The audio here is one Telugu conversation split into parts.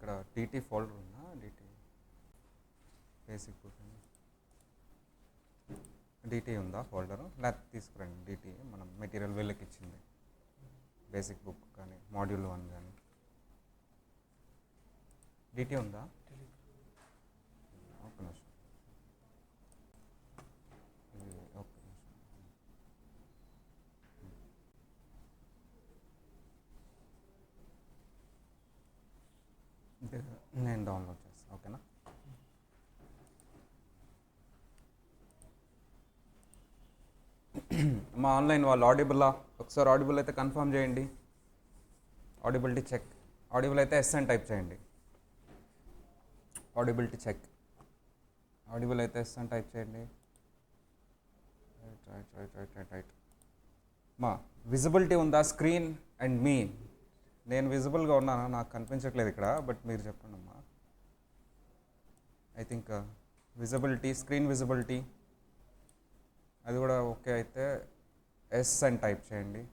ఇక్కడ డిటి ఫోల్డర్ ఉందా? డిటి బేసిక్ బుక్ డిటి ఉందా ఫోల్డరు? లేకపోతే తీసుకురండి. డిటి మనం మెటీరియల్ వీళ్ళకి ఇచ్చింది బేసిక్ బుక్ కానీ మాడ్యూల్ 1 కానీ డిటి ఉందా? ఒక నిమిషం, ఇది ఒక నిమిషం. నేను డౌన్లోడ్ చేస్తాను, ఓకేనా? మా ఆన్లైన్ వాళ్ళు ఆడిబుల్లా? ఒకసారి ఆడిబుల్ అయితే కన్ఫర్మ్ చేయండి. Audibility check. ఆడిబుల్ అయితే ఎస్ అని టైప్ చేయండి. Audibility check. ఆడిబుల్ అయితే ఎస్ అని టైప్ చేయండి. రైట్. మా విజిబిలిటీ ఉందా స్క్రీన్ అండ్ మీ? నేను విజిబుల్గా ఉన్నానా? నాకు కనిపించట్లేదు ఇక్కడ, బట్ మీరు చెప్పండి అమ్మా. I think visibility, screen visibility అది కూడా ఓకే అయితే ఎస్ అని టైప్ చేయండి.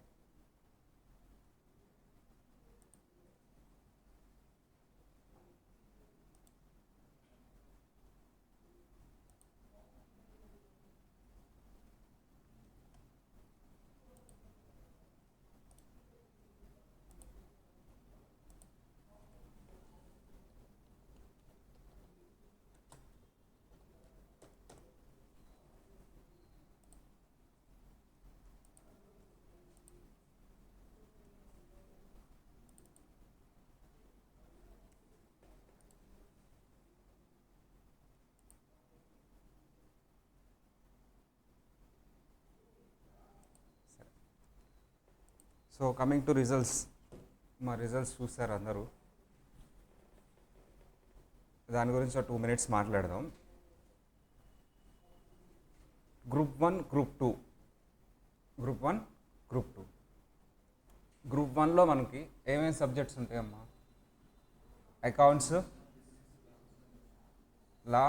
So coming to results. మా రిజల్ట్స్ చూస్తారు అందరూ. దాని గురించి 2 minutes మాట్లాడదాం. Group 1, group 2. Group 1, group 2. Group 1లో మనకి ఏమేమి సబ్జెక్ట్స్ ఉంటాయమ్మా? Accounts, law,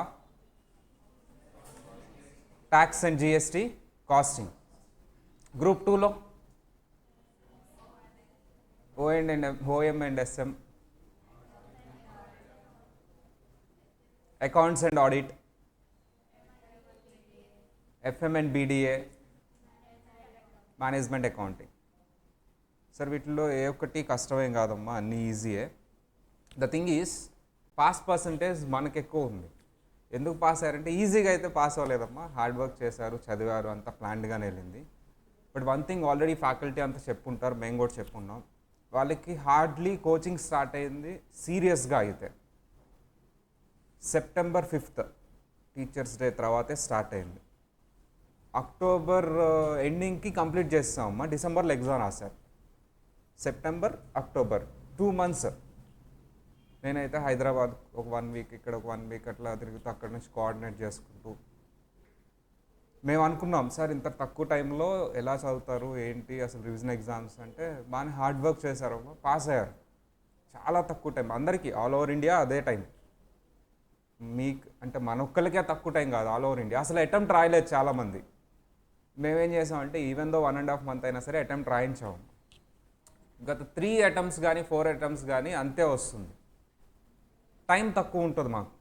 tax and GST, costing. Group 2లో OM and SM, accounts and audit, FM and BDA, management accounting. Sir వీటిలో ఏ ఒక్కటి కష్టమేం కాదమ్మా, అన్నీ ఈజీయే. The thing is pass percentage మనకు ఎక్కువ ఉంది. ఎందుకు పాస్ అయ్యారంటే ఈజీగా అయితే పాస్ అవ్వలేదమ్మా, హార్డ్ వర్క్ చేశారు, చదివారు, అంతా ప్లాన్డ్గానే వెళ్ళింది. But one thing already faculty అంతా చెప్పుంటారు, మేము కూడా చెప్పున్నాం, వాళ్ళకి హార్డ్లీ కోచింగ్ స్టార్ట్ అయింది సీరియస్గా అయితే September 5th టీచర్స్ డే తర్వాతే స్టార్ట్ అయింది. అక్టోబర్ ఎండింగ్కి కంప్లీట్ చేస్తామమ్మా. డిసెంబర్లో ఎగ్జామ్ రాశారు. September, October 2 months. నేనైతే హైదరాబాద్ ఒక 1 week, ఇక్కడ ఒక 1 week అట్లా తిరుగుతూ అక్కడ నుంచి కోఆర్డినేట్ చేసుకుంటూ మేము అనుకున్నాం, సార్ ఇంత తక్కువ టైంలో ఎలా చదువుతారు ఏంటి అసలు రివిజన్ ఎగ్జామ్స్ అంటే. బాగానే హార్డ్ వర్క్ చేశారు, పాస్ అయ్యారు. చాలా తక్కువ టైం, అందరికీ ఆల్ ఓవర్ ఇండియా అదే టైం. మీకు అంటే మన ఒక్కరికే తక్కువ టైం కాదు, ఆల్ ఓవర్ ఇండియా. అసలు అటెంప్ట్ రాయలేదు చాలామంది. మేమేం చేసామంటే ఈవెన్ దో 1.5 month అయినా సరే అటెంప్ట్ రాయించాము. గత 3 attempts కానీ 4 attempts కానీ అంతే వస్తుంది. టైం తక్కువ ఉంటుంది మాకు.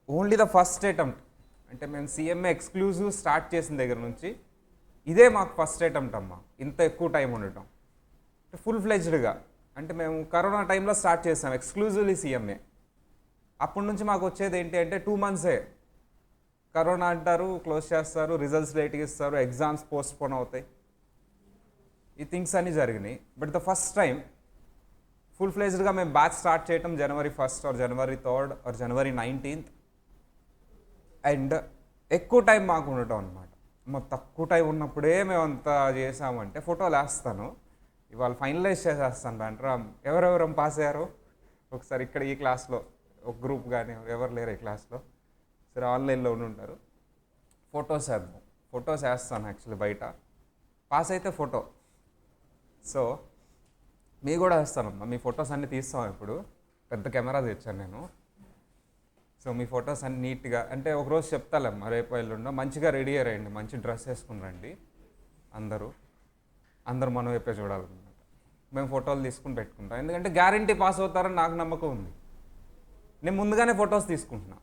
ఓన్లీ ద ఫస్ట్ అటెంప్ట్ అంటే మేము సిఎంఏ ఎక్స్క్లూజివ్ స్టార్ట్ చేసిన దగ్గర నుంచి ఇదే మాకు ఫస్ట్ అటెంప్ట్ అమ్మా, ఇంత ఎక్కువ టైం ఉండటం. అంటే ఫుల్ ఫ్లెజ్డ్గా అంటే మేము కరోనా టైంలో స్టార్ట్ చేసాం ఎక్స్క్లూజివ్లీ సిఎంఏ. అప్పటి నుంచి మాకు వచ్చేది ఏంటి అంటే 2 months కరోనా అంటారు, క్లోజ్ చేస్తారు, రిజల్ట్స్ లేట్గా ఇస్తారు, ఎగ్జామ్స్ పోస్ట్పోన్ అవుతాయి, ఈ థింగ్స్ అన్నీ జరిగినాయి. But the first time full ఫ్లెజ్డ్గా మేము బ్యాచ్ స్టార్ట్ చేయటం January 1st or January 3rd or January 19th. And ఎక్కువ టైం మాకు ఉండటం అనమాట. తక్కువ టైం ఉన్నప్పుడే మేము అంతా చేసామంటే ఫోటోలు వేస్తాను, ఇవాళ ఫైనలైజ్ చేసేస్తాను. బ్యాండ్రా ఎవరెవరం పాస్ అయ్యారో ఒకసారి ఇక్కడ ఈ క్లాస్లో ఒక గ్రూప్ కానీ ఎవరు లేరు ఈ క్లాస్లో, సరే ఆన్లైన్లో ఉంటారు, ఫొటోస్ వేద్దాం. ఫొటోస్ వేస్తాను యాక్చువల్లీ బయట, పాస్ అయితే ఫోటో. సో మీ కూడా వేస్తానమ్మా, మీ ఫొటోస్ అన్నీ తీస్తాం. ఇప్పుడు పెద్ద కెమెరా తెచ్చాను నేను. సో మీ ఫొటోస్ అన్ని నీట్గా అంటే ఒకరోజు చెప్తాలేమ్మా, రేపు ఎల్లుండో మంచిగా రెడీ అయ్యండి, మంచి డ్రెస్ వేసుకుని రండి. అందరూ మన వైపే చూడాలన్నమాట. మేము ఫోటోలు తీసుకుని పెట్టుకుంటాం, ఎందుకంటే గ్యారంటీ పాస్ అవుతారని నాకు నమ్మకం ఉంది. నేను ముందుగానే ఫొటోస్ తీసుకుంటున్నా.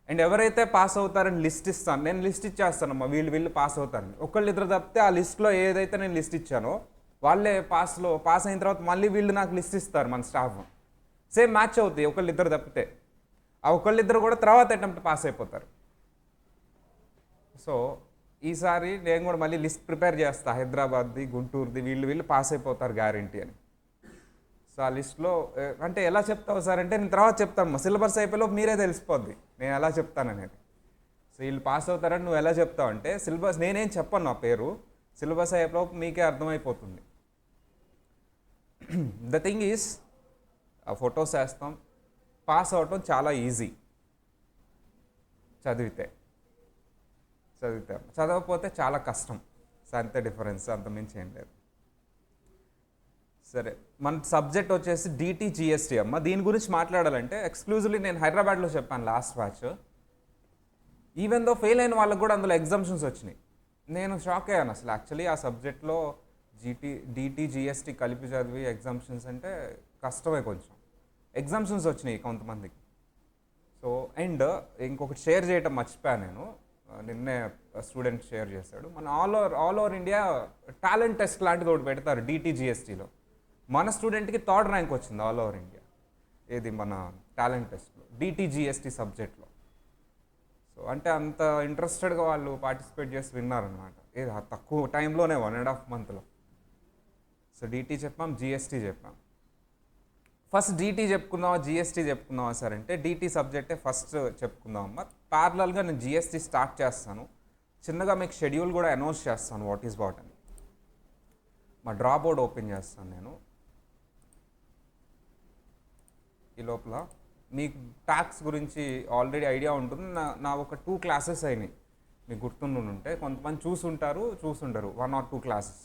అండ్ ఎవరైతే పాస్ అవుతారని లిస్ట్ ఇస్తాను, నేను లిస్ట్ ఇచ్చేస్తానమ్మా, వీళ్ళు పాస్ అవుతారని. ఒకళ్ళు ఇద్దరు తప్పితే ఆ లిస్ట్లో ఏదైతే నేను లిస్ట్ ఇచ్చానో వాళ్ళే పాస్ అయిన తర్వాత మళ్ళీ వీళ్ళు నాకు లిస్ట్ ఇస్తారు, మన స్టాఫ్. సేమ్ మ్యాచ్ అవుతాయి ఒకళ్ళు ఇద్దరు తప్పితే. ఆ ఒకళ్ళిద్దరు కూడా తర్వాత అటెంప్ట్ పాస్ అయిపోతారు. సో ఈసారి నేను కూడా మళ్ళీ లిస్ట్ ప్రిపేర్ చేస్తా, హైదరాబాద్ది, గుంటూరుది, వీళ్ళు పాస్ అయిపోతారు గ్యారంటీ అని. సో ఆ లిస్ట్లో అంటే ఎలా చెప్తావు సార్ అంటే, నేను తర్వాత చెప్తాను, మా సిలబస్ అయిపోయేలోపు మీరే తెలిసిపోద్ది నేను ఎలా చెప్తాననేది. సో వీళ్ళు పాస్ అవుతారని నువ్వు ఎలా చెప్తావు అంటే, సిలబస్ నేనేం చెప్పను, నా పేరు సిలబస్ అయిపోయేలోపు మీకే అర్థమైపోతుంది. ద థింగ్ ఈజ్, ఆ ఫొటోస్ వేస్తాం, పాస్ అవటం చాలా ఈజీ చదివితే. చదవకపోతే చాలా కష్టం. సో అంతే డిఫరెన్స్, అంత మించి ఏం లేదు. సరే, మన సబ్జెక్ట్ వచ్చేసి DTGST అమ్మ. దీని గురించి మాట్లాడాలంటే ఎక్స్క్లూజివ్లీ నేను హైదరాబాద్లో చెప్పాను last batch. Even though fail అయిన వాళ్ళకు కూడా అందులో ఎగ్జామ్షన్స్ వచ్చినాయి. నేను షాక్ అయ్యాను అసలు. యాక్చువల్లీ ఆ సబ్జెక్ట్లో DTGST కలిపి చదివి ఎగ్జామ్షన్స్ అంటే కష్టమే కొంచెం. ఎగ్జామ్షన్స్ వచ్చినాయి కొంతమందికి. సో అండ్ ఇంకొకటి షేర్ చేయటం మర్చిపోయాను నేను, నిన్నే స్టూడెంట్ షేర్ చేశాడు. మన all over India talent test లాంటిది ఒకటి పెడతారు DTGSTలో. మన స్టూడెంట్కి 3rd ర్యాంక్ వచ్చింది ఆల్ ఓవర్ ఇండియా. ఏది మన టాలెంట్ టెస్ట్లో DTGST సబ్జెక్ట్లో. సో అంటే అంత ఇంట్రెస్టెడ్గా వాళ్ళు పార్టిసిపేట్ చేసి విన్నారనమాట. ఏది తక్కువ టైంలోనే 1.5 monthలో. సో DT చెప్పాం, GST చెప్పాం. ఫస్ట్ DT చెప్పుకుందామా, GST చెప్పుకుందామా సార్ అంటే, DT సబ్జెక్టే ఫస్ట్ చెప్పుకుందామమ్మా. ప్యారలల్గా నేను GST స్టార్ట్ చేస్తాను. చిన్నగా మీకు షెడ్యూల్ కూడా అనౌన్స్ చేస్తాను, వాట్ ఈస్ వాట్ అని. మా డ్రా బోర్డ్ ఓపెన్ చేస్తాను నేను. ఈ లోపల మీకు ట్యాక్స్ గురించి ఆల్రెడీ ఐడియా ఉంటుంది. నా ఒక 2 classes అయినాయి, మీకు గుర్తుండుంటే. కొంతమంది చూసుంటారు 1 or 2 classes.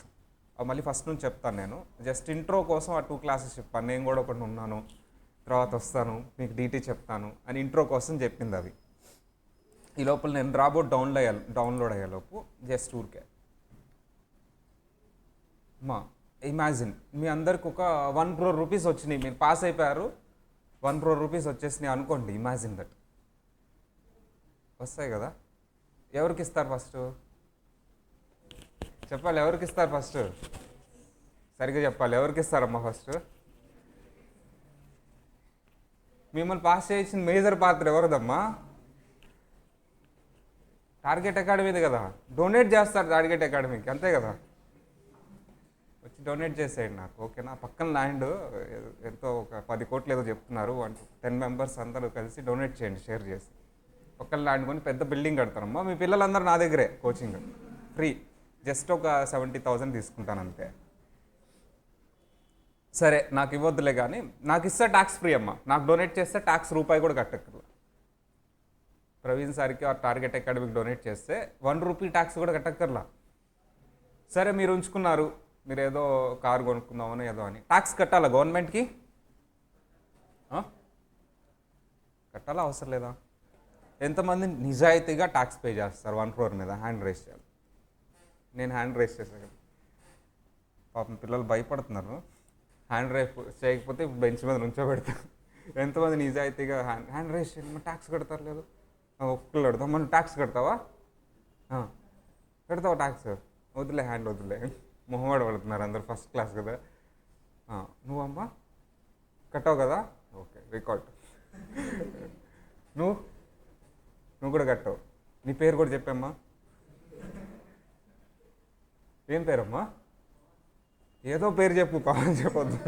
అవి మళ్ళీ ఫస్ట్ నుంచి చెప్తాను నేను. జస్ట్ ఇంట్రో కోసం ఆ 2 classes చెప్పాను. నేను కూడా ఒకటి ఉన్నాను, తర్వాత వస్తాను మీకు DT చెప్తాను అని ఇంట్రో కోసం చెప్పింది అది. ఈ లోపల నేను డ్రా బోర్డ్ డౌన్లోడ్ అయ్యేలోపు జస్ట్ ఊరికే ఇమాజిన్, మీ అందరికి ఒక 1 crore rupees వచ్చినాయి, మీరు పాస్ అయిపోయారు, 1 crore rupees వచ్చేసినాయి అనుకోండి. Imagine that. వస్తాయి కదా. ఎవరికి ఇస్తారు ఫస్ట్ చెప్పాలి, ఎవరికి ఇస్తారు ఫస్ట్? సరిగ్గా చెప్పాలి, ఎవరికి ఇస్తారమ్మా ఫస్ట్? మిమ్మల్ని పాస్ చేయించిన మేజర్ పాత్ర ఎవరిదమ్మా? టార్గెట్ అకాడమీది కదా. డొనేట్ చేస్తారు టార్గెట్ అకాడమీకి, అంతే కదా. వచ్చి డొనేట్ చేసేయండి నాకు, ఓకేనా? పక్కన ల్యాండ్ ఎంతో ఒక 10 కోట్లు ఏదో చెప్తున్నారు, 10 members అందరూ కలిసి డొనేట్ చేయండి, షేర్ చేసి. పక్కన ల్యాండ్ కొని పెద్ద బిల్డింగ్ కడతారమ్మా. మీ పిల్లలందరూ నా దగ్గరే కోచింగ్ ఫ్రీ, జస్ట్ ఒక 70,000 తీసుకుంటాను అంతే. సరే, నాకు ఇవ్వద్దులే కానీ నాకు ఇస్తే ట్యాక్స్ ఫ్రీ అమ్మా. నాకు డొనేట్ చేస్తే ట్యాక్స్ రూపాయి కూడా కట్టక్కర్లా. ప్రవీణ్ సార్కి ఆ టార్గెట్ అకాడమీకి డొనేట్ చేస్తే 1 rupee ట్యాక్స్ కూడా కట్టక్కర్లా. సరే, మీరు ఉంచుకున్నారు, మీరు ఏదో కారు కొనుక్కుందామని ఏదో అని, ట్యాక్స్ కట్టాలా గవర్నమెంట్కి? కట్టాలా అవసరం లేదా? ఎంతమంది నిజాయితీగా ట్యాక్స్ పే చేస్తారు 1 crore మీద? హ్యాండ్ రైజ్ చేయాలి. నేను హ్యాండ్ రైజ్ చేశాను. పాపం పిల్లలు భయపడుతున్నారు. హ్యాండ్ రైజ్ చేయకపోతే బెంచ్ మీద నుంచోబెడతారు. ఎంతమంది నిజాయితీగా హ్యాండ్ రైజ్ చేయాలి, మనం ట్యాక్స్ కడతారు లేదు? ఒక్కళ్ళు కడతాం. మనం ట్యాక్స్ కడతావా? కడతావా ట్యాక్స్? వదిలే, హ్యాండ్ వదిలే. మొహమాట పడుతున్నారు అందరు, ఫస్ట్ క్లాస్ కదా. నువ్వమ్మా కట్టావు కదా, ఓకే, రికార్డ్. నువ్వు కూడా కట్టావు. నీ పేరు కూడా చెప్పమ్మా. ఏం పేరమ్మా? ఏదో పేరు చెప్పు, కావాలని చెప్పొద్దు.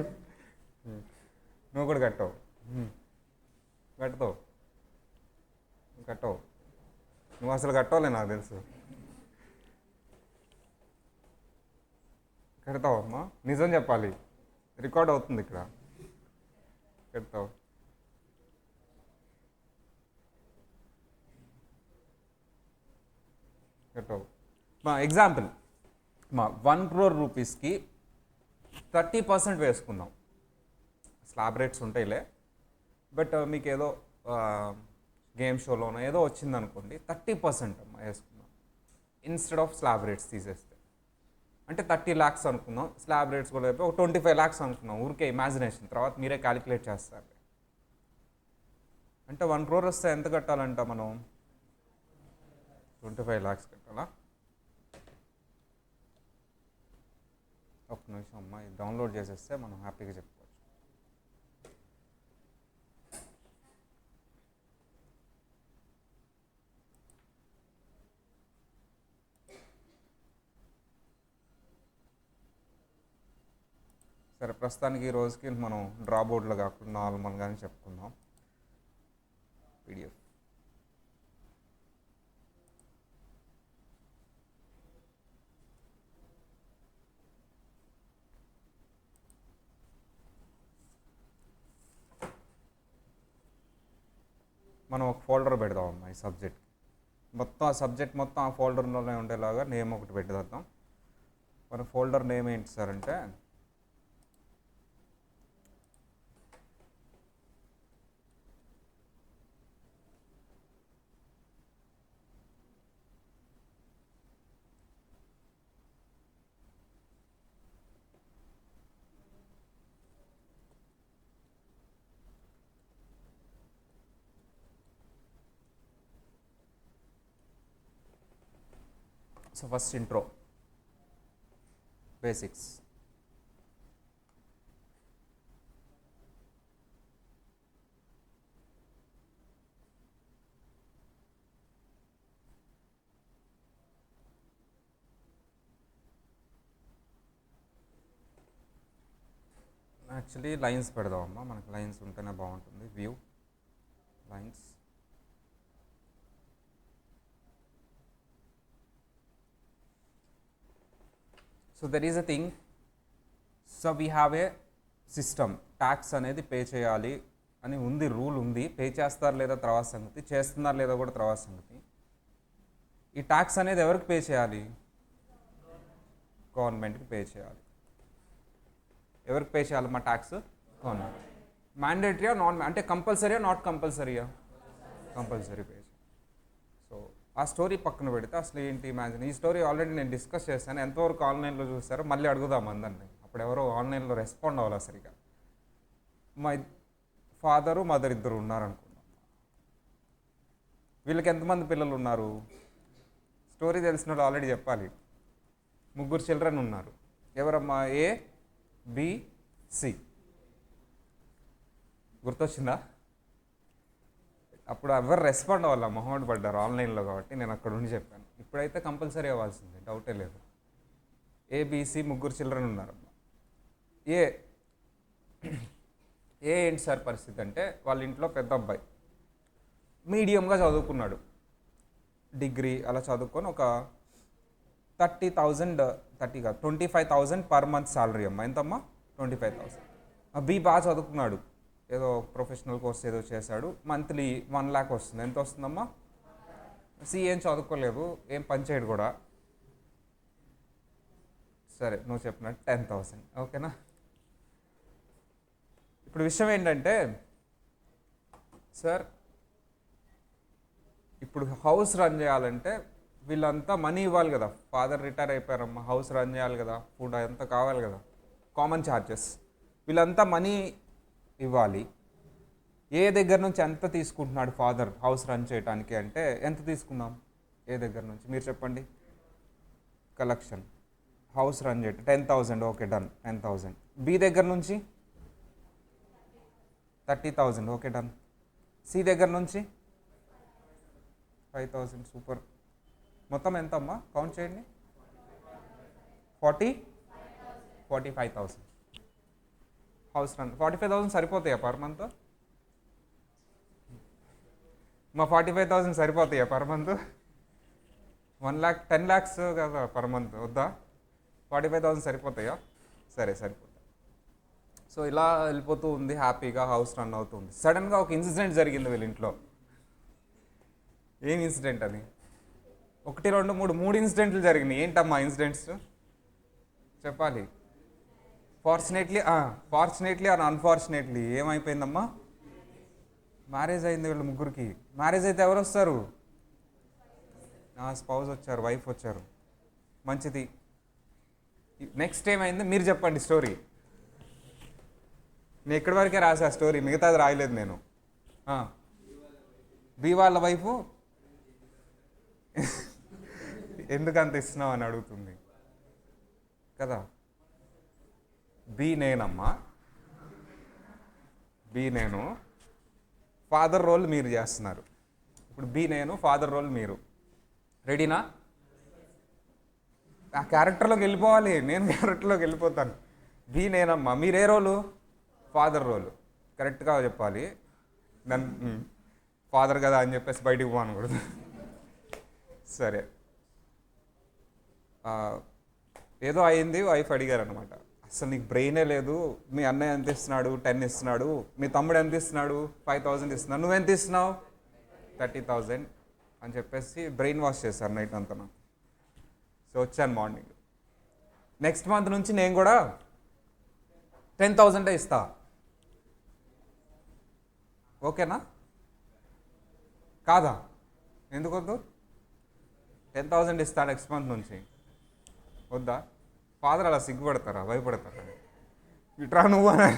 నువ్వు కూడా కట్టావు. నువ్వు అసలు కట్టవులే, నాకు తెలుసు. కడతావమ్మా? నిజం చెప్పాలి, రికార్డ్ అవుతుంది ఇక్కడ. కడతావు. మా ఎగ్జాంపుల్, మా 1 crore రూపీస్కి 30% వేసుకుందాం. స్లాబ్ రేట్స్ ఉంటాయిలే, బట్ మీకు ఏదో గేమ్ షోలోనో ఏదో వచ్చిందనుకోండి, 30% అమ్మా వేసుకుందాం ఇన్స్టెడ్ ఆఫ్ స్లాబ్ రేట్స్ తీసేస్తే. అంటే 30 lakhs అనుకుందాం, స్లాబ్ రేట్స్ కూడా ఒక 25 lakhs అనుకుందాం. ఊరికే ఇమాజినేషన్, తర్వాత మీరే క్యాలిక్యులేట్ చేస్తారు. అంటే 1 crore వస్తే ఎంత కట్టాలంట మనం? 25 lakhs కట్టాలా? ఒక్క నిమిషం అమ్మా, ఇది డౌన్లోడ్ చేసేస్తే మనం హ్యాపీగా చెప్పుకోవచ్చు. సరే, ప్రస్తుతానికి ఈ రోజుకి మనం డ్రా బోర్డులో కాకుండా నార్మల్గానే చెప్పుకుందాం. పీడిఎఫ్ మనం ఒక ఫోల్డర్ పెడదాం అమ్మా ఈ సబ్జెక్ట్ మొత్తం. ఆ సబ్జెక్ట్ మొత్తం ఆ ఫోల్డర్లోనే ఉండేలాగా నేమ్ ఒకటి పెట్టేద్దాం. మన ఫోల్డర్ నేమ్ ఏంటి సార్ అంటే so first intro basics. Actually lines పెడదామమ్మా, మనకు లైన్స్ ఉంటేనే బాగుంటుంది. View lines. So there is a thing. So we have a system. Tax అనేది పే చేయాలి అని ఉంది, రూల్ ఉంది. పే చేస్తారు లేదా తర్వాత సంగతి, చేస్తున్నారు లేదా కూడా తర్వాత సంగతి. ఈ ట్యాక్స్ అనేది ఎవరికి పే చేయాలి? గవర్నమెంట్కి పే చేయాలి. ఎవరికి పే చేయాలి మా ట్యాక్స్? గవర్నమెంట్. మ్యాండేటరీయా నాన్ అంటే కంపల్సరీయా నాట్ కంపల్సరీయా? కంపల్సరీ పే చేయాలి. సో ఆ స్టోరీ పక్కన పెడితే అసలు ఏంటి ఇమాజిన్, ఈ స్టోరీ ఆల్రెడీ నేను డిస్కస్ చేశాను. ఎంతవరకు ఆన్లైన్లో చూస్తారో మళ్ళీ అడుగుదాం అందరినీ. అప్పుడు ఎవరో ఆన్లైన్లో రెస్పాండ్ అవ్వాలి సరిగా. మా ఫాదరు మదర్ ఇద్దరు ఉన్నారనుకున్నాం. వీళ్ళకి ఎంతమంది పిల్లలు ఉన్నారు? స్టోరీ తెలిసిన వాళ్ళు ఆల్రెడీ చెప్పాలి. 3 చిల్డ్రన్ ఉన్నారు. ఎవరమ్మా? ఏ, బి, సి. గుర్తొచ్చిందా? అప్పుడు ఎవరు రెస్పాండ్ అవ్వాల, మొహమాట పడ్డారు ఆన్లైన్లో కాబట్టి నేను అక్కడ ఉండి చెప్పాను. ఇప్పుడైతే కంపల్సరీ అవ్వాల్సిందే, డౌటే లేదు. ఏబిసి 3 చిల్డ్రన్ ఉన్నారమ్మా. ఏ ఏంటి సార్ పరిస్థితి అంటే, వాళ్ళ ఇంట్లో పెద్ద అబ్బాయి మీడియంగా చదువుకున్నాడు, డిగ్రీ అలా చదువుకొని ఒక 25,000 పర్ మంత్ శాలరీ అమ్మా. ఎంతమ్మా? 25,000. బి బాగా చదువుకున్నాడు, ఏదో ప్రొఫెషనల్ కోర్స్ ఏదో చేశాడు, మంత్లీ 1 lakh వస్తుంది. ఎంత వస్తుందమ్మా? సి ఏం చదువుకోలేదు, ఏం పని చేయడు కూడా. సరే, నువ్వు చెప్పినట్టు 10,000. ఓకేనా? ఇప్పుడు విషయం ఏంటంటే సార్, ఇప్పుడు హౌస్ రన్ చేయాలంటే వీళ్ళంతా మనీ ఇవ్వాలి కదా. ఫాదర్ రిటైర్ అయిపోయారమ్మా, హౌస్ రన్ చేయాలి కదా, ఫుడ్ అంతా కావాలి కదా, కామన్ ఛార్జెస్. వీళ్ళంతా మనీ ఇవ్వాలి. ఏ దగ్గర నుంచి ఎంత తీసుకుంటున్నాడు ఫాదర్ హౌస్ రన్ చేయడానికి అంటే ఎంత తీసుకుందాం? ఏ దగ్గర నుంచి మీరు చెప్పండి? కలెక్షన్ హౌస్ రన్ చేయటం 10,000. Okay, done. 10,000. బి దగ్గర నుంచి 30,000. Okay, done. సి దగ్గర నుంచి 5,000. సూపర్. మొత్తం ఎంత అమ్మా? కౌంట్ చేయండి. 45,000 హౌస్ రన్. 45,000 సరిపోతాయా పర్ మంత్? మా 45,000 సరిపోతాయా పర్ మంత్? 1 lakh 10 lakhs కదా పర్ మంత్, వద్దా? 45,000 సరిపోతాయా? సరే, సరిపోతాయి. సో ఇలా వెళ్ళిపోతూ ఉంది, హ్యాపీగా హౌస్ రన్ అవుతుంది. సడన్గా ఒక ఇన్సిడెంట్ జరిగింది వీళ్ళ ఇంట్లో. ఏం ఇన్సిడెంట్ అది? 1, 2, 3 ఇన్సిడెంట్లు జరిగినాయి. ఏంటమ్మా ఇన్సిడెంట్స్ చెప్పాలి? ఫార్చునేట్లీ ఆర్ అన్ఫార్చునేట్లీ ఏమైపోయిందమ్మా? మ్యారేజ్ అయింది వీళ్ళ ముగ్గురికి. మ్యారేజ్ అయితే ఎవరు వస్తారు? స్పౌజ్ వచ్చారు, వైఫ్ వచ్చారు. మంచిది. నెక్స్ట్ ఏమైంది మీరు చెప్పండి స్టోరీ. నేను ఇక్కడి వరకే రాసా స్టోరీ, మిగతాది రాయలేదు నేను. బి వాళ్ళ వైఫ్ ఎందుకు అంత ఇస్తున్నావు అని అడుగుతుంది కదా. బి నేనమ్మా, బి నేను, ఫాదర్ రోల్ మీరు చేస్తున్నారు. ఇప్పుడు బి నేను, ఫాదర్ రోల్ మీరు. రెడీనా? ఆ క్యారెక్టర్లోకి వెళ్ళిపోవాలి, నేను క్యారెక్టర్లోకి వెళ్ళిపోతాను. బి నేనమ్మా, మీరే రోలు? ఫాదర్ రోలు. కరెక్ట్గా చెప్పాలి. నన్ను ఫాదర్ కదా అని చెప్పేసి బయటికి పోనకూడదు. సరే, ఏదో అయింది, వైఫ్ అడిగారు అనమాట, అసలు నీకు బ్రెయినే లేదు, మీ అన్నయ్య ఎంత ఇస్తున్నాడు, 10 ఇస్తున్నాడు, మీ తమ్ముడు ఎంత ఇస్తున్నాడు, 5,000 ఇస్తున్నాడు, నువ్వెంత ఇస్తున్నావు, 30,000 అని చెప్పేసి బ్రెయిన్ వాష్ చేశారు నైట్ అంతా నాకు. సో వచ్చాను మార్నింగ్. నెక్స్ట్ మంత్ నుంచి నేను కూడా 10,000 ఇస్తా, ఓకేనా? కాదా? ఎందుకు వద్దు? 10,000 ఇస్తా నెక్స్ట్ మంత్ నుంచి, వద్దా? ఫాదర్ అలా సిగ్గుపడతారా, భయపడతారా? ఇట్రా నువ్వు అని.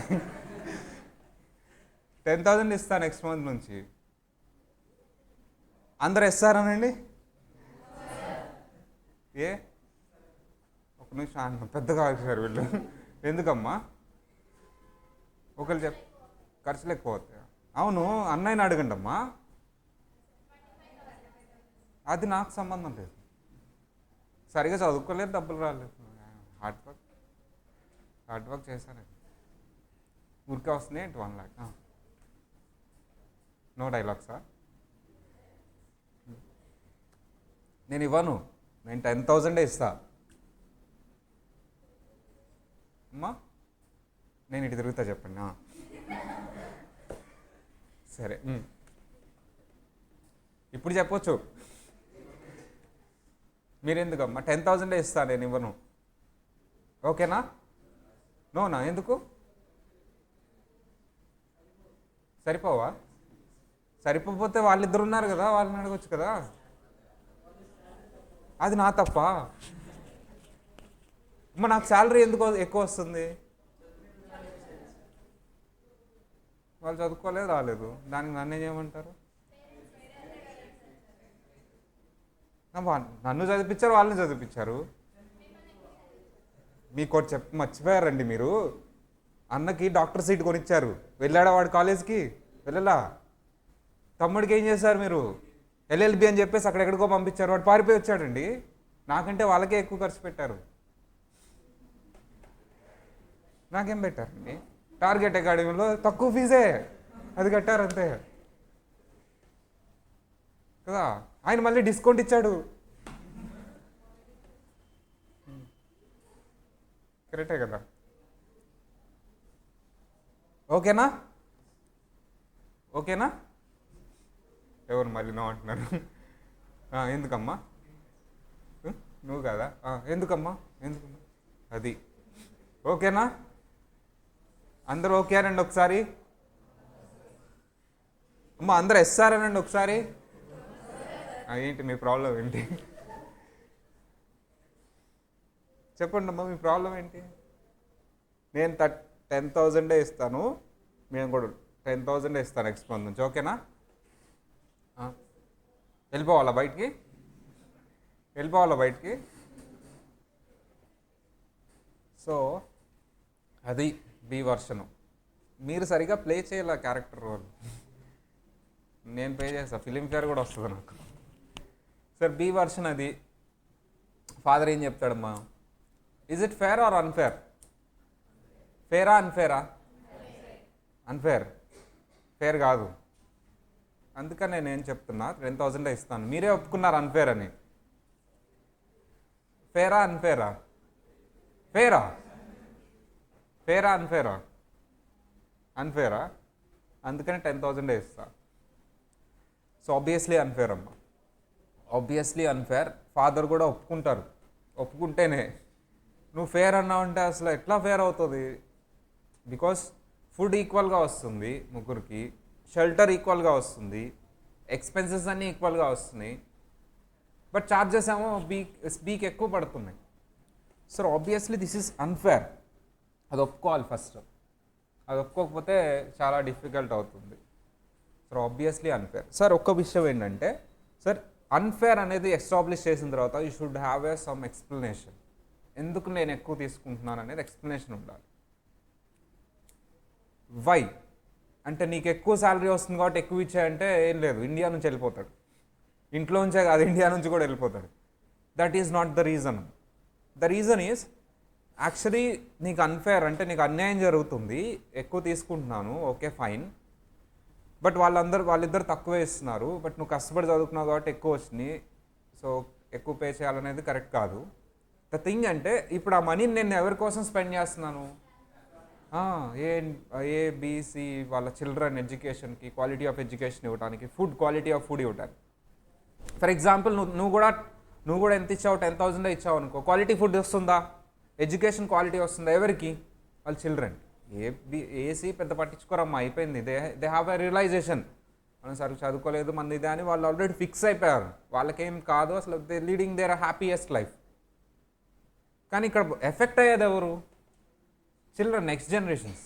10,000 ఇస్తా నెక్స్ట్ మంత్ నుంచి. అందరు ఇస్తారనండి? ఏ ఒక నిమిషం పెద్దగా వచ్చారు వీళ్ళు. ఎందుకమ్మా? ఒకళ్ళు ఖర్చులు ఎక్కువ అవుతాయి. అవును, అన్నయ్యని అడగండి అమ్మా, అది నాకు సంబంధం లేదు. సరిగా చదువుకోలేదు, డబ్బులు రాలేదు, హార్డ్ వర్క్ చేశాను, ఊరికే వస్తున్నాయి 1 lakh. నో డైలాగ్సా? నేను ఇవ్వను, నేను 10,000 ఇస్తా అమ్మా. నేను ఇటు తిరుగుతా, చెప్పండి. సరే, ఇప్పుడు చెప్పొచ్చు. మీరెందుకమ్మా? 10,000 ఇస్తా, నేను ఇవ్వను, ఓకేనా? నోనా? ఎందుకు సరిపోవా? సరిపోతే వాళ్ళిద్దరు ఉన్నారు కదా, వాళ్ళని అడగొచ్చు కదా. అది నా తప్ప? అమ్మ, నాకు శాలరీ ఎందుకు ఎక్కువ వస్తుంది? వాళ్ళు చదువుకోలేదు, రాలేదు, దానికి నన్ను చేయమంటారు? నన్ను చదివించారు, వాళ్ళని చదివించారు. మీకు ఒకటి మర్చిపోయారండి మీరు. అన్నకి డాక్టర్ సీట్ కొనిచ్చారు, వెళ్ళాడా వాడు కాలేజ్కి? వెళ్ళలా. తమ్ముడికి ఏం చేశారు మీరు? LLB అని చెప్పేసి అక్కడెక్కడికో పంపించారు, వాడు పారిపోయి వచ్చాడండి. నాకంటే వాళ్ళకే ఎక్కువ ఖర్చు పెట్టారు. నాకేం పెట్టారండి? టార్గెట్ అకాడమీలో తక్కువ ఫీజే, అది కట్టారు అంతే కదా. ఆయన మళ్ళీ డిస్కౌంట్ ఇచ్చాడు. కరెక్టే కదా. ఓకేనా? ఓకేనా? ఎవరు మళ్ళీ నో అంటున్నారు? ఎందుకమ్మా? నువ్వు కదా? ఎందుకమ్మా? ఎందుకమ్మా? అది ఓకేనా? అందరూ ఓకే అనండి ఒకసారి. అమ్మ, అందరూ ఎస్ఆర్ అనండి ఒకసారి. ఏంటి మీ ప్రాబ్లం ఏంటి? చెప్పండి అమ్మా, మీ ప్రాబ్లం ఏంటి? నేను 10,000 ఇస్తాను, మేము కూడా 10,000 ఇస్తాను నెక్స్ట్ మంత్ నుంచి, ఓకేనా? వెళ్ళిపోవాలా బయటికి? వెళ్ళిపోవాలా బయటికి? సో అది బి వర్షను. మీరు సరిగా ప్లే చేయాల క్యారెక్టర్ రోల్. నేను ప్లే చేస్తా, ఫిలింఫేర్ కూడా వస్తుంది నాకు. సార్, బి వర్షన్ అది. ఫాదర్ ఏం చెప్తాడమ్మా? Is it fair or unfair? ఫేరా అన్ఫేరా? అన్ఫేర్. ఫేర్ కాదు. అందుకని నేను ఏం చెప్తున్నా, 10,000 ఇస్తాను. మీరే ఒప్పుకున్నారు అన్ఫేర్ అని. ఫేరా అన్ఫేరా? ఫేరా? ఫేరా అన్ఫేరా? అన్ఫేరా. అందుకని 10,000 ఇస్తా. సో ఆబ్వియస్లీ అన్ఫేర్ అమ్మా, ఆబ్వియస్లీ అన్ఫేర్. ఫాదర్ కూడా ఒప్పుకుంటారు. ఒప్పుకుంటేనే. నువ్వు ఫేర్ అన్నావంటే అసలు ఎట్లా ఫేర్ అవుతుంది? బికాస్ ఫుడ్ ఈక్వల్గా వస్తుంది ముగ్గురికి, షెల్టర్ ఈక్వల్గా వస్తుంది, ఎక్స్పెన్సెస్ అన్నీ ఈక్వల్గా వస్తున్నాయి, బట్ ఛార్జెస్ ఏమో బీకి ఎక్కువ పడుతున్నాయి. So obviously this is unfair. అది ఒప్పుకోవాలి ఫస్ట్. అది ఒప్పుకోకపోతే చాలా డిఫికల్ట్ అవుతుంది. Sir obviously unfair. సార్ ఒక్క విషయం ఏంటంటే సార్ అన్ఫేర్ అనేది ఎస్టాబ్లిష్ చేసిన తర్వాత you should have a some explanation. ఎందుకు నేను ఎక్కువ తీసుకుంటున్నాను అనేది ఎక్స్ప్లెనేషన్ ఉండాలి. వై అంటే నీకు ఎక్కువ శాలరీ వస్తుంది కాబట్టి ఎక్కువ ఇచ్చాయంటే ఏం లేదు, ఇండియా నుంచి వెళ్ళిపోతాడు. ఇంట్లో నుంచే కాదు, ఇండియా నుంచి కూడా వెళ్ళిపోతాడు. That is not the reason. The reason is actually నీకు అన్ఫేర్ అంటే నీకు అన్యాయం జరుగుతుంది, ఎక్కువ తీసుకుంటున్నాను, ఓకే ఫైన్, బట్ వాళ్ళిద్దరు తక్కువే ఇస్తున్నారు, బట్ నువ్వు కష్టపడి చదువుకున్నావు కాబట్టి ఎక్కువ వచ్చినాయి, సో ఎక్కువ పే చేయాలనేది కరెక్ట్ కాదు. ద థింగ్ అంటే ఇప్పుడు ఆ మనీని నేను ఎవరి కోసం స్పెండ్ చేస్తున్నాను? ఏబిసి వాళ్ళ చిల్డ్రన్ ఎడ్యుకేషన్కి, క్వాలిటీ ఆఫ్ ఎడ్యుకేషన్ ఇవ్వడానికి, క్వాలిటీ ఆఫ్ ఫుడ్ ఇవ్వడానికి. ఫర్ ఎగ్జాంపుల్ నువ్వు కూడా ఎంత ఇచ్చావు, 10,000 ఇచ్చావు అనుకో, క్వాలిటీ ఫుడ్ వస్తుందా, ఎడ్యుకేషన్ క్వాలిటీ వస్తుందా ఎవరికి? వాళ్ళ చిల్డ్రన్. ఏసీ పెద్ద పట్టించుకోరమ్మా, అయిపోయింది. దే హ్యావ్ ఎ రియలైజేషన్, మనం సరిగ్గా చదువుకోలేదు మంది ఇదే అని వాళ్ళు ఆల్రెడీ ఫిక్స్ అయిపోయారు, వాళ్ళకేం కాదు అసలు, they leading there happiest life. కానీ ఇక్కడ ఎఫెక్ట్ అయ్యేది ఎవరు? చిల్డ్రన్, నెక్స్ట్ జనరేషన్స్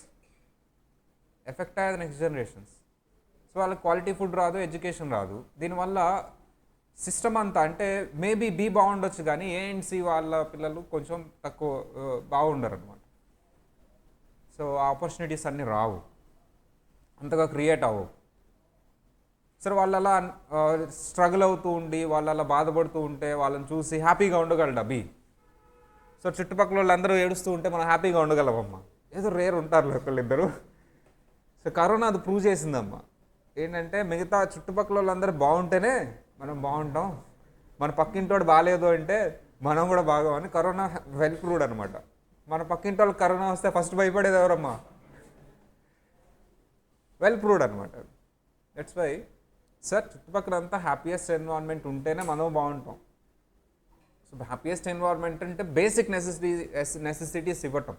ఎఫెక్ట్ అయ్యేది నెక్స్ట్ జనరేషన్స్. సో వాళ్ళకి క్వాలిటీ ఫుడ్ రాదు, ఎడ్యుకేషన్ రాదు. దీనివల్ల సిస్టమ్ అంతా అంటే మేబీ బి బాగుండొచ్చు కానీ ఏఎన్సి వాళ్ళ పిల్లలు కొంచెం తక్కువ బాగుండరు అనమాట. సో ఆపర్చునిటీస్ అన్నీ రావు, అంతగా క్రియేట్ అవ్వవు. సరే వాళ్ళు అలా స్ట్రగుల్ అవుతూ ఉండి వాళ్ళు అలా బాధపడుతూ ఉంటే వాళ్ళని చూసి హ్యాపీగా ఉండగలడా బి? సో చుట్టుపక్కల వాళ్ళందరూ ఏడుస్తూ ఉంటే మనం హ్యాపీగా ఉండగలమమ్మా? ఏదో రేర్ ఉంటారు ఒకళ్ళిద్దరు. సో కరోనా అది ప్రూవ్ చేసిందమ్మా. ఏంటంటే మిగతా చుట్టుపక్కల వాళ్ళందరూ బాగుంటేనే మనం బాగుంటాం, మన పక్కింటోడు బాగాలేదు అంటే మనం కూడా బాగోమని కరోనా వెల్ ప్రూవ్డ్ అనమాట. మన పక్కింటి వాళ్ళకి కరోనా వస్తే ఫస్ట్ భయపడేది ఎవరమ్మా? వెల్ ప్రూవ్డ్ అనమాట. దట్స్ వై సార్ చుట్టుపక్కల అంతా హ్యాపీయెస్ట్ ఎన్విరాన్మెంట్ ఉంటేనే మనం బాగుంటాం. సో హ్యాపీయెస్ట్ ఎన్విరాన్మెంట్ అంటే బేసిక్ నెసెసిటీస్ ఇవ్వటం.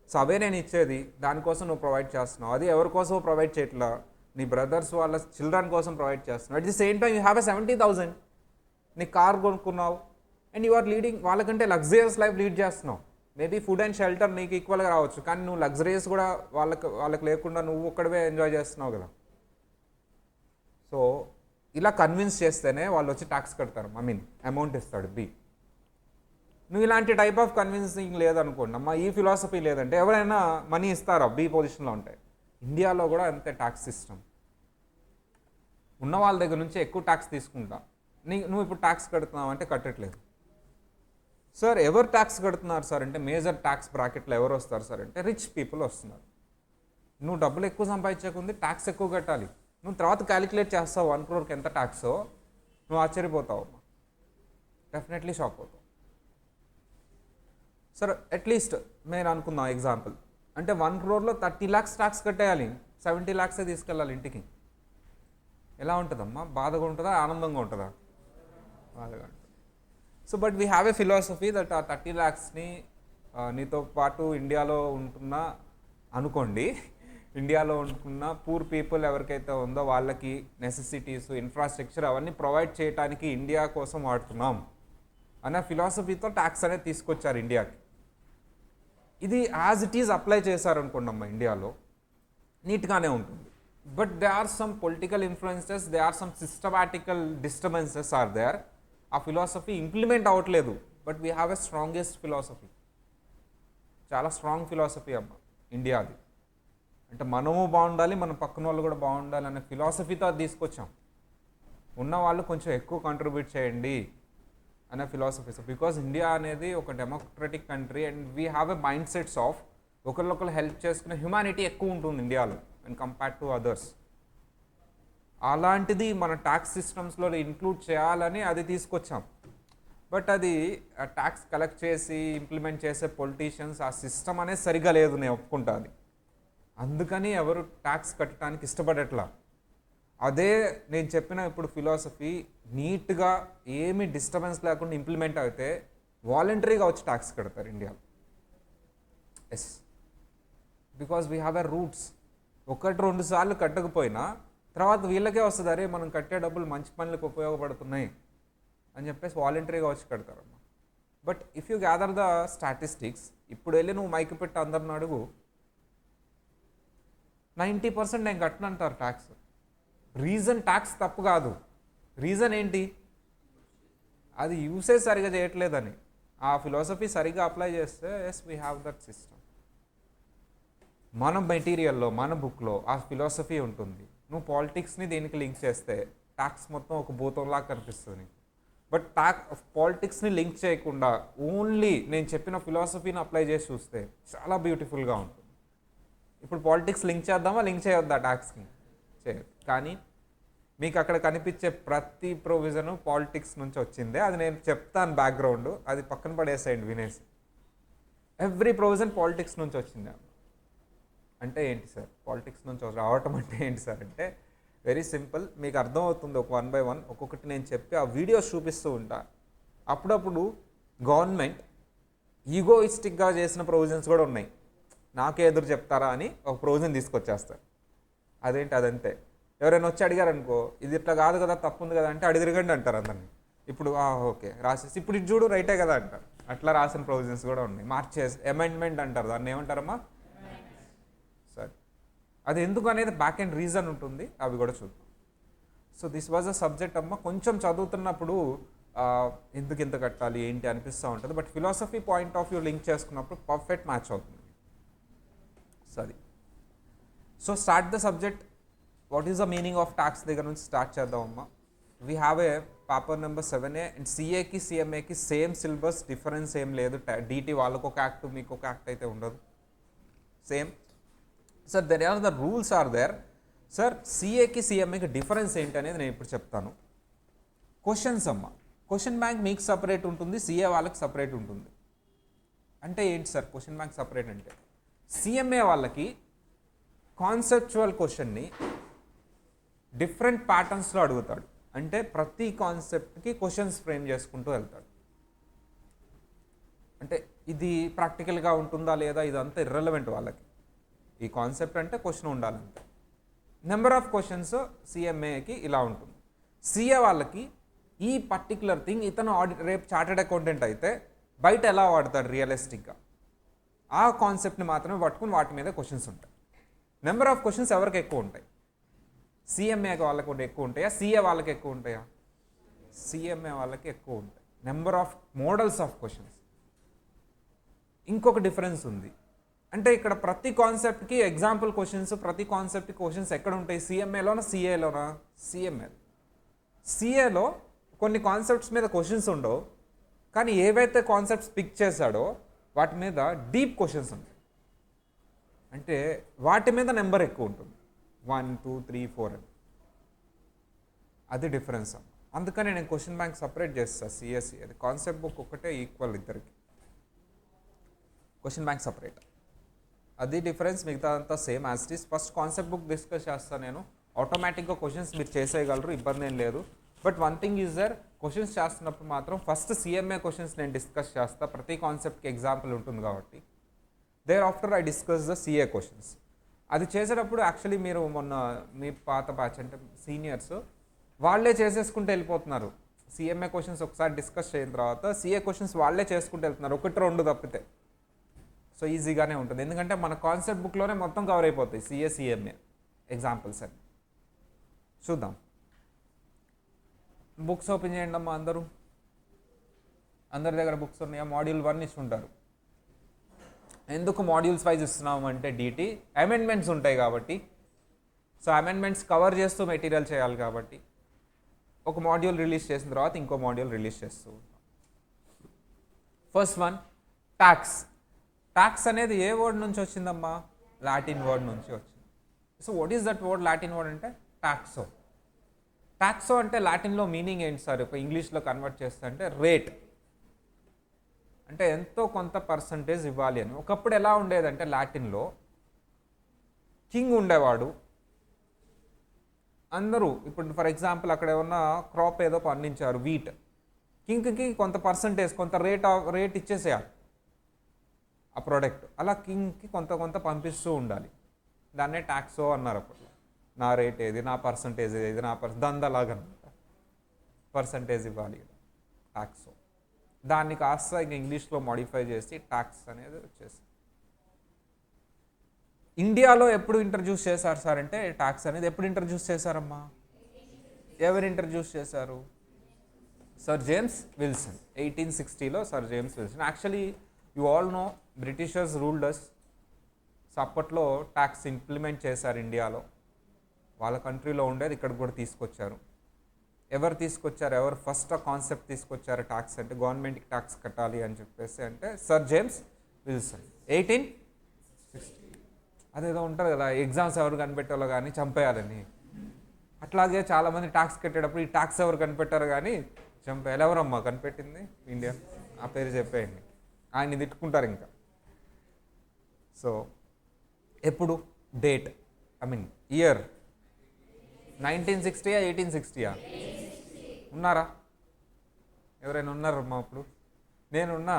సో అవే నేను ఇచ్చేది, దానికోసం నువ్వు ప్రొవైడ్ చేస్తున్నావు. అది ఎవరి కోసమో ప్రొవైడ్ చేయట్లా, నీ బ్రదర్స్ వాళ్ళ చిల్డ్రన్ కోసం ప్రొవైడ్ చేస్తున్నావు. At the same time you have a 70,000, నీ కార్ కొనుక్కున్నావు అండ్ యు ఆర్ లీడింగ్ వాళ్ళకంటే లగ్జరియస్ లైఫ్ లీడ్ చేస్తున్నావు. మేబీ ఫుడ్ అండ్ షెల్టర్ నీకు ఈక్వల్గా రావచ్చు, కానీ నువ్వు లగ్జరీస్ కూడా వాళ్ళకి లేకుండా నువ్వు ఒక్కడవే ఎంజాయ్ చేస్తున్నావు కదా. సో ఇలా కన్విన్స్ చేస్తేనే వాళ్ళు వచ్చి ట్యాక్స్ కడతారు, అమౌంట్ ఇస్తాడు బి. నువ్వు ఇలాంటి టైప్ ఆఫ్ కన్విన్సింగ్ లేదనుకోండి అమ్మా, ఈ ఫిలాసఫీ లేదంటే ఎవరైనా మనీ ఇస్తారా బి పొజిషన్లో ఉంటాయి. ఇండియాలో కూడా అంతే ట్యాక్స్ సిస్టమ్. ఉన్న వాళ్ళ దగ్గర నుంచి ఎక్కువ ట్యాక్స్ తీసుకుంటా, నువ్వు ఇప్పుడు ట్యాక్స్ కడుతున్నావు అంటే కట్టట్లేదు. సార్ ఎవరు ట్యాక్స్ కడుతున్నారు సార్ అంటే మేజర్ ట్యాక్స్ బ్రాకెట్లో ఎవరు వస్తారు సార్ అంటే రిచ్ పీపుల్ వస్తున్నారు. నువ్వు డబ్బులు ఎక్కువ సంపాదించకుంది ట్యాక్స్ ఎక్కువ కట్టాలి. నువ్వు తర్వాత క్యాలిక్యులేట్ చేస్తావు 1 crore ఎంత ట్యాక్సో, నువ్వు ఆశ్చర్యపోతావు, డెఫినెట్లీ షాక్ అవుతావు. సార్ అట్లీస్ట్ నేను అనుకుందాం ఎగ్జాంపుల్ అంటే 1 crore 30 lakhs ట్యాక్స్ కట్టేయాలి, 70 lakhs తీసుకెళ్ళాలి ఇంటికి. ఎలా ఉంటుందమ్మా? బాధగా ఉంటుందా, ఆనందంగా ఉంటుందా? బాధగా ఉంటుంది. So but we have A philosophy that ఆ 30 lakhsని నీతో పాటు ఇండియాలో ఉంటున్న అనుకోండి, ఇండియాలో ఉంటున్న పూర్ పీపుల్ ఎవరికైతే ఉందో వాళ్ళకి నెసెసిటీస్, ఇన్ఫ్రాస్ట్రక్చర్ అవన్నీ ప్రొవైడ్ చేయడానికి ఇండియా కోసం వాడుతున్నాం అనే ఫిలాసఫీతో ట్యాక్స్ అనేది తీసుకొచ్చారు ఇండియాకి. ఇది యాజ్ ఇట్ ఈజ్ అప్లై చేశారనుకోండి అమ్మా ఇండియాలో నీట్గానే ఉంటుంది. But they are some political influences, they are some systematical disturbances are there. ఆ ఫిలాసఫీ ఇంప్లిమెంట్ అవ్వట్లేదు. But we have a strongest philosophy, చాలా స్ట్రాంగ్ ఫిలాసఫీ అమ్మ ఇండియాది. అంటే మనము బాగుండాలి, మన పక్కన వాళ్ళు కూడా బాగుండాలి అనే ఫిలాసఫీతో అది తీసుకొచ్చాం. ఉన్న వాళ్ళు కొంచెం ఎక్కువ కంట్రిబ్యూట్ చేయండి అనే ఫిలాసఫీ. సో బికాజ్ ఇండియా అనేది ఒక democratic country and we have a mind sets of ఒకరికొకరు హెల్ప్ చేసుకునే హ్యుమానిటీ ఎక్కువ ఉంటుంది ఇండియాలో అండ్ కంపేర్డ్ టు అదర్స్. అలాంటిది మన ట్యాక్స్ సిస్టమ్స్లో ఇంక్లూడ్ చేయాలని అది తీసుకొచ్చాం. బట్ అది ట్యాక్స్ కలెక్ట్ చేసి ఇంప్లిమెంట్ చేసే పొలిటీషియన్స్ ఆ సిస్టమ్ అనేది సరిగా లేదు, నేను ఒప్పుకుంటా అది. అందుకని ఎవరు ట్యాక్స్ కట్టడానికి ఇష్టపడట్లా. అదే నేను చెప్పిన ఇప్పుడు ఫిలాసఫీ నీట్గా ఏమి డిస్టర్బెన్స్ లేకుండా ఇంప్లిమెంట్ అయితే వాలంటరీగా వచ్చి ట్యాక్స్ కడతారు ఇండియాలో. Yes, because we have a roots. 1-2 సార్లు కట్టకపోయినా తర్వాత వీళ్ళకే వస్తుంది, అరే మనం కట్టే డబ్బులు మంచి పనులకు ఉపయోగపడుతున్నాయి అని చెప్పేసి వాలంటరీగా వచ్చి కడతారమ్మా. But if you gather the statistics, ఇప్పుడు వెళ్ళి నువ్వు మైక్ పెట్టి అందరిని అడుగు, 90% నేను కట్టనంటారు ట్యాక్స్. రీజన్ ట్యాక్స్ తప్పు కాదు, రీజన్ ఏంటి, అది యూసేజ్ సరిగా చేయట్లేదని. ఆ ఫిలాసఫీ సరిగా అప్లై చేస్తే yes we have that system. మన మెటీరియల్లో మన బుక్లో ఆ ఫిలాసఫీ ఉంటుంది. నువ్వు పాలిటిక్స్ని దీనికి లింక్ చేస్తే ట్యాక్స్ మొత్తం ఒక భూతంలా కనిపిస్తుంది. బట్ పాలిటిక్స్ని లింక్ చేయకుండా ఓన్లీ నేను చెప్పిన ఫిలాసఫీని అప్లై చేసి చూస్తే చాలా బ్యూటిఫుల్గా ఉంటుంది. ఇప్పుడు పాలిటిక్స్ లింక్ చేద్దామా, లింక్ చేయొద్దా ట్యాక్స్కి? చేయదు. కానీ మీకు అక్కడ కనిపించే ప్రతి ప్రొవిజను పాలిటిక్స్ నుంచి వచ్చిందే. అది నేను చెప్తాను బ్యాక్గ్రౌండ్, అది పక్కన పడేసేయండి వినేసి. ఎవ్రీ ప్రొవిజన్ పాలిటిక్స్ నుంచి వచ్చిందే. అంటే ఏంటి సార్ పాలిటిక్స్ నుంచి రావటం అంటే ఏంటి సార్ అంటే వెరీ సింపుల్. మీకు అర్థమవుతుంది ఒక 1 by 1 ఒక్కొక్కటి నేను చెప్పి ఆ వీడియోస్ చూపిస్తూ ఉంటా. అప్పుడప్పుడు గవర్నమెంట్ ఈగోయిస్టిక్గా చేసిన ప్రొవిజన్స్ కూడా ఉన్నాయి. నాకే ఎదురు చెప్తారా అని ఒక ప్రొవిజన్ తీసుకొచ్చేస్తారు. అదేంటి అదంతే. ఎవరైనా వచ్చి అడిగారు అనుకో, ఇది ఇట్లా కాదు కదా, తప్పు ఉంది కదా అంటే అడిగిరగండి అంటారు అందరినీ. ఇప్పుడు ఓకే రాసేసి ఇప్పుడు ఇది చూడు రైటే కదా అంటారు. అట్లా రాసిన ప్రొవిజన్స్ కూడా ఉన్నాయి. మార్చేసి అమెండ్మెంట్ అంటారు, దాన్ని ఏమంటారమ్మా? సరే, అది ఎందుకు అనేది బ్యాక్ అండ్ రీజన్ ఉంటుంది, అవి కూడా చూద్దాం. So this was a subject అమ్మ. కొంచెం చదువుతున్నప్పుడు ఎందుకు ఇంత కట్టాలి ఏంటి అనిపిస్తూ ఉంటుంది. But philosophy point of view link చేసుకున్నప్పుడు పర్ఫెక్ట్ మ్యాచ్ అవుతుంది. సరే, so start the subject. What is the meaning of tax దగ్గర నుంచి స్టార్ట్ చేద్దామమ్మా. We have a paper number 7A and సిఏకి సిఎంఏకి సేమ్ సిలబస్, డిఫరెన్స్ ఏం లేదు. డిటి వాళ్ళకు ఒక యాక్ట్ మీకు ఒక యాక్ట్ అయితే ఉండదు, same. Sir there are the rules are there. Sir సిఏకి సిఎంఏకి డిఫరెన్స్ ఏంటి అనేది నేను ఇప్పుడు చెప్తాను. క్వశ్చన్స్ అమ్మ, క్వశ్చన్ బ్యాంక్ మీకు సపరేట్ ఉంటుంది, సిఏ వాళ్ళకి సపరేట్ ఉంటుంది. అంటే ఏంటి సార్ క్వశ్చన్ బ్యాంక్ సపరేట్ అంటే? సిఎంఏ వాళ్ళకి కాన్సెప్చువల్ క్వశ్చన్ని డిఫరెంట్ ప్యాటర్న్స్లో అడుగుతాడు. అంటే ప్రతి కాన్సెప్ట్కి క్వశ్చన్స్ ఫ్రేమ్ చేసుకుంటూ వెళ్తాడు. అంటే ఇది ప్రాక్టికల్గా ఉంటుందా లేదా ఇదంతా ఇర్రెలవెంట్ వాళ్ళకి. ఈ కాన్సెప్ట్ అంటే క్వశ్చన్ ఉండాలంటే నెంబర్ ఆఫ్ క్వశ్చన్స్ సిఎంఏకి ఇలా ఉంటుంది. సిఏ వాళ్ళకి ఈ పర్టికులర్ థింగ్ ఇతను రేపు చార్టెడ్ అకౌంటెంట్ అయితే బయట ఎలా వాడతాడు రియలిస్టిక్గా, ఆ కాన్సెప్ట్ని మాత్రమే పట్టుకుని వాటి మీద క్వశ్చన్స్ ఉంటాయి. నెంబర్ ఆఫ్ క్వశ్చన్స్ ఎవరికి ఎక్కువ ఉంటాయి? సిఎంఏ వాళ్ళకి ఎక్కువ ఉంటాయా, సిఏ వాళ్ళకి ఎక్కువ ఉంటాయా? సిఎంఏ వాళ్ళకి ఎక్కువ ఉంటాయి. Number of models of questions. ఇంకొక డిఫరెన్స్ ఉంది. అంటే ఇక్కడ ప్రతి కాన్సెప్ట్కి ఎగ్జాంపుల్ క్వశ్చన్స్, ప్రతి కాన్సెప్ట్కి క్వశ్చన్స్ ఎక్కడ ఉంటాయి? సిఎంఏలోనా సిఏలోనా? సిఎంఏ. సిఏలో కొన్ని కాన్సెప్ట్స్ మీద క్వశ్చన్స్ ఉండవు, కానీ ఏవైతే కాన్సెప్ట్స్ పిక్ చేశాడో వాటి మీద డీప్ క్వశ్చన్స్ ఉంటాయి. అంటే వాటి మీద నెంబర్ ఎక్కువ ఉంటుంది, 1 2 3 4 అని. అది డిఫరెన్స్. అందుకని నేను క్వశ్చన్ బ్యాంక్ సపరేట్ చేస్తాను. సిఎస్సి అది కాన్సెప్ట్ బుక్ ఒకటే ఈక్వల్ ఇద్దరికి, క్వశ్చన్ బ్యాంక్ సపరేట్. అది డిఫరెన్స్. మిగతా అంతా same as it is. First concept book discuss చేస్తాను నేను. ఆటోమేటిక్గా క్వశ్చన్స్ మీరు చేసేయగలరు, ఇబ్బంది ఏం లేదు. But one thing is there, questions చేస్తున్నప్పుడు మాత్రం ఫస్ట్ సిఎంఏ క్వశ్చన్స్ నేను డిస్కస్ చేస్తా. ప్రతి కాన్సెప్ట్కి ఎగ్జాంపుల్ ఉంటుంది కాబట్టి. Thereafter I discuss the CA questions. అది చేసేటప్పుడు యాక్చువల్లీ మీరు మొన్న మీ పాత బ్యాచ్ అంటే సీనియర్స్ వాళ్ళే చేసేసుకుంటూ వెళ్ళిపోతున్నారు. సిఎంఏ క్వశ్చన్స్ ఒకసారి డిస్కస్ అయిన తర్వాత సిఏ క్వశ్చన్స్ వాళ్ళే చేసుకుంటూ వెళ్తున్నారు, 1 2 తప్పితే. సో ఈజీగానే ఉంటుంది, ఎందుకంటే మన కాన్సెప్ట్ బుక్లోనే మొత్తం కవర్ అయిపోతాయి సిఏ సిఎంఏ ఎగ్జాంపుల్స్ అని. చూద్దాం. బుక్స్ ఓపెన్ చేయండి అమ్మా అందరూ. అందరి దగ్గర బుక్స్ ఉన్నాయా? మాడ్యూల్ 1 ఇస్తుంటారు. ఎందుకు మాడ్యూల్స్ వైజ్ ఇస్తున్నాము అంటే డిటి అమెండ్మెంట్స్ ఉంటాయి కాబట్టి. సో అమెండ్మెంట్స్ కవర్ చేస్తూ మెటీరియల్ చేయాలి కాబట్టి ఒక మాడ్యూల్ రిలీజ్ చేసిన తర్వాత ఇంకో మాడ్యూల్ రిలీజ్ చేస్తూ ఉంటాం. First one tax. ట్యాక్స్ అనేది ఏ వర్డ్ నుంచి వచ్చిందమ్మా? లాటిన్ వర్డ్ నుంచి వచ్చింది. So what is that word? Latin word అంటే టాక్సో. టాక్సో అంటే లాటిన్లో మీనింగ్ ఏంటి సార్? ఒక ఇంగ్లీష్లో కన్వర్ట్ చేస్తే అంటే రేట్, అంటే ఎంతో కొంత పర్సంటేజ్ ఇవ్వాలి అని. ఒకప్పుడు ఎలా ఉండేదంటే లాటిన్లో కింగ్ ఉండేవాడు, అందరూ ఇప్పుడు ఫర్ ఎగ్జాంపుల్ అక్కడ ఏమన్నా క్రాప్ ఏదో పండించారు, వీట్, కింగ్కి కొంత పర్సంటేజ్, కొంత రేట్ ఇచ్చేసేయాలి ఆ ప్రోడక్ట్. అలా కింగ్కి కొంత పంపిస్తూ ఉండాలి. దాన్నే ట్యాక్సో అన్నారు అప్పట్లో. నా రేట్ ఏది, నా పర్సంటేజ్ ఏది, నా దందలాగా అనమాట. పర్సంటేజ్ ఇవ్వాలి, ట్యాక్సో. దాన్ని కాస్త ఇంక ఇంగ్లీష్లో మాడిఫై చేసి ట్యాక్స్ అనేది వచ్చేసి ఇండియాలో ఎప్పుడు ఇంట్రడ్యూస్ చేశారు సార్ అంటే ట్యాక్స్ అనేది ఎప్పుడు ఇంట్రడ్యూస్ చేశారమ్మా? ఎవరు ఇంట్రడ్యూస్ చేశారు? Sir James Wilson. 1860లో sir James Wilson. Actually you all know Britishers ruled us. So అప్పట్లో ట్యాక్స్ ఇంప్లిమెంట్ చేశారు ఇండియాలో. వాళ్ళ కంట్రీలో ఉండేది ఇక్కడికి కూడా తీసుకొచ్చారు. ఎవరు తీసుకొచ్చారు? ఎవరు ఫస్ట్ ఆ కాన్సెప్ట్ తీసుకొచ్చారు ట్యాక్స్ అంటే, గవర్నమెంట్కి ట్యాక్స్ కట్టాలి అని చెప్పేసి అంటే సర్ జేమ్స్ విల్సన్. 1860. అదేదో ఉంటుంది కదా, ఎగ్జామ్స్ ఎవరు కనిపెట్టాలో కానీ చంపేయాలని. అట్లాగే చాలామంది ట్యాక్స్ కట్టేటప్పుడు ఈ ట్యాక్స్ ఎవరు కనిపెట్టారు కానీ చంపేయాలి. ఎవరమ్మా కనిపెట్టింది? ఇండియా. ఆ పేరు చెప్పేయండి, ఆయన్ని తిట్టుకుంటారు ఇంకా. సో ఎప్పుడు డేట్, ఐ మీన్ ఇయర్ 1960 1860? ఉన్నారా? ఎవరైనా ఉన్నారమ్మా అప్పుడు? నేనున్నా.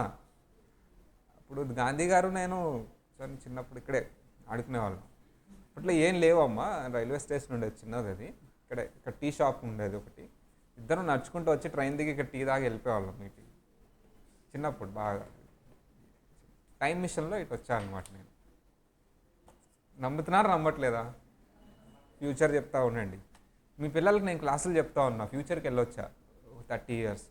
అప్పుడు గాంధీ గారు నేను చిన్నప్పుడు ఇక్కడే ఆడుకునేవాళ్ళం. అప్పట్లో ఏం లేవమ్మా, రైల్వే స్టేషన్ ఉండేది చిన్నది, అది ఇక్కడ టీ షాప్ ఉండేది ఒకటి. ఇద్దరు నడుచుకుంటూ వచ్చి ట్రైన్ దిగి ఇక్కడ టీ దాకా వెళ్ళిపోయేవాళ్ళం మీటింగ్. చిన్నప్పుడు బాగా టైం మిషన్లో ఇటు వచ్చానమాట నేను. నమ్ముతున్నారా నమ్మట్లేదా? ఫ్యూచర్ చెప్తా ఉండండి. మీ పిల్లలకి నేను క్లాసులు చెప్తా ఉన్నా, ఫ్యూచర్కి వెళ్ళొచ్చా 30 years.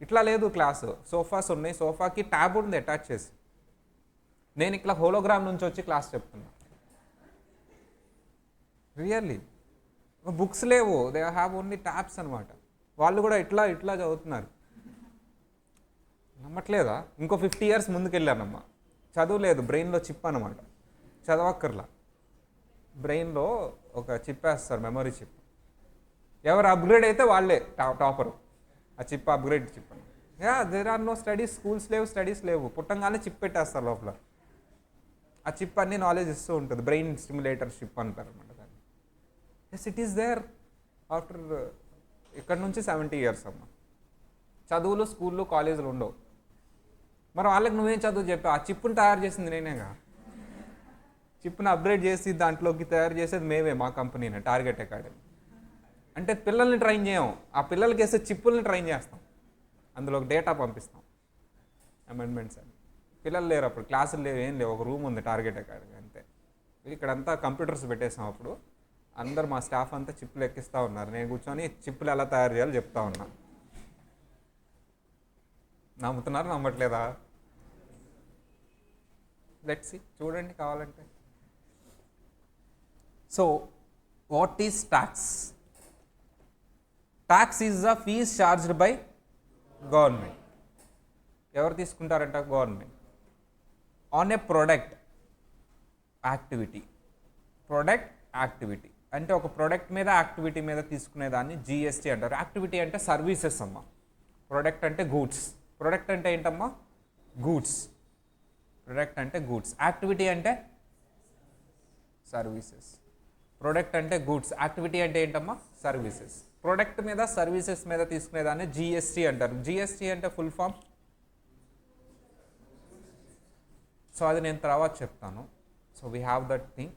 ఇట్లా లేదు క్లాసు. సోఫాస్ ఉన్నాయి, సోఫాకి ట్యాబ్ ఉంది అటాచ్ చేసి. నేను ఇట్లా హోలోగ్రామ్ నుంచి వచ్చి క్లాస్ చెప్తున్నా. రియల్లీ బుక్స్ లేవు, దే హ్యావ్ ఓన్లీ ట్యాబ్స్ అనమాట. వాళ్ళు కూడా ఇట్లా చదువుతున్నారు. నమ్మట్లేదా? ఇంకో 50 years ముందుకు వెళ్ళానమ్మా. చదువు లేదు, బ్రెయిన్లో చిప్ అనమాట. చదవక్కర్లా, బ్రెయిన్లో ఒక చిప్ వేస్తారు, మెమరీ చిప్. ఎవరు అప్గ్రేడ్ అయితే వాళ్ళే టాపరు. ఆ చిప్ అప్గ్రేడ్ చిప్ అని. There are no studies, schools లేవు, స్టడీస్ లేవు. పుట్టంగానే చిప్ పెట్టేస్తారు లోపల. ఆ చిప్ అన్ని నాలెడ్జ్ ఇస్తూ ఉంటుంది. బ్రెయిన్ స్టిమ్యులేటర్ చిప్ అంటారు అనమాట దాన్ని. Yes, it is thereafter ఇక్కడ నుంచి 70 years అమ్మ. చదువులు స్కూళ్ళు కాలేజీలు ఉండవు. మరి వాళ్ళకి నువ్వేం చదువు చెప్పావు? ఆ చిప్ని తయారు చేసింది నేనేగా. చిప్ని అప్గ్రేడ్ చేసి దాంట్లోకి తయారు చేసేది మేమే, మా కంపెనీనే, టార్గెట్ అకాడమీ. అంటే పిల్లల్ని ట్రైన్ చేయం, ఆ పిల్లలకి వేసే చిప్పుల్ని ట్రైన్ చేస్తాం, అందులో డేటా పంపిస్తాం, అమెండ్మెంట్స్ అని. పిల్లలు లేరు అప్పుడు, క్లాసులు లేవు, ఏం లేవు, ఒక రూమ్ ఉంది టార్గెట్ అకాడమీ అంతే. ఇక్కడంతా కంప్యూటర్స్ పెట్టేసాం. అప్పుడు అందరు మా స్టాఫ్ అంతా చిప్పులు ఎక్కిస్తూ ఉన్నారు, నేను కూర్చొని చిప్పులు ఎలా తయారు చేయాలో చెప్తా ఉన్నా. నమ్ముతున్నారు నమ్మట్లేదా? లెట్స్ సీ, చూడండి కావాలంటే. So what is tax? Tax is the fees charged by government. ఎవరు తీసుకుంటారంట? Government. On a product activity. Product activity అంటే ఒక ప్రొడక్ట్ మీద యాక్టివిటీ మీద తీసుకునేదాన్ని జిఎస్టీ అంటారు. యాక్టివిటీ అంటే సర్వీసెస్ అమ్మా. ప్రొడక్ట్ అంటే గూడ్స్. ప్రొడక్ట్ అంటే ఏంటమ్మా? గూడ్స్. ప్రొడక్ట్ అంటే గూడ్స్, యాక్టివిటీ అంటే సర్వీసెస్. ప్రొడక్ట్ అంటే గూడ్స్, యాక్టివిటీ అంటే ఏంటమ్మా? సర్వీసెస్. ప్రొడక్ట్ మీద సర్వీసెస్ మీద తీసుకునేదాన్ని జిఎస్టీ అంటారు. జిఎస్టీ అంటే ఫుల్ ఫామ్. సో అది నేను తర్వాత చెప్తాను. So we have that thing.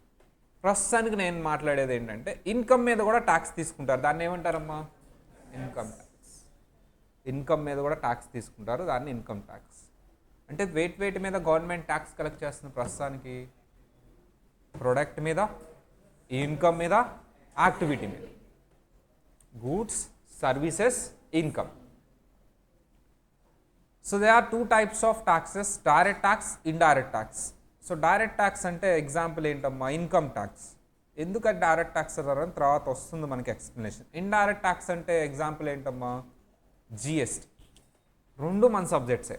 ప్రస్తుతానికి నేను మాట్లాడేది ఏంటంటే ఇన్కమ్ మీద కూడా ట్యాక్స్ తీసుకుంటారు. దాన్ని ఏమంటారమ్మా? Income tax. ఇన్కమ్ మీద కూడా ట్యాక్స్ తీసుకుంటారు, దాన్ని ఇన్కమ్ ట్యాక్స్. అంటే వేటి మీద గవర్నమెంట్ ట్యాక్స్ కలెక్ట్ చేస్తుంది ప్రస్తుతానికి? ప్రొడక్ట్ మీద, ఇన్కమ్ మీద, యాక్టివిటీ మీద. Goods, services, income. So they are 2 types of taxes, direct tax, indirect tax. So direct tax అంటే ఎగ్జాంపుల్ ఏంటమ్మా? Income tax. ఎందుకంటే డైరెక్ట్ ట్యాక్స్ అని తర్వాత వస్తుంది మనకి ఎక్స్ప్లెనేషన్. ఇండైరెక్ట్ ట్యాక్స్ అంటే ఎగ్జాంపుల్ ఏంటమ్మా? జిఎస్టీ. రెండు మన సబ్జెక్ట్సే,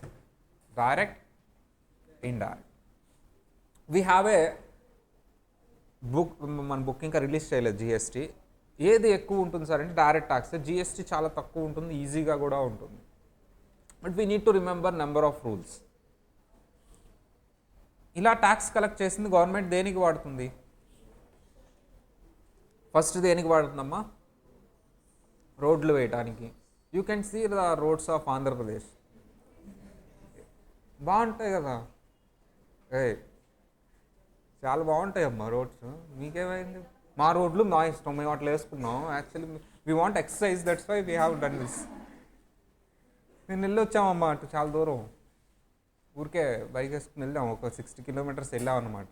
direct, indirect. We have a book, మన బుక్ ఇంకా రిలీజ్ చేయలేదు. జిఎస్టీ ఏది ఎక్కువ ఉంటుంది సార్ అంటే డైరెక్ట్ ట్యాక్స్. జిఎస్టీ చాలా తక్కువ ఉంటుంది, ఈజీగా కూడా ఉంటుంది. But we need to remember number of rules. ఇలా ట్యాక్స్ కలెక్ట్ చేసింది గవర్నమెంట్ దేనికి వాడుతుంది? ఫస్ట్ దేనికి వాడుతుందమ్మా? రోడ్లు వేయడానికి. You can see the roads of Andhra Pradesh. బాగుంటాయి కదా, చాలా బాగుంటాయి అమ్మా రోడ్స్. మీకేమైంది? మా రోడ్లు మా ఇష్టం, మేము అట్లా వేసుకున్నాం. Actually we want exercise, that's why we have done this. నేను వెళ్ళి వచ్చామమ్మా అటు చాలా దూరం, ఊరికే బైక్ వేసుకుని వెళ్ళాం, ఒక 60 kilometers వెళ్ళాం అనమాట,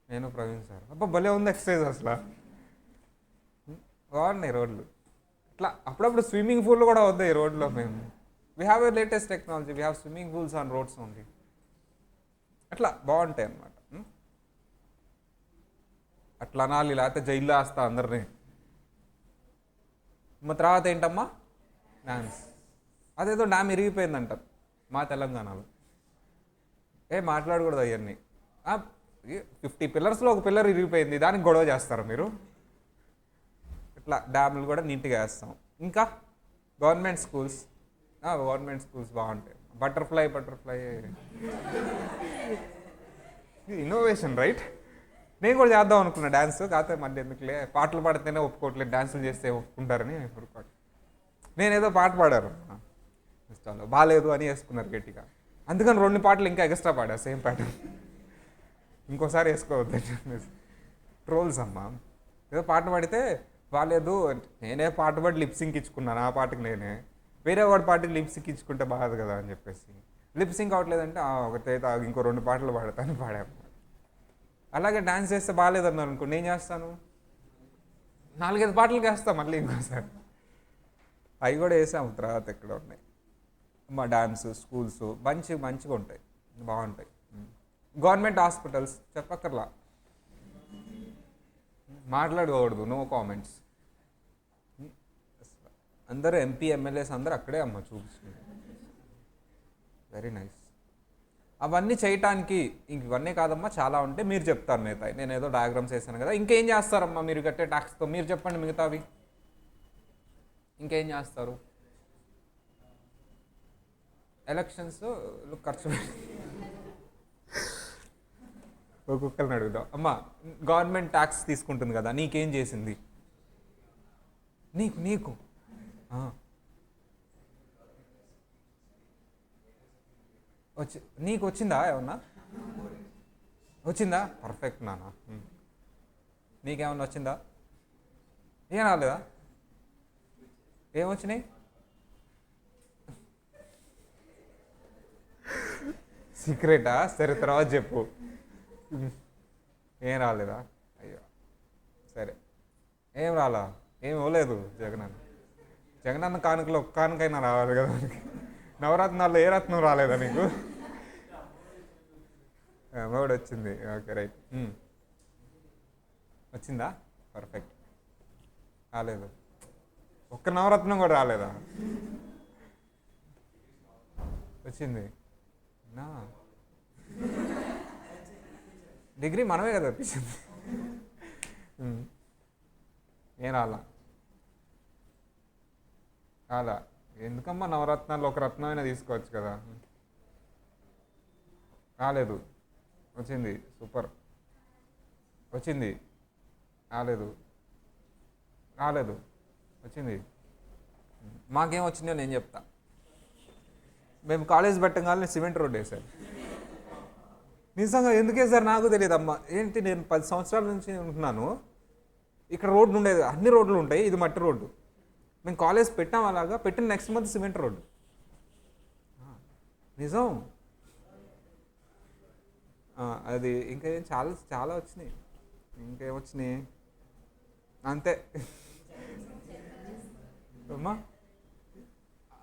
నేను ప్రవీణ్ సార్. అబ్బా భలే ఉంది ఎక్సర్సైజ్ అసలు. బాగున్నాయి రోడ్లు. ఇట్లా అప్పుడప్పుడు స్విమ్మింగ్ పూల్ కూడా వద్దాయి రోడ్లో మేము. We have a latest technology, we have swimming pools on roads only. అట్లా బాగుంటాయి అన్నమాట. అట్లా అనాలి, లేకపోతే జైల్లో వేస్తా అందరినీ. మా తర్వాత ఏంటమ్మా, డ్యాన్స్. అదేదో డ్యామ్ ఇరిగిపోయిందంటారు మా తెలంగాణలో. మాట్లాడకూడదు అవన్నీ. 50 పిల్లర్స్లో ఒక పిల్లర్ ఇరిగిపోయింది, దానికి గొడవ చేస్తారా మీరు? ఇట్లా డ్యాములు కూడా నీట్గా వేస్తాం. ఇంకా గవర్నమెంట్ స్కూల్స్ బాగుంటాయి. Butterfly innovation right. నేను కూడా చేద్దాం అనుకున్నా డ్యాన్స్, కాకపోతే మళ్ళీ ఎందుకులే, పాటలు పాడితేనే ఒప్పుకోవట్లేదు, డ్యాన్సులు చేస్తే ఒప్పుకుంటారని పొరపాటు. నేనేదో పాట పాడారు ఇన్స్టాలో, బాగాలేదు అని వేసుకున్నారు గట్టిగా. అందుకని 2 పాటలు ఇంకా ఎక్స్ట్రా పాడా సేమ్ ప్యాటర్న్. ఇంకోసారి వేసుకోవద్దని చెప్పేసి ట్రోల్స్ అమ్మా. ఏదో పాట పాడితే బాగాలేదు, నేనే పాట పాడి లిప్సింక్ ఇచ్చుకున్నాను, ఆ పాటకి నేనే. వేరే వాడి పాటకి లిప్సింక్ ఇచ్చుకుంటే బాగదు కదా అని చెప్పేసి, లిప్సింక్ అవట్లేదంటే ఒకటే ఇంకో 2 పాటలు పాడతాను పాడాము. అలాగే డ్యాన్స్ చేస్తే బాగాలేదన్నారు అనుకో, నేను చేస్తాను 4-5 పాటలకి వేస్తాను మళ్ళీ ఇంకోసారి. అవి కూడా వేసాము తర్వాత ఎక్కడ ఉన్నాయి. మా డ్యాన్స్ స్కూల్స్ మంచిగా ఉంటాయి, బాగుంటాయి. గవర్నమెంట్ హాస్పిటల్స్ చెప్పక్కర్లా, మాట్లాడకూడదు, నో కామెంట్స్. అందరూ ఎంపీ ఎమ్మెల్యేస్ అందరూ అక్కడే అమ్మ చూపిస్తుంది. Very nice. అవన్నీ చేయటానికి ఇవన్నీ కాదమ్మా, చాలా ఉంటే మీరు చెప్తారు మిగతాయి. నేను ఏదో డయాగ్రామ్స్ వేసాను కదా. ఇంకేం చేస్తారమ్మా మీరు కట్టే ట్యాక్స్తో? మీరు చెప్పండి మిగతావి ఇంకేం చేస్తారు. ఎలక్షన్స్ ఖర్చు ఒక్కొక్కరిని అడుగుదాం. అమ్మా, గవర్నమెంట్ ట్యాక్స్ తీసుకుంటుంది కదా, నీకేం చేసింది? నీకు నీకు వచ్చిందా? ఏమన్నా వచ్చిందా? పర్ఫెక్ట్ నాన్న. నీకేమన్నా వచ్చిందా? ఏం రాలేదా? ఏమొచ్చినాయి? సీక్రెటా? సరే తర్వాత చెప్పు. ఏం రాలేదా? అయ్యో సరే, ఏం రాలా? ఏం ఇవ్వలేదు జగనన్న కానుకలో ఒక్క కానుకైనా రావాలి కదా మనకి. నవరత్నాల్లో ఏ రత్నం రాలేదా నీకు? అమ్మఒడి వచ్చింది, ఓకే రైట్. వచ్చిందా? పర్ఫెక్ట్. రాలేదు, ఒక్క నవరత్నం కూడా రాలేదా? వచ్చింది నా డిగ్రీ మనమే కదా తెప్పించింది. ఏం రాలా? ఎందుకమ్మా నవరత్నాల్లో ఒక రత్నమైనా తీసుకోవచ్చు కదా. రాలేదు, వచ్చింది, సూపర్. వచ్చింది, రాలేదు, వచ్చింది. మాకేం వచ్చిందో నేను చెప్తా. మేము కాలేజ్ పెట్టగానే సిమెంట్ రోడ్ వేసారు. నిజంగా ఎందుకు వేసారు నాకు తెలియదు అమ్మా. ఏంటి, నేను 10 సంవత్సరాల నుంచి ఉంటున్నాను ఇక్కడ. రోడ్డు ఉండేది, అన్ని రోడ్లు ఉంటాయి, ఇది మట్టి రోడ్డు. మేము కాలేజ్ పెట్టాం, అలాగా పెట్టిన నెక్స్ట్ మంత్ సిమెంట్ రోడ్డు. నిజం. అది ఇంకా చాలా చాలా వచ్చినాయి. ఇంకేమొచ్చినాయి అంతే.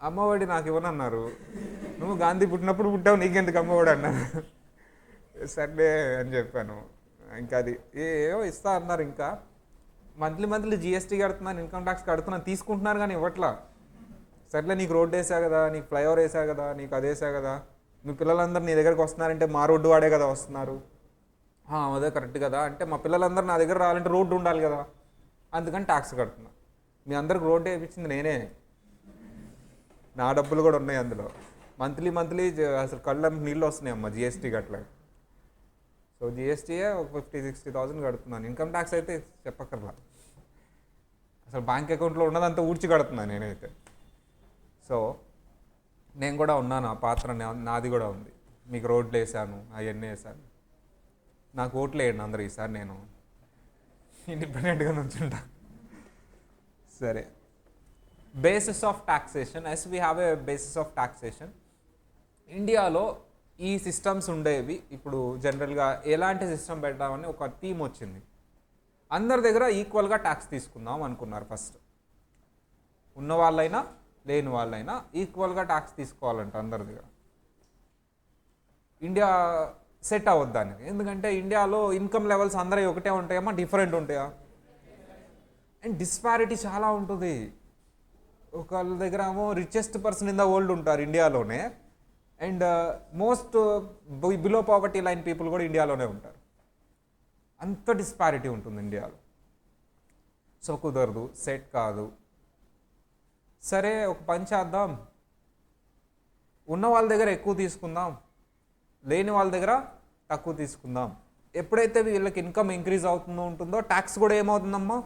అమ్మఒడి నాకు ఇవ్వనన్నారు. నువ్వు గాంధీ పుట్టినప్పుడు పుట్టావు, నీకెందుకు అమ్మఒడి అన్నారు. సర్లే అని చెప్పాను. ఇంకా అది ఏవో ఇస్తా అన్నారు. ఇంకా మంత్లీ జిఎస్టీ కడుతున్నాను, ఇన్కమ్ ట్యాక్స్ కడుతున్నాను, తీసుకుంటున్నారు కానీ ఇవ్వట్లా. సర్లే, నీకు రోడ్డు వేసా కదా, నీకు ఫ్లైఓవర్ వేసా కదా, నీకు అది వేసా కదా, మీ పిల్లలందరూ నీ దగ్గరికి వస్తున్నారంటే మా రోడ్డు వాడే కదా వస్తున్నారు. అదే కరెక్ట్ కదా. అంటే మా పిల్లలందరూ నా దగ్గర రావాలంటే రోడ్డు ఉండాలి కదా, అందుకని ట్యాక్స్ కడుతున్నా. మీ అందరికి రోడ్డు వేయించింది నేనే, నా డబ్బులు కూడా ఉన్నాయి అందులో. మంత్లీ అసలు కళ్ళ నీళ్ళు వస్తున్నాయి అమ్మ జిఎస్టీ అట్లా. సో జిఎస్టీయే ఒక 50,000-60,000 కడుతున్నాను. ఇన్కమ్ ట్యాక్స్ అయితే చెప్పక్కర్లా, అసలు బ్యాంక్ అకౌంట్లో ఉన్నదంతా ఊడ్చి కడుతున్నాను నేనైతే. సో నేను కూడా ఉన్నాను, ఆ పాత్ర నాది కూడా ఉంది. మీకు రోడ్లు వేసాను, అవన్నీ వేసాను. నాకు ఓట్లు వేయండి అందరూ ఈసారి, నేను ఇండిపెండెంట్గా నుంచుంటా. సరే, basis of taxation. Yes we have a basis of taxation. ఇండియాలో ఈ సిస్టమ్స్ ఉండేవి. ఇప్పుడు జనరల్గా ఎలాంటి సిస్టమ్ పెడదామని ఒక థీమ్ వచ్చింది. అందరి దగ్గర ఈక్వల్గా ట్యాక్స్ తీసుకుందాం అనుకున్నారు ఫస్ట్. ఉన్న వాళ్ళైనా లేని వాళ్ళైనా ఈక్వల్గా ట్యాక్స్ తీసుకోవాలంట అందరి దగ్గర. ఇండియా సెట్ అవ్వద్దు దానికి, ఎందుకంటే ఇండియాలో ఇన్కమ్ లెవెల్స్ అందరూ ఒకటే ఉంటాయమ్మా, డిఫరెంట్ ఉంటాయా, అండ్ డిస్పారిటీ చాలా ఉంటుంది. ఒకళ్ళ దగ్గర ఏమో richest person in the world ఉంటారు ఇండియాలోనే, and most below poverty line people కూడా ఇండియాలోనే ఉంటారు. అంత డిస్పారిటీ ఉంటుంది ఇండియాలో. సో కుదరదు, సెట్ కాదు. సరే ఒక పని చేద్దాం, ఉన్న వాళ్ళ దగ్గర ఎక్కువ తీసుకుందాం, లేని వాళ్ళ దగ్గర తక్కువ తీసుకుందాం. ఎప్పుడైతే వీళ్ళకి ఇన్కమ్ ఇంక్రీజ్ అవుతుందో ఉంటుందో ట్యాక్స్ కూడా ఏమవుతుందమ్మా,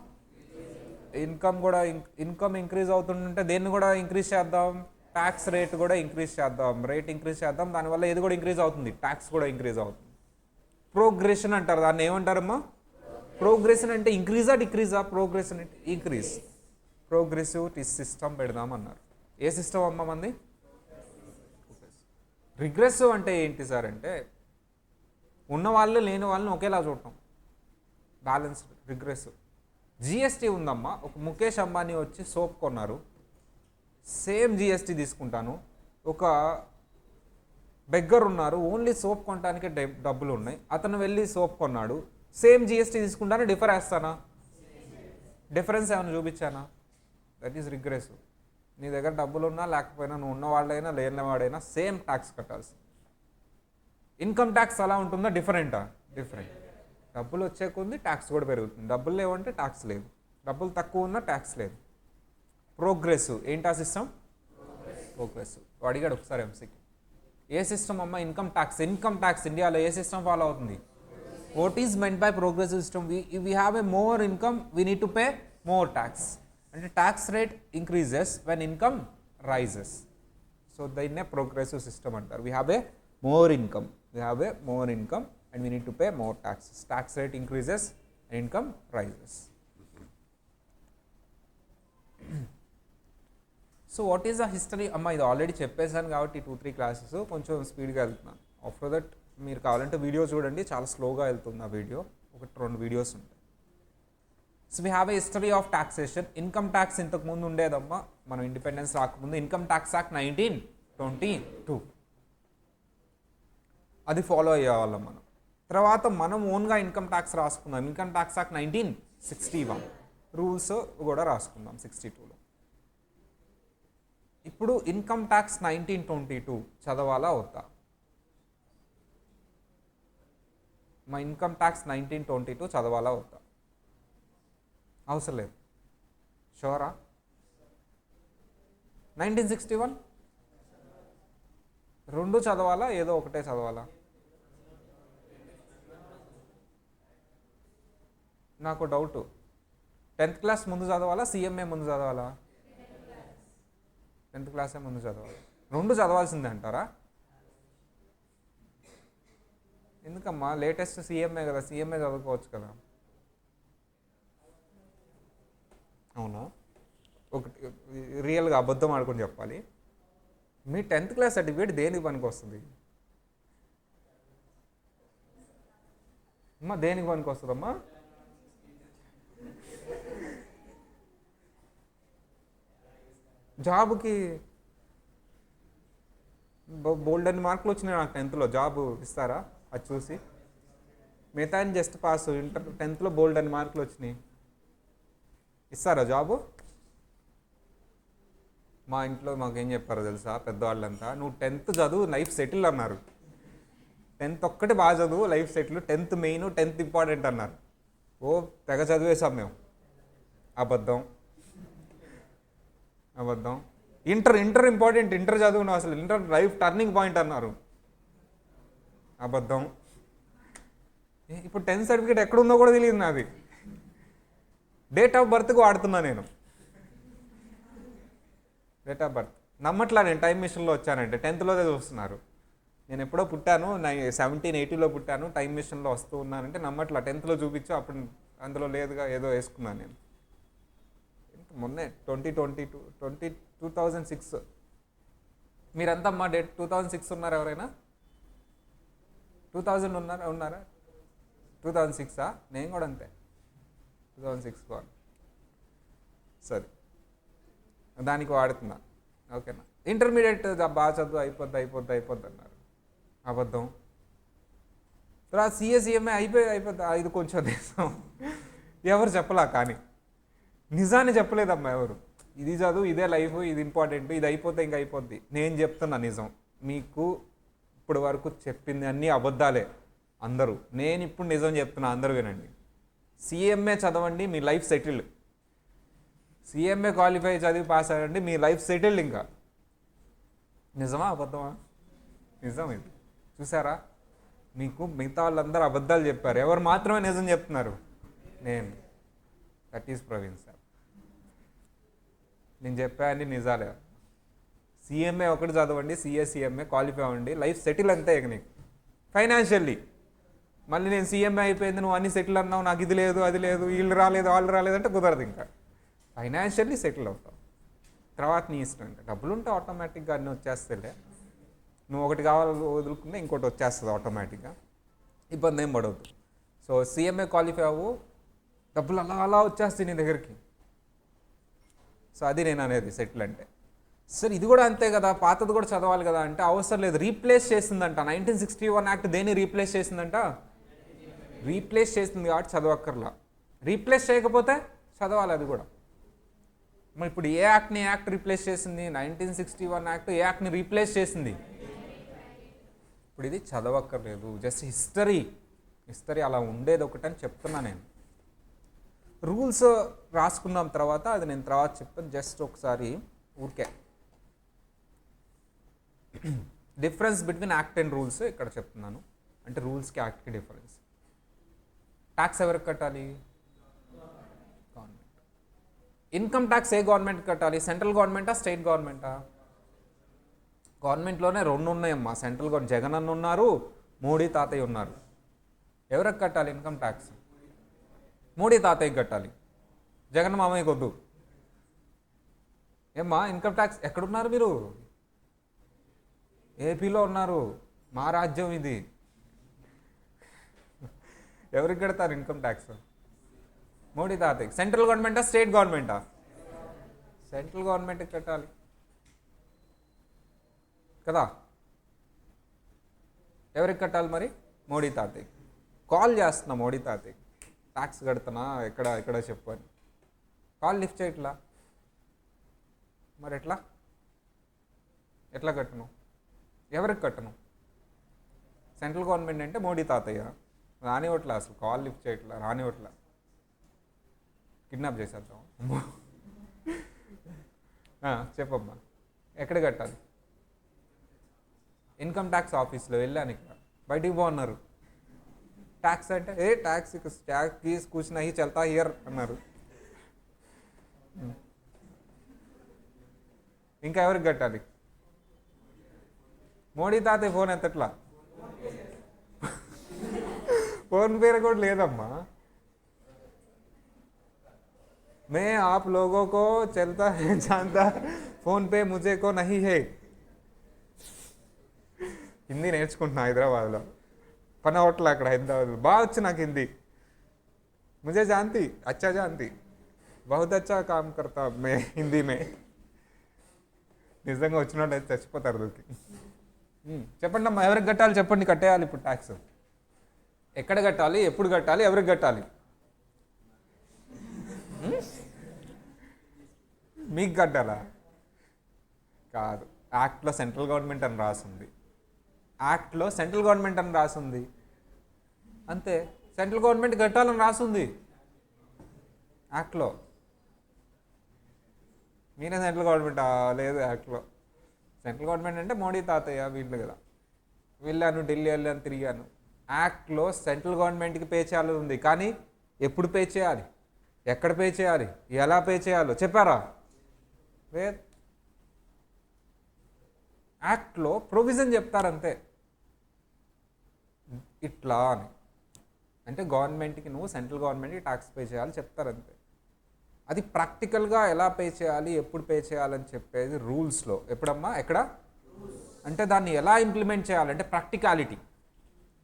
ఇన్కమ్ ఇంక్రీజ్ అవుతుందంటే దేన్ని కూడా ఇంక్రీజ్ చేద్దాం, ట్యాక్స్ రేట్ కూడా ఇంక్రీజ్ చేద్దాం. రేట్ ఇంక్రీజ్ చేద్దాం, దానివల్ల ఏది కూడా ఇంక్రీజ్ అవుతుంది, ట్యాక్స్ కూడా ఇంక్రీజ్ అవుతుంది. ప్రోగ్రెషన్ అంటారు దాన్ని. ఏమంటారమ్మా, ప్రోగ్రెషన్ అంటే ఇంక్రీజా డిక్రీజా, ప్రోగ్రెషన్ అంటే ఇంక్రీజ్. ప్రోగ్రెసివ్ సిస్టమ్ పెడదామన్నారు. ఏ సిస్టమ్ అమ్మ మంది? రిగ్రెసివ్ అంటే ఏంటి సార్ అంటే ఉన్న వాళ్ళు లేని వాళ్ళని ఒకేలా చూడటం, బ్యాలెన్స్. రిగ్రెసివ్. జిఎస్టీ ఉందమ్మా, ఒక ముఖేష్ అంబానీ వచ్చి సోప్ కొన్నారు, సేమ్ జిఎస్టీ తీసుకుంటాను. ఒక బెగ్గర్ ఉన్నారు, ఓన్లీ సోప్ కొనడానికి డబ్బులు ఉన్నాయి, అతను వెళ్ళి సోప్ కొన్నాడు, సేమ్ జిఎస్టీ తీసుకుంటాను, డిఫర్ వేస్తానా, డిఫరెన్స్ ఏమైనా చూపించానా? That is regressive. నీ దగ్గర డబ్బులు ఉన్నా లేకపోయినా, నువ్వు ఉన్నవాళ్ళైనా లేనివాడైనా సేమ్ ట్యాక్స్ కట్టాల్సి. ఇన్కమ్ ట్యాక్స్ అలా ఉంటుందా, డిఫరెంటా? డిఫరెంట్. డబ్బులు వచ్చే కొద్ది ట్యాక్స్ కూడా పెరుగుతుంది, డబ్బులు లేవంటే ట్యాక్స్ లేదు, డబ్బులు తక్కువ ఉన్నా ట్యాక్స్ లేదు. ప్రోగ్రెసివ్. ఏంటా సిస్టమ్? ప్రోగ్రెసివ్. అడిగాడు ఒకసారి ఎంసీకి, ఏ సిస్టమ్ అమ్మ? Income tax. ఇన్కమ్ ట్యాక్స్ ఇండియాలో ఏ సిస్టమ్ ఫాలో అవుతుంది? What is meant by progressive system? We have a more income, we need to pay more tax. అంటే tax rate increases when income rises. So దీన్నే ప్రోగ్రెసివ్ సిస్టమ్ అంటారు. We have a more income, and we need to pay more taxes. Tax rate increases and income rises. So what is the history? అమ్మా ఇది ఆల్రెడీ చెప్పేసాను కాబట్టి 2-3 క్లాసెస్ కొంచెం స్పీడ్గా వెళ్తున్నాను. ఆఫ్టర్ దట్ మీరు కావాలంటే వీడియో చూడండి, చాలా స్లోగా వెళ్తుంది ఆ వీడియో, 1-2 వీడియోస్ ఉంటాయి. So we have A history of taxation. Income tax ఇంతకుముందు ఉండేదమ్మా, మనం ఇండిపెండెన్స్ రాకముందు ఇన్కమ్ ట్యాక్స్ యాక్ట్ 1922 అది ఫాలో అయ్యేవాళ్ళం మనం. తర్వాత మనం ఓన్గా ఇన్కమ్ ట్యాక్స్ రాసుకుందాం. ఇన్కమ్ ట్యాక్స్ యాక్ట్ 1961 రూల్స్ కూడా రాసుకుందాం 62లో. ఇప్పుడు ఇన్కమ్ ట్యాక్స్ 1922 చదవాలా వద్దా? మా ఇన్కమ్ ట్యాక్స్ 1922 చదవాలా వద్దా? అవసరం లేదు. షూరా? 1961 రెండు చదవాలా, ఏదో ఒకటే చదవాలా? నాకు డౌటు, 10th క్లాస్ ముందు చదవాలా, సిఎంఏ ముందు చదవాలా? 10th క్లాసే ముందు చదవాలి. రెండు చదవాల్సిందే అంటారా? ఎందుకమ్మా, లేటెస్ట్ సిఎంఏ కదా, సిఎంఏ చదువుకోవచ్చు కదా. అవునా? ఒకటి రియల్గా అబద్ధం ఆడుకొని చెప్పాలి, మీ 10th క్లాస్ సర్టిఫికేట్ దేనికి పనికి వస్తుంది అమ్మా? దేనికి పనికి వస్తుందమ్మా? జాబ్కి. బోల్డ్ అని మార్కులు వచ్చినాయి నాకు 10thలో, జాబ్ ఇస్తారా అది చూసి? మిగతా జస్ట్ పాస్. 10thలో బోల్డ్ అని మార్కులు వచ్చినాయి, ఇస్తారా జాబు? మా ఇంట్లో మాకేం చెప్పారో తెలుసా పెద్దవాళ్ళంతా, నువ్వు 10th చదువు, లైఫ్ సెటిల్ అన్నారు. 10th ఒక్కటి బాగా చదువు, life settle, 10th main, 10th important అన్నారు. ఓ తెగ చదివేసాం మేము. అబద్ధం. ఇంటర్ ఇంపార్టెంట్, ఇంటర్ చదువును, అసలు ఇంటర్ లైఫ్ టర్నింగ్ పాయింట్ అన్నారు. అబద్ధం. ఇప్పుడు 10th సర్టిఫికేట్ ఎక్కడుందో కూడా తెలియదు నాది. డేట్ ఆఫ్ బర్త్కి వాడుతున్నా నేను. డేట్ ఆఫ్ బర్త్ నమ్మట్లా నేను. టైం మిషన్లో వచ్చానంటే 10thలోదే చూస్తున్నారు. నేను ఎప్పుడో పుట్టాను, 1780లో పుట్టాను, టైం మిషన్లో వస్తూ ఉన్నానంటే నమ్మట్లా. 10thలో చూపించు, అప్పుడు అందులో లేదుగా, ఏదో వేసుకున్నాను నేను. మొన్నే 2006. మీరంతా అమ్మా 2006 ఉన్నారు ఎవరైనా? 2000 ఉన్నారా? 2006 నేను కూడా అంతే. 2006 బాన్. సరే, దానికి వాడుతున్నా. ఓకేనా. ఇంటర్మీడియట్ బాగా చదువు, అయిపోద్ది అన్నారు. అబద్ధం. తర్వాత సిఎస్ఈఎంఏ అయిపోద్ది, ఇది కొంచెం నిజం. ఎవరు చెప్పలా, కానీ నిజాన్ని చెప్పలేదమ్మా ఎవరు. ఇది చదువు, ఇదే లైఫ్, ఇది ఇంపార్టెంట్, ఇది అయిపోతే ఇంకా అయిపోద్ది. నేను చెప్తున్నా నిజం. మీకు ఇప్పుడు వరకు చెప్పింది అన్నీ అబద్ధాలే అందరూ. నేను ఇప్పుడు నిజం చెప్తున్నా, అందరూ వినండి. సిఎంఏ చదవండి, మీ లైఫ్ సెటిల్డ్. సిఎంఏ క్వాలిఫై చదివి పాస్ అవ్వండి, మీ లైఫ్ సెటిల్డ్. ఇంకా నిజమా అబద్ధమా? నిజం. ఇది చూసారా, మీకు మిగతా వాళ్ళందరూ అబద్ధాలు చెప్పారు, ఎవరు మాత్రమే నిజం చెప్తున్నారు? నేను. That is Praveen sir. నేను చెప్పాను నిజాలే. సిఎంఏ ఒకటి చదవండి, సిఎస్సిఎంఏ క్వాలిఫై అవ్వండి, లైఫ్ సెటిల్ అంతే. ఇక నీకు ఫైనాన్షియల్లీ మళ్ళీ నేను సిఎంఏ అయిపోయింది, నువ్వు అన్ని సెటిల్ అన్నావు, నాకు ఇది లేదు అది లేదు, వీళ్ళు రాలేదు వాళ్ళు రాలేదంటే కుదరదు. ఇంకా ఫైనాన్షియల్లీ సెటిల్ అవుతావు. తర్వాత నీ ఇష్టం. ఇంకా డబ్బులు ఉంటే ఆటోమేటిక్గా అన్నీ వచ్చేస్తేలే. నువ్వు ఒకటి కావాలి వదులుకుంటే ఇంకోటి వచ్చేస్తుంది ఆటోమేటిక్గా, ఇబ్బంది ఏం పడవద్దు. సో సిఎంఏ క్వాలిఫై అవ్వు, డబ్బులు అలా వచ్చేస్తాయి నీ దగ్గరికి. సో అది నేను అనేది సెటిల్ అంటే. సార్ ఇది కూడా అంతే కదా, పాతది కూడా చదవాలి కదా అంటే అవసరం లేదు. రీప్లేస్ చేసిందంట 1961 యాక్ట్. దేన్ని రీప్లేస్ చేసిందంట? రీప్లేస్ చేసింది కాబట్టి చదవక్కర్లా. రీప్లేస్ చేయకపోతే చదవాలి అది కూడా. మరి ఇప్పుడు ఏ యాక్ట్ రీప్లేస్ చేసింది? 1961 యాక్ట్ ఏ యాక్ట్ని రీప్లేస్ చేసింది? ఇప్పుడు ఇది చదవక్కర్లేదు, జస్ట్ హిస్టరీ అలా ఉండేది ఒకటని చెప్తున్నా నేను. రూల్స్ రాసుకున్నాం తర్వాత, అది నేను తర్వాత చెప్తాను. జస్ట్ ఒకసారి ఊరికే difference between act and rules ఇక్కడ చెప్తున్నాను. అంటే రూల్స్కి యాక్ట్కి డిఫరెన్స్. ట్యాక్స్ ఎవరికి కట్టాలి? గవర్నమెంట్. ఇన్కమ్ ట్యాక్స్ ఏ గవర్నమెంట్ కట్టాలి? సెంట్రల్ గవర్నమెంటా, స్టేట్ గవర్నమెంటా? గవర్నమెంట్లోనే రెండు ఉన్నాయమ్మా. సెంట్రల్ గవర్నమెంట్ జగన్ అన్న ఉన్నారు, మోడీ తాతయ్య ఉన్నారు. ఎవరికి కట్టాలి ఇన్కమ్ ట్యాక్స్? మోడీ తాతయ్యకి కట్టాలి, జగన్ మామయ్యకి వద్దు. ఏమ్మా ఇన్కమ్ ట్యాక్స్ ఎక్కడున్నారు మీరు? ఏపీలో ఉన్నారు, మా రాజ్యం ఇది. ఎవరికి కడతారు ఇన్కమ్ ట్యాక్స్? మోడీ తాతయ్యకి. సెంట్రల్ గవర్నమెంటా, స్టేట్ గవర్నమెంటా? సెంట్రల్ గవర్నమెంట్కి కట్టాలి కదా. ఎవరికి కట్టాలి మరి? మోడీ తాతయ్యకి. కాల్ చేస్తున్నా మోడీ తాతయ్యకి, ట్యాక్స్ కడుతున్నా, ఎక్కడ చెప్పు అని. కాల్ లిఫ్ట్ చేయట్లా. మరి ఎట్లా కట్టను? ఎవరికి కట్టను? సెంట్రల్ గవర్నమెంట్ అంటే మోడీ తాతయ్య రానివ్వట్లా, అసలు కాల్ లిఫ్ట్ చేయట్లా, రానివ్వట్లా. కిడ్నాప్ చేసేద్దాం. చెప్పమ్మా, ఎక్కడ కట్టాలి? ఇన్కమ్ ట్యాక్స్ ఆఫీస్లో వెళ్ళాను, ఇక్కడ బయటికి బాగున్నారు. ట్యాక్స్ అంటే ట్యాక్స్ కూర్చున్నా చల్తా హియర్ అన్నారు. ఇంకా ఎవరికి కట్టాలి? మోడీ తాతయ్య ఫోన్ ఎత్తట్లా, ఫోన్ పేరు కూడా లేదమ్మా. मैं आप लोगों को चलता है जानता, फोन पे मुझे को नहीं है. హిందీ నేర్చుకుంటున్నా హైదరాబాద్లో, పని అవట్లే అక్కడ హైదరాబాద్లో. బాగా వచ్చు నాకు హిందీ. मुझे जानती, अच्छा जानती, बहुत अच्छा काम करता मैं हिंदी में. నిజంగా వచ్చినట్టు అయితే చచ్చిపోతారు దొరికి. చెప్పండి అమ్మా, ఎవరికి కట్టాలి చెప్పండి. కట్టేయాలి ఇప్పుడు ట్యాక్స్. ఎక్కడ కట్టాలి, ఎప్పుడు కట్టాలి, ఎవరికి కట్టాలి? మీకు కట్టాలా? కాదు, యాక్ట్లో సెంట్రల్ గవర్నమెంట్ అని రాసింది. యాక్ట్లో సెంట్రల్ గవర్నమెంట్ అని రాసింది అంతే. సెంట్రల్ గవర్నమెంట్ కట్టాలని రాసింది యాక్ట్లో. మీరే సెంట్రల్ గవర్నమెంట్ లేదు యాక్ట్లో. సెంట్రల్ గవర్నమెంట్ అంటే మోడీ తాతయ్య వీళ్ళు కదా. వెళ్ళాను, ఢిల్లీ వెళ్ళాను, తిరిగాను. యాక్ట్లో సెంట్రల్ గవర్నమెంట్కి పే చేయాలని ఉంది, కానీ ఎప్పుడు పే చేయాలి, ఎక్కడ పే చేయాలి, ఎలా పే చేయాలో చెప్పారా? లేదు. యాక్ట్లో ప్రొవిజన్ చెప్తారంతే, ఇట్లా అని. అంటే గవర్నమెంట్కి నువ్వు సెంట్రల్ గవర్నమెంట్కి ట్యాక్స్ పే చేయాలి చెప్తారంతే. అది ప్రాక్టికల్గా ఎలా పే చేయాలి, ఎప్పుడు పే చేయాలని చెప్పేది రూల్స్లో. ఎప్పుడమ్మా, ఎక్కడ? అంటే దాన్ని ఎలా ఇంప్లిమెంట్ చేయాలంటే ప్రాక్టికాలిటీ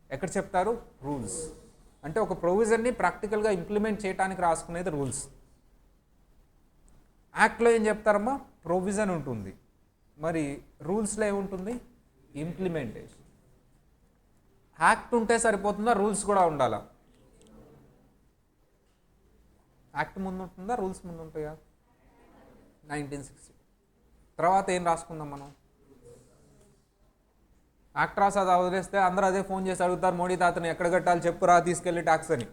ఎక్కడ చెప్తారు? రూల్స్. అంటే ఒక ప్రొవిజన్ని ప్రాక్టికల్గా ఇంప్లిమెంట్ చేయడానికి రాసుకునేది రూల్స్. యాక్ట్లో ఏం చెప్తారమ్మా, ప్రొవిజన్ ఉంటుంది, మరి రూల్స్లో ఏముంటుంది, ఇంప్లిమెంటేషన్. యాక్ట్ ఉంటే సరిపోతుందా, రూల్స్ కూడా ఉండాలా? యాక్ట్ ముందు ఉంటుందా, రూల్స్ ముందు ఉంటాయా? 1960 తర్వాత ఏం రాసుకుందాం మనం? యాక్ట్ రాసి అది వదిలేస్తే అందరూ అదే ఫోన్ చేసి అడుగుతారు, మోడీ తాతని ఎక్కడ కట్టాలి చెప్పురా తీసుకెళ్ళి ట్యాక్స్ అని.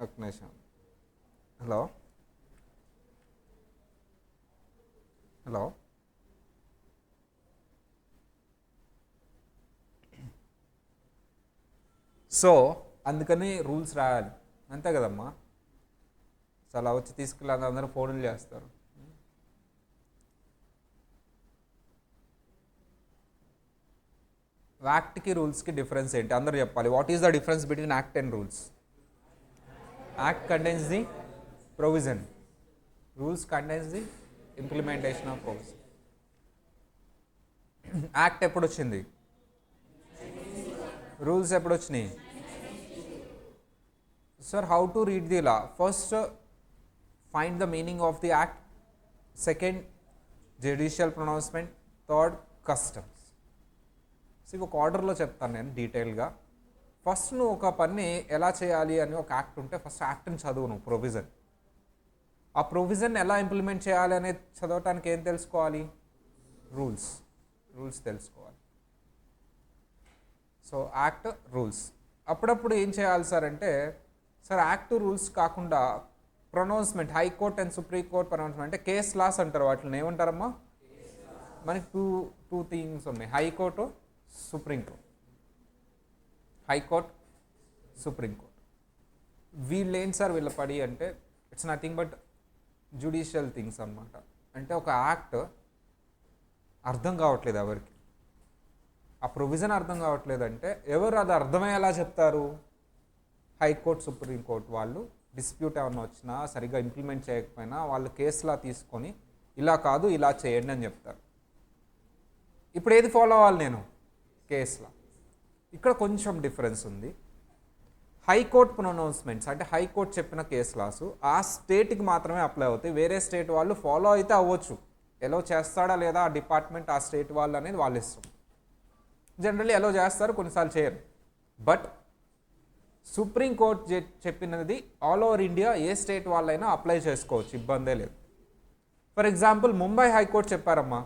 ఒక నిమిషం. హలో హలో సో అందుకని రూల్స్ రాయాలి, అంతే కదమ్మా. సో అలా వచ్చి తీసుకెళ్ళి అందరూ ఫోన్లు చేస్తారు. యాక్ట్కి రూల్స్కి డిఫరెన్స్ ఏంటి అందరూ చెప్పాలి. What is the difference between act and rules? Act contains the provision, rules contains the implementation of provision. Act ఎప్పుడు వచ్చింది, రూల్స్ ఎప్పుడు వచ్చినాయి? Sir how to read the law? First find the meaning of the act, second judicial pronouncement, third customs. So ఒక ఆర్డర్లో చెప్తాను నేను డీటెయిల్గా. ఫస్ట్ నువ్వు ఒక పని ఎలా చేయాలి అని ఒక యాక్ట్ ఉంటే ఫస్ట్ యాక్ట్ని చదువు నువ్వు, ప్రొవిజన్. ఆ ప్రొవిజన్ ఎలా ఇంప్లిమెంట్ చేయాలి అనేది చదవటానికి ఏం తెలుసుకోవాలి, రూల్స్ తెలుసుకోవాలి. So act, rules. అప్పుడప్పుడు ఏం చేయాలి సార్ అంటే, సార్ యాక్ట్ రూల్స్ కాకుండా pronouncement, high court and supreme court pronouncement అంటే కేస్ లాస్ అంటారు, వాటిని ఏమంటారమ్మా? మనకి టూ థింగ్స్ ఉన్నాయి, హైకోర్టు, సుప్రీంకోర్టు. హైకోర్ట్, సుప్రీంకోర్టు వీళ్ళు ఏంటి సార్ వీళ్ళ పడి అంటే, it's nothing but judicial things అన్నమాట. అంటే ఒక యాక్ట్ అర్థం కావట్లేదు ఎవరికి, ఆ ప్రొవిజన్ అర్థం కావట్లేదు అంటే ఎవరు అది అర్థమయ్యేలా చెప్తారు? హైకోర్టు, సుప్రీంకోర్టు వాళ్ళు డిస్ప్యూట్ ఏమన్నా వచ్చినా సరిగ్గా ఇంప్లిమెంట్ చేయకపోయినా వాళ్ళు కేసులా తీసుకొని ఇలా కాదు ఇలా చేయండి అని చెప్తారు. ఇప్పుడు ఏది ఫాలో అవ్వాలి నేను? కేసులా. ఇక్కడ కొంచెం డిఫరెన్స్ ఉంది. హైకోర్టు ప్రొనౌన్స్మెంట్స్ అంటే హైకోర్టు చెప్పిన కేసు లాసు ఆ స్టేట్కి మాత్రమే అప్లై అవుతాయి. వేరే స్టేట్ వాళ్ళు ఫాలో అయితే అవ్వచ్చు, ఎలో చేస్తాడా లేదా ఆ డిపార్ట్మెంట్, ఆ స్టేట్ వాళ్ళు అనేది వాళ్ళు ఇష్టం. జనరల్లీ ఎలో చేస్తారు, కొన్నిసార్లు చేయరు. బట్ సుప్రీంకోర్టు చెప్పినది ఆల్ ఓవర్ ఇండియా ఏ స్టేట్ వాళ్ళైనా అప్లై చేసుకోవచ్చు, ఇబ్బందే లేదు. ఫర్ ఎగ్జాంపుల్ ముంబై హైకోర్టు చెప్పారమ్మా,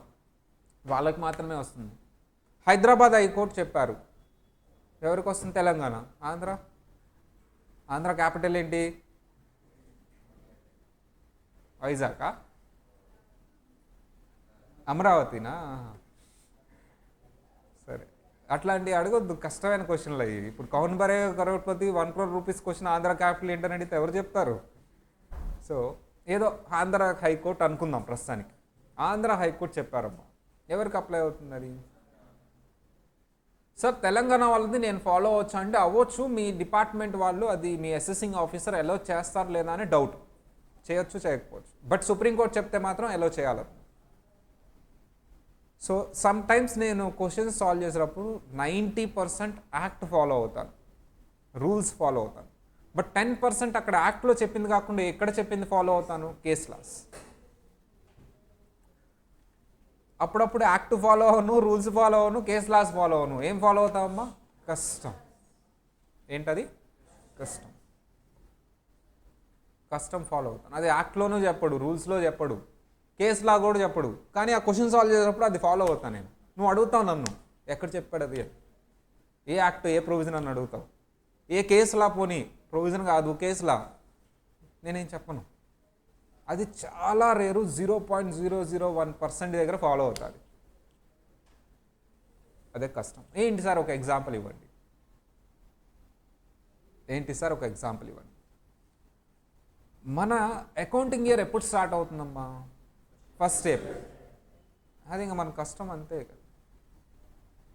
వాళ్ళకి మాత్రమే వస్తుంది. హైదరాబాద్ హైకోర్టు చెప్పారు, ఎవరికి వస్తుంది? తెలంగాణ. ఆంధ్ర క్యాపిటల్ ఏంటి? వైజాగా? అమరావతినా? సరే, అట్లాంటి అడగొద్దు, కష్టమైన క్వశ్చన్లు అయ్యి. ఇప్పుడు కౌన్ బరే Crorepati 1 crore rupees question Andhra capital ఏంటని అడిగితే ఎవరు చెప్తారు? సో ఏదో ఆంధ్ర హైకోర్టు అనుకుందాం ప్రస్తుతానికి. ఆంధ్ర హైకోర్టు చెప్పారమ్మా, ఎవరికి అప్లై అవుతుంది అది? సార్ తెలంగాణ వాళ్ళది నేను ఫాలో అవ్వచ్చు అంటే అవ్వచ్చు, మీ డిపార్ట్మెంట్ వాళ్ళు అది మీ అసెసింగ్ ఆఫీసర్ ఎలో చేస్తారు లేదా అని డౌట్, చేయొచ్చు చేయకపోవచ్చు. బట్ సుప్రీంకోర్టు చెప్తే మాత్రం ఎలో చేయాలి. సో సమ్ టైమ్స్ నేను క్వశ్చన్స్ సాల్వ్ చేసేటప్పుడు 90% యాక్ట్ ఫాలో అవుతాను, రూల్స్ ఫాలో అవుతాను. బట్ 10% అక్కడ యాక్ట్లో చెప్పింది కాకుండా ఎక్కడ చెప్పింది ఫాలో అవుతాను? Case laws. అప్పుడప్పుడు యాక్ట్ ఫాలో అవను, రూల్స్ ఫాలో అవను, కేస్ లాస్ ఫాలో అవను. ఏం ఫాలో అవుతామమ్మా? కష్టం. ఏంటది? కష్టం ఫాలో అవుతాను. అది యాక్ట్లోనూ చెప్పడు, రూల్స్లో చెప్పడు, కేస్ లా కూడా చెప్పడు, కానీ ఆ క్వశ్చన్ సాల్వ్ చేసేటప్పుడు అది ఫాలో అవుతాను నేను. నువ్వు అడుగుతావు నన్ను, ఎక్కడ చెప్పాడు అది? ఏ యాక్ట్, ఏ ప్రొవిజన్ అని అడుగుతావు. ఏ కేసులా, పోనీ ప్రొవిజన్ కాదు కేసులా, నేనేం చెప్పను. అది చాలా రేరు, 0.001% దగ్గర ఫాలో అవుతుంది. అదే కష్టం. ఏంటి సార్ ఒక ఎగ్జాంపుల్ ఇవ్వండి? మన అకౌంటింగ్ ఇయర్ ఎప్పుడు స్టార్ట్ అవుతుందమ్మా? 1st April. అది ఇంకా మన కష్టం అంతే కదా.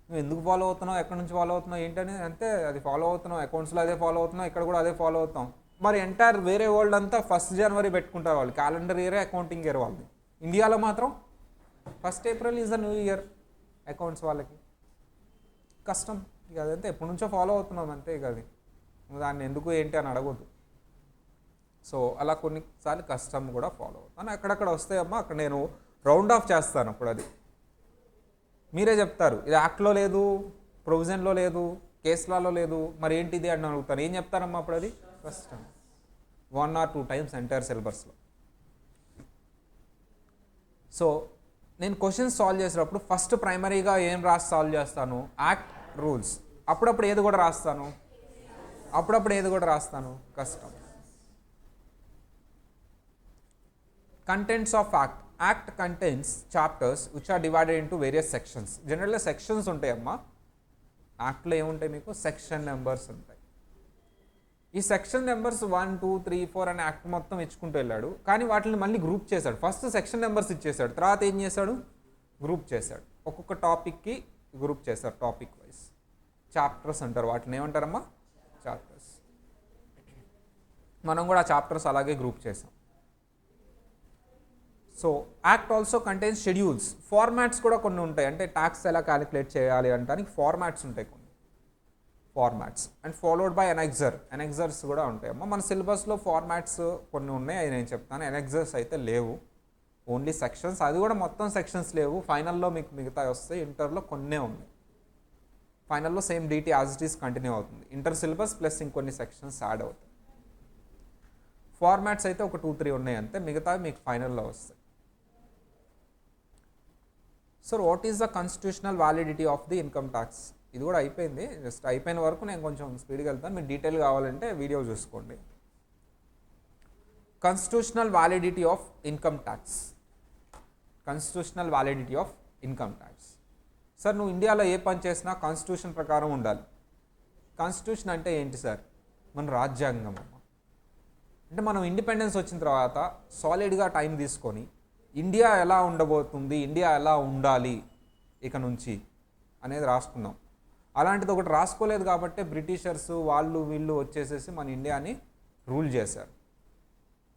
నువ్వు ఎందుకు ఫాలో అవుతున్నావు, ఎక్కడి నుంచి ఫాలో అవుతున్నావు ఏంటని అంతే, అది ఫాలో అవుతున్నావు. అకౌంట్స్లో అదే ఫాలో అవుతున్నావు, ఇక్కడ కూడా అదే ఫాలో అవుతాం. మరి ఎంటైర్ వేరే వరల్డ్ అంతా 1st January పెట్టుకుంటారు వాళ్ళు, క్యాలెండర్ ఇయరే అకౌంటింగ్ ఇయర్ వాళ్ళది. ఇండియాలో మాత్రం 1st April is the new year accounts వాళ్ళకి. కష్టం. ఇక అదంతా ఎప్పటి నుంచో ఫాలో అవుతున్నాం అంతే. ఇక అది దాన్ని ఎందుకు ఏంటి అని అడగొద్దు. సో అలా కొన్నిసార్లు కష్టం కూడా ఫాలో అవుతాను. అక్కడక్కడ వస్తాయమ్మా, అక్కడ నేను రౌండ్ ఆఫ్ చేస్తాను. అప్పుడు అది మీరే చెప్తారు, ఇది యాక్ట్లో లేదు, ప్రొవిజన్లో లేదు, కేసులలో లేదు, మరి ఏంటిది అని అడుగుతాను. ఏం చెప్తారమ్మా అప్పుడు? అది కష్టం. 1 or 2 times ఎంటైర్ సిలబస్లో. సో నేను క్వశ్చన్స్ సాల్వ్ చేసేటప్పుడు ఫస్ట్ ప్రైమరీగా ఏం రాసి సాల్వ్ చేస్తాను? Act, rules. అప్పుడప్పుడు ఏది కూడా రాస్తాను, కష్టం. Contents of act. Act contains chapters which are divided into various sections. జనరల్గా సెక్షన్స్ ఉంటాయమ్మా యాక్ట్లో. ఏముంటాయి మీకు? సెక్షన్ నెంబర్స్ ఉంటాయి. ఈ సెక్షన్ నెంబర్స్ 1, 2, 3, 4 అని యాక్ట్ మొత్తం ఇచ్చుకుంటూ వెళ్ళాడు. కానీ వాటిని మళ్ళీ గ్రూప్ చేశాడు. ఫస్ట్ సెక్షన్ నెంబర్స్ ఇచ్చేసాడు, తర్వాత ఏం చేశాడు? గ్రూప్ చేశాడు. ఒక్కొక్క టాపిక్కి గ్రూప్ చేశారు, టాపిక్ వైజ్. చాప్టర్స్ అంటారు వాటిని. ఏమంటారమ్మా? చాప్టర్స్. మనం కూడా చాప్టర్స్ అలాగే గ్రూప్ చేసాం. So act also contains schedules. Formats కూడా కొన్ని ఉంటాయి. అంటే ట్యాక్స్ ఎలా క్యాలిక్యులేట్ చేయాలి అంటానికి ఫార్మాట్స్ ఉంటాయి, కొన్ని formats. And followed by annexure. Annexures కూడా ఉంటాయమ్మా. మన సిలబస్లో ఫార్మాట్స్ కొన్ని ఉన్నాయి, అవి నేను చెప్తాను. ఎనెక్సర్స్ అయితే లేవు, ఓన్లీ సెక్షన్స్. అది కూడా మొత్తం సెక్షన్స్ లేవు. ఫైనల్లో మీకు మిగతా వస్తాయి. ఇంటర్లో కొన్నే ఉన్నాయి. ఫైనల్లో same DT as it is continue అవుతుంది. ఇంటర్ సిలబస్ ప్లస్ ఇంకొన్ని సెక్షన్స్ యాడ్ అవుతాయి. ఫార్మాట్స్ అయితే ఒక 2, 3 ఉన్నాయి అంతే, మిగతా మీకు ఫైనల్లో వస్తాయి. So what is the constitutional validity of the income tax? ఇది కూడా అయిపోయింది. జస్ట్ అయిపోయిన వరకు నేను కొంచెం స్పీడ్గా వెళ్తాను. మీరు డీటెయిల్ కావాలంటే వీడియో చూసుకోండి. Constitutional validity of income tax. Constitutional validity of income tax. Sir నువ్వు ఇండియాలో ఏ పని చేసినా కాన్స్టిట్యూషన్ ప్రకారం ఉండాలి. కాన్స్టిట్యూషన్ అంటే ఏంటి సార్? మన రాజ్యాంగం అమ్మ. అంటే మనం ఇండిపెండెన్స్ వచ్చిన తర్వాత సాలిడ్గా టైం తీసుకొని ఇండియా ఎలా ఉండబోతుంది, ఇండియా ఎలా ఉండాలి ఇక నుంచి అనేది రాసుకున్నాం. అలాంటిది ఒకటి రాసుకోలేదు కాబట్టి బ్రిటిషర్స్ వాళ్ళు వీళ్ళు వచ్చేసేసి మన ఇండియాని రూల్ చేశారు.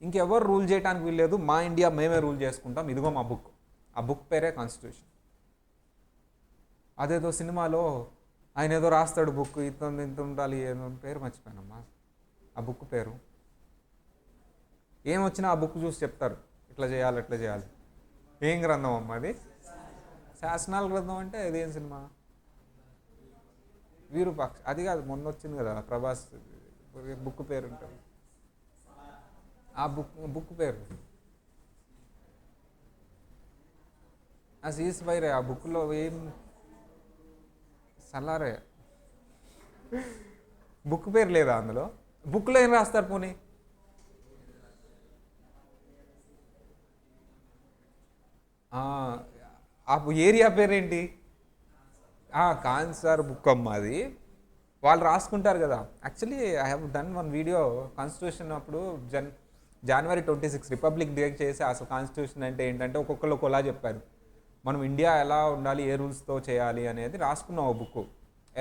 ఇంకెవరు రూల్ చేయడానికి వీల్లేదు, మా ఇండియా మేమే రూల్ చేసుకుంటాం. ఇదిగో మా బుక్. ఆ బుక్ పేరే కాన్స్టిట్యూషన్. అదేదో సినిమాలో ఆయన ఏదో రాస్తాడు బుక్, ఇంత ఉండాలి, ఏదో పేరు మర్చిపోయానమ్మా ఆ బుక్ పేరు. ఏమొచ్చినా ఆ బుక్ చూసి చెప్తారు, ఇట్లా చేయాలి, ఎట్లా చేయాలి. ఏం గ్రంథం అమ్మ అది? శాసనాల గ్రంథం. అంటే అదేం సినిమా? వీరూపాక్ష. అది కాదు, మొన్న వచ్చింది కదా ప్రభాస్ బుక్ పేరు ఉంటుంది. ఆ బుక్ పేరు ఆ సీస్ వైరే. ఆ బుక్లో ఏం సలారే బుక్ పేరు లేదా అందులో? బుక్లో ఏం రాస్తారు పోనీ? ఆ ఏరియా పేరేంటి? కాన్సార్ బుక్ అమ్మ అది. వాళ్ళు రాసుకుంటారు కదా. Actually I have done one video constitution అప్పుడు. January 26 రిపబ్లిక్ డే చేసి అసలు కాన్స్టిట్యూషన్ అంటే ఏంటంటే ఒక్కొక్కరు ఒకలా చెప్పారు. మనం ఇండియా ఎలా ఉండాలి, ఏ రూల్స్తో చేయాలి అనేది రాసుకున్నాం. ఆ బుక్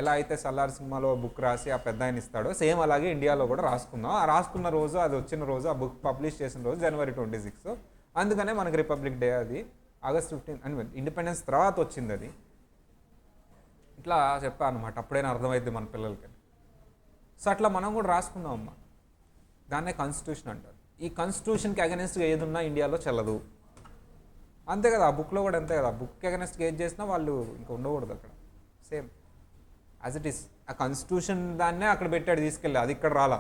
ఎలా అయితే సల్లార్ సినిమాలో బుక్ రాసి ఆ పెద్ద ఆయన ఇస్తాడో సేమ్ అలాగే ఇండియాలో కూడా రాసుకున్నాం. ఆ రాసుకున్న రోజు, అది వచ్చిన రోజు, ఆ బుక్ పబ్లిష్ చేసిన రోజు January 26. అందుకనే మనకి రిపబ్లిక్ డే అది August 15 అని ఇండిపెండెన్స్ తర్వాత వచ్చింది అది. ఇట్లా చెప్పా అనమాట, అప్పుడైనా అర్థమైంది మన పిల్లలకి. సో అట్లా మనం కూడా రాసుకున్నాం అమ్మ. దాన్నే కాన్స్టిట్యూషన్ అంటారు. ఈ కాన్స్టిట్యూషన్కి అగెనెస్ట్గా ఏది ఉన్నా ఇండియాలో చెల్లదు. అంతే కదా, ఆ బుక్లో కూడా అంతే కదా. బుక్కి అగెనెస్ట్గా ఏది చేసినా వాళ్ళు ఇంకా ఉండకూడదు అక్కడ. Same as it is. ఆ కాన్స్టిట్యూషన్ దాన్నే అక్కడ పెట్టాడు తీసుకెళ్ళి, అది ఇక్కడ రాలా.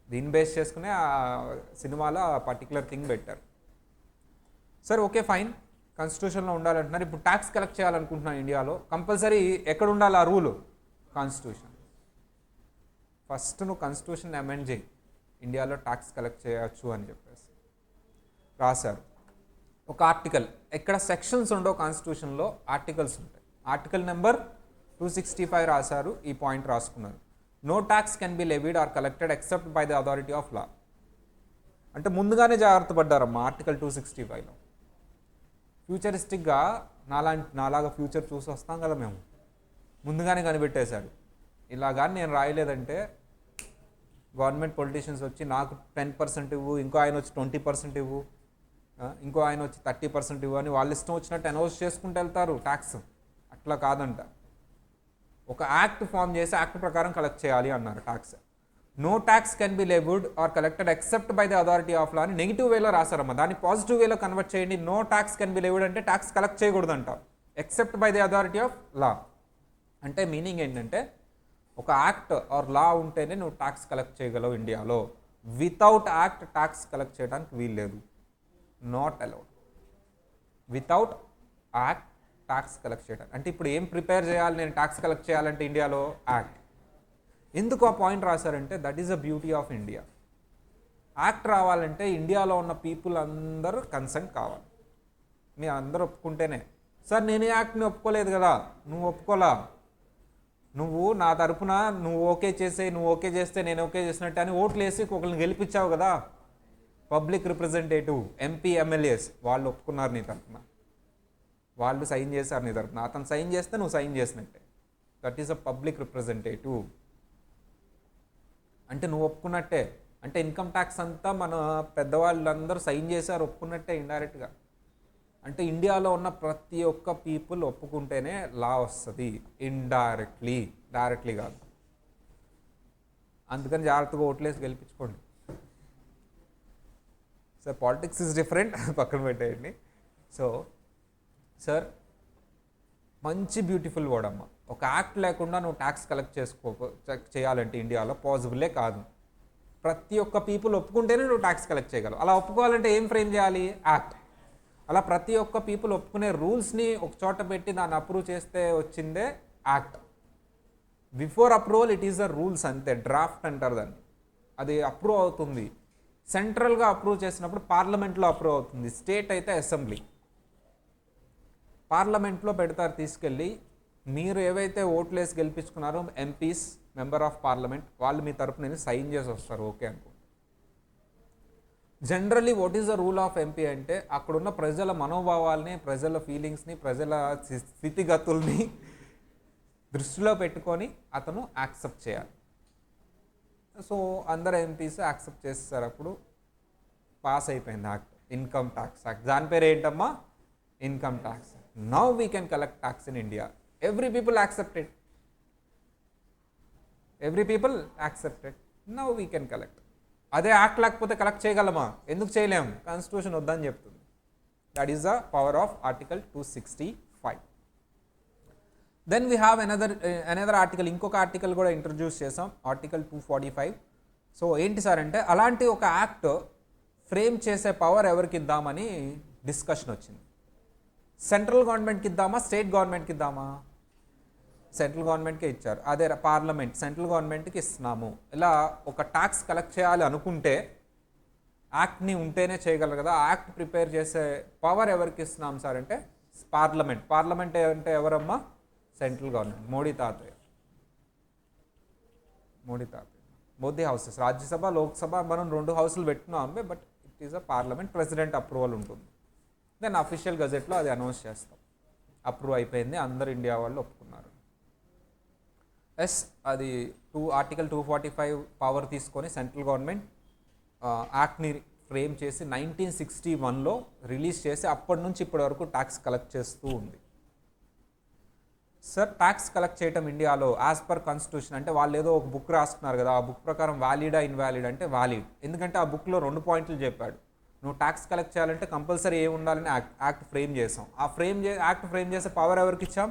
దీన్ని బేస్ చేసుకునే ఆ సినిమాలో ఆ పర్టికులర్ థింగ్ పెట్టారు. సరే ఓకే ఫైన్, కాన్స్టిట్యూషన్లో ఉండాలంటున్నారు. ఇప్పుడు ట్యాక్స్ కలెక్ట్ చేయాలనుకుంటున్నాను ఇండియాలో. కంపల్సరీ ఎక్కడ ఉండాలి ఆ రూలు? కాన్స్టిట్యూషన్. ఫస్ట్ నువ్వు కాన్స్టిట్యూషన్ అమెండ్ చేయి, ఇండియాలో ట్యాక్స్ కలెక్ట్ చేయవచ్చు అని చెప్పేసి రాశారు. ఒక ఆర్టికల్, ఎక్కడ సెక్షన్స్ ఉండవు కాన్స్టిట్యూషన్లో, ఆర్టికల్స్ ఉంటాయి. ఆర్టికల్ నెంబర్ 265 రాశారు. ఈ పాయింట్ రాసుకున్నారు. No tax can be levied or collected except by the authority of law. అంటే ముందుగానే జాగ్రత్త పడ్డారమ్మా ఆర్టికల్ 265లో. ఫ్యూచరిస్టిక్గా నాలాగా ఫ్యూచర్ చూసి వస్తాం కదా మేము, ముందుగానే కనిపెట్టేశారు. ఇలాగాని నేను రాయలేదంటే గవర్నమెంట్ పొలిటీషియన్స్ వచ్చి నాకు 10% ఇవ్వు, ఇంకో ఆయన వచ్చి 20% ఇవ్వు, ఇంకో ఆయన వచ్చి 30% ఇవ్వు అని వాళ్ళు ఇష్టం వచ్చినట్టు అనౌన్స్ చేసుకుంటూ వెళ్తారు ట్యాక్స్. అట్లా కాదంట. ఒక యాక్ట్ ఫామ్ చేసి యాక్ట్ ప్రకారం కలెక్ట్ చేయాలి అన్నారు tax. No tax can be levied or collected except by the authority of law అని నెగిటివ్ వేలో రాశారమ్మా. దాన్ని పాజిటివ్ వేలో కన్వర్ట్ చేయండి. No tax can be levied అంటే ట్యాక్స్ కలెక్ట్ చేయకూడదంట, except by the authority of law. అంటే మీనింగ్ ఏంటంటే ఒక యాక్ట్ ఆర్ లా ఉంటేనే నువ్వు ట్యాక్స్ కలెక్ట్ చేయగలవు ఇండియాలో. వితౌట్ యాక్ట్ ట్యాక్స్ కలెక్ట్ చేయడానికి వీల్లేదు, not allowed. Without act tax collect చేయడానికి అంటే ఇప్పుడు ఏం ప్రిపేర్ చేయాలి నేను ట్యాక్స్ కలెక్ట్ చేయాలంటే ఇండియాలో? యాక్ట్. ఎందుకు ఆ పాయింట్ రాశారంటే that is the beauty of India. Act రావాలంటే ఇండియాలో ఉన్న పీపుల్ అందరూ కన్సెంట్ కావాలి. మీ అందరూ ఒప్పుకుంటేనే. సార్ నేను ఈ యాక్ట్ని ఒప్పుకోలేదు కదా, నువ్వు ఒప్పుకోలా, నువ్వు నా తరపున నువ్వు ఓకే చేస్తే నేను ఓకే చేసినట్టు అని ఓట్లు వేసి ఒకరిని గెలిపించావు కదా, పబ్లిక్ రిప్రజెంటేటివ్, ఎంపీ, ఎమ్మెల్యేస్, వాళ్ళు ఒప్పుకున్నారు నీ తరపున, వాళ్ళు సైన్ చేశారు నీ తరపున. అతను సైన్ చేస్తే నువ్వు సైన్ చేసినట్టే. That is a public representative. అంటే నువ్వు ఒప్పుకున్నట్టే. అంటే ఇన్కమ్ ట్యాక్స్ అంతా మన పెద్దవాళ్ళందరూ సైన్ చేశారు, ఒప్పుకున్నట్టే ఇండైరెక్ట్గా. అంటే ఇండియాలో ఉన్న ప్రతి ఒక్క పీపుల్ ఒప్పుకుంటేనే లా వస్తుంది, డైరెక్ట్లీ కాదు. అందుకని జాగ్రత్తగా ఓట్లేసి గెలిపించుకోండి. సార్ పాలిటిక్స్ ఇస్ డిఫరెంట్, పక్కన పెట్టేయండి. సో సార్ మంచి బ్యూటిఫుల్ వర్డ్ అమ్మ. ఒక యాక్ట్ లేకుండా నువ్వు ట్యాక్స్ కలెక్ట్ చేయాలంటే ఇండియాలో పాసిబులే కాదు. ప్రతి ఒక్క పీపుల్ ఒప్పుకుంటేనే నువ్వు ట్యాక్స్ కలెక్ట్ చేయగలవు. అలా ఒప్పుకోవాలంటే ఏం ఫ్రేమ్ చేయాలి? యాక్ట్. అలా ప్రతి ఒక్క పీపుల్ ఒప్పుకునే రూల్స్ని ఒక చోట పెట్టి దాన్ని అప్రూవ్ చేస్తే వచ్చిందే act. Before approval it is the rules అంతే, డ్రాఫ్ట్ అంటారు దాన్ని. అది అప్రూవ్ అవుతుంది. సెంట్రల్గా అప్రూవ్ చేసినప్పుడు పార్లమెంట్లో అప్రూవ్ అవుతుంది, స్టేట్ అయితే అసెంబ్లీ. పార్లమెంట్లో పెడతారు తీసుకెళ్ళి. మీరు ఏవైతే ఓట్లేసి గెలిపించుకున్నారో ఎంపీస్, మెంబర్ ఆఫ్ పార్లమెంట్, వాళ్ళు మీ తరపున సైన్ చేసి వస్తారు, ఓకే అనుకో. Generally what is the rule of MP అంటే అక్కడున్న ప్రజల మనోభావాల్ని, ప్రజల ఫీలింగ్స్ని, ప్రజల స్థితిగతుల్ని దృష్టిలో పెట్టుకొని అతను యాక్సెప్ట్ చేయాలి. సో అందరు ఎంపీస్ యాక్సెప్ట్ చేస్తారు. అప్పుడు పాస్ అయిపోయింది యాక్ట్, ఇన్కమ్ ట్యాక్స్ యాక్ట్. దాని పేరు ఏంటమ్మా? Income tax. Now we can collect tax in India. Every people accepted. Now we can collect. అదే యాక్ట్ లేకపోతే కలెక్ట్ చేయగలమా? ఎందుకు చేయలేము? కాన్స్టిట్యూషన్ వద్దని చెప్తుంది. That is the power of article 265. Then we have another article, ఇంకొక ఆర్టికల్ కూడా ఇంట్రడ్యూస్ చేసాం, ఆర్టికల్ 245. సో ఏంటి సార్ అంటే అలాంటి ఒక యాక్ట్ ఫ్రేమ్ చేసే పవర్ ఎవరికి ఇద్దామని డిస్కషన్ వచ్చింది. సెంట్రల్ గవర్నమెంట్కి ఇద్దామా, స్టేట్ గవర్నమెంట్కి ఇద్దామా? సెంట్రల్ గవర్నమెంట్కే ఇచ్చారు. అదే పార్లమెంట్ సెంట్రల్ గవర్నమెంట్కి ఇస్తున్నాము. ఇలా ఒక ట్యాక్స్ కలెక్ట్ చేయాలి అనుకుంటే యాక్ట్ని ఉంటేనే చేయగలరు కదా. యాక్ట్ ప్రిపేర్ చేసే పవర్ ఎవరికి ఇస్తున్నాం సార్ అంటే పార్లమెంట్. పార్లమెంట్ అంటే ఎవరమ్మా? సెంట్రల్ గవర్నమెంట్, మోడీ తాతయ్య. Both the houses, Rajya Sabha, Lok Sabha, మనం 2 హౌసులు పెట్టుకున్నాం. But it is a parliament, president approval ఉంటుంది. దెన్ అఫీషియల్ గజెట్లో అది అనౌన్స్ చేస్తాం, అప్రూవ్ అయిపోయింది, అందరు ఇండియా వాళ్ళు ఒప్పుకున్నారు. అది ఆర్టికల్ 245 పవర్ తీసుకొని సెంట్రల్ గవర్నమెంట్ యాక్ట్ని ఫ్రేమ్ చేసి 1961లో రిలీజ్ చేసి అప్పటి నుంచి ఇప్పటి వరకు ట్యాక్స్ కలెక్ట్ చేస్తూ ఉంది. సార్ ట్యాక్స్ కలెక్ట్ చేయటం ఇండియాలో యాజ్ పర్ కాన్స్టిట్యూషన్ అంటే వాళ్ళు ఏదో ఒక బుక్ రాసుకున్నారు కదా, ఆ బుక్ ప్రకారం వ్యాలిడా ఇన్వాలిడ్ అంటే వ్యాలిడ్. ఎందుకంటే ఆ బుక్లో 2 పాయింట్లు చెప్పాడు. నువ్వు ట్యాక్స్ కలెక్ట్ చేయాలంటే కంపల్సరీ ఏమి ఉండాలని యాక్ట్ ఫ్రేమ్ చేసాం. ఆ యాక్ట్ ఫ్రేమ్ చేసే పవర్ ఎవరికి ఇచ్చాం?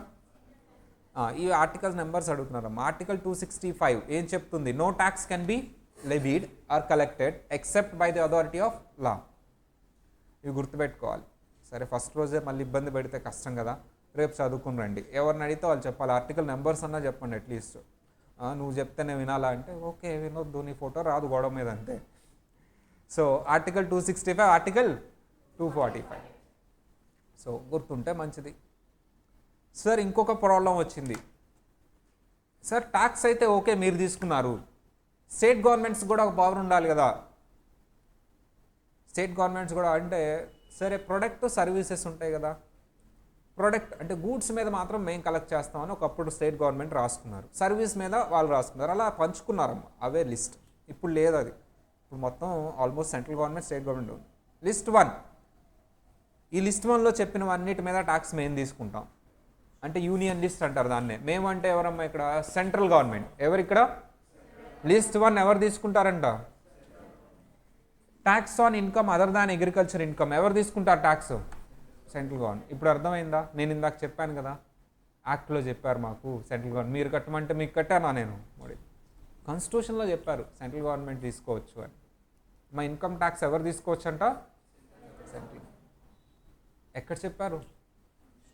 ఈ ఆర్టికల్స్ నెంబర్స్ అడుగుతున్నారమ్మా. ఆర్టికల్ 265 ఏం చెప్తుంది? No tax can be levied or collected except by the authority of law. ఇవి గుర్తుపెట్టుకోవాలి. సరే ఫస్ట్ రోజే మళ్ళీ ఇబ్బంది పెడితే కష్టం కదా, రేపు చదువుకుని రండి. ఎవరిని అడిగితే వాళ్ళు చెప్పాలి. ఆర్టికల్ నెంబర్స్ అన్నా చెప్పండి అట్లీస్ట్. నువ్వు చెప్తేనే వినాలా అంటే ఓకే వినొద్దు, నీ ఫోటో రాదు గొడవ మీద అంతే. So article 265, article 245. సో గుర్తుంటే మంచిది. సార్ ఇంకొక ప్రాబ్లం వచ్చింది. సార్ ట్యాక్స్ అయితే ఓకే మీరు తీసుకున్నారు, స్టేట్ గవర్నమెంట్స్ కూడా ఒక పవర్ ఉండాలి కదా. స్టేట్ గవర్నమెంట్స్ కూడా అంటే సరే ప్రొడక్ట్ సర్వీసెస్ ఉంటాయి కదా. ప్రొడక్ట్ అంటే గూడ్స్ మీద మాత్రం మేము కలెక్ట్ చేస్తామని ఒకప్పుడు స్టేట్ గవర్నమెంట్ రాసుకున్నారు, సర్వీస్ మీద వాళ్ళు రాసుకున్నారు, అలా పంచుకున్నారమ్మా. అవే లిస్ట్. ఇప్పుడు లేదు అది. ఇప్పుడు మొత్తం almost central government, state government ఉంది. లిస్ట్ 1, ఈ లిస్ట్ 1లో చెప్పినవన్నిటి మీద ట్యాక్స్ మేము తీసుకుంటాం అంటే యూనియన్ లిస్ట్ అంటారు దాన్నే. మేమంటే ఎవరమ్మా ఇక్కడ? Central government. ఎవరు ఇక్కడ? లిస్ట్ 1 ఎవరు తీసుకుంటారంట? Tax on income other than agriculture income ఎవరు తీసుకుంటారు ట్యాక్స్? Central government. ఇప్పుడు అర్థమైందా? నేను ఇందాక చెప్పాను కదా, యాక్ట్లో చెప్పారు మాకు సెంట్రల్ గవర్నమెంట్ మీరు కట్టమంటే మీకు కట్టానా నేను? మరి కాన్స్టిట్యూషన్లో చెప్పారు సెంట్రల్ గవర్నమెంట్ తీసుకోవచ్చు అని. మా ఇన్కమ్ ట్యాక్స్ ఎవరు తీసుకోవచ్చు అంట? సెంట్రల్. ఎక్కడ చెప్పారు?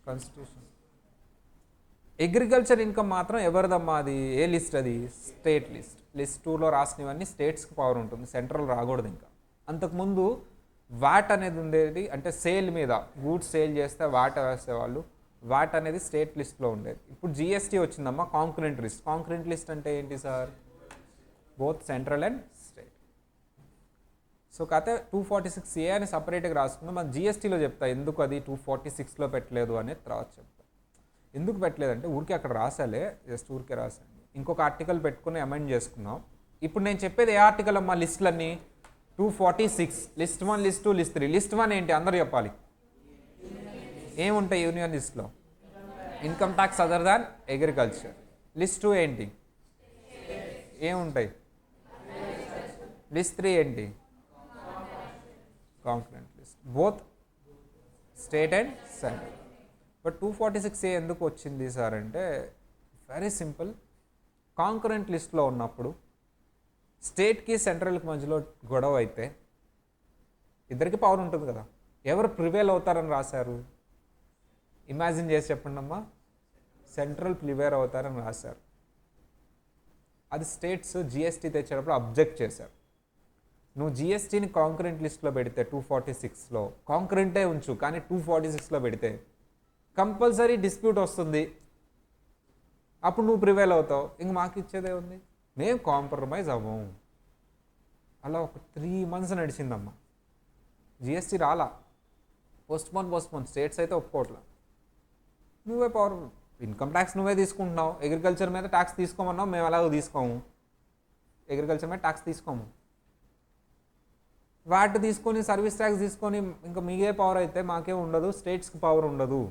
కాన్స్టిట్యూషన్. అగ్రికల్చర్ ఇన్కమ్ మాత్రం ఎవరిదమ్మా అది? ఏ లిస్ట్ అది? State list. లిస్ట్ 2లో రాసినవన్నీ స్టేట్స్కి పవర్ ఉంటుంది, సెంట్రల్ రాకూడదు. ఇంకా అంతకుముందు వాట్ అనేది ఉండేది, అంటే సేల్ మీద గూడ్స్ సేల్ చేస్తే వాట్ వేసేవాళ్ళు. వాట్ అనేది స్టేట్ లిస్ట్లో ఉండేది. ఇప్పుడు జిఎస్టీ వచ్చిందమ్మా, కాంకరెంట్ లిస్ట్. కాంకరెంట్ లిస్ట్ అంటే ఏంటి sir? Both central and state. So కాకపోతే 246A అని సపరేట్గా రాసుకుందాం. మన జిఎస్టీలో చెప్తా ఎందుకు అది 246లో పెట్టలేదు అనేది తర్వాత చెప్తా. ఎందుకు పెట్టలేదంటే ఊరికే అక్కడ రాసాలే, జస్ట్ ఊరికే రాసాను. ఇంకొక ఆర్టికల్ పెట్టుకుని అమెండ్ చేసుకున్నాం. ఇప్పుడు నేను చెప్పేది ఏ ఆర్టికల్ అమ్మా? లిస్టులన్నీ 246. List 1, list 2, list 3. లిస్ట్ 1 ఏంటి అందరూ చెప్పాలి? ఏముంటాయి యూనియన్ లిస్ట్లో? Income tax other than agriculture. List 2 ఏంటి? ఏముంటాయి? లిస్ట్ 3 ఏంటి? Concurrent list, both state and central. But 246A ఎందుకు వచ్చింది సార్ అంటే వెరీ సింపుల్. కాంకరెంట్ లిస్ట్లో ఉన్నప్పుడు స్టేట్కి సెంట్రల్కి మధ్యలో గొడవ అయితే ఇద్దరికి పవర్ ఉంటుంది కదా, ఎవరు ప్రివేల్ అవుతారని రాశారు? ఇమాజిన్ చేసి చెప్పండి అమ్మా. సెంట్రల్ ప్రివేర్ అవుతారని రాశారు. అది స్టేట్స్ జిఎస్టీ తెచ్చేటప్పుడు అబ్జెక్ట్ చేశారు. నువ్వు జిఎస్టీని కాంకరెంట్ లిస్ట్లో పెడితే 246లో కాంకరెంటే ఉంచు, కానీ 246లో పెడితే కంపల్సరీ డిస్ప్యూట్ వస్తుంది. అప్పుడు నువ్వు ప్రివేల్ అవుతావు. ఇంక మాకు ఇచ్చేదే ఉంది, మేము కాంప్రమైజ్ అవ్వము. అలా ఒక 3 months నడిచిందమ్మా. జిఎస్టీ రాలా, పోస్ట్పోన్. స్టేట్స్ అయితే ఒప్పుకోవట్లా. నువ్వే పవర్, ఇన్కమ్ ట్యాక్స్ నువ్వే తీసుకుంటున్నావు. అగ్రికల్చర్ మీద ట్యాక్స్ తీసుకోమన్నావు, మేము అలాగో తీసుకోము. అగ్రికల్చర్ మీద ట్యాక్స్ తీసుకోము. వాటి తీసుకొని సర్వీస్ ట్యాక్స్ తీసుకొని ఇంకా మీకే పవర్ అయితే మాకే ఉండదు, స్టేట్స్కి పవర్ ఉండదు,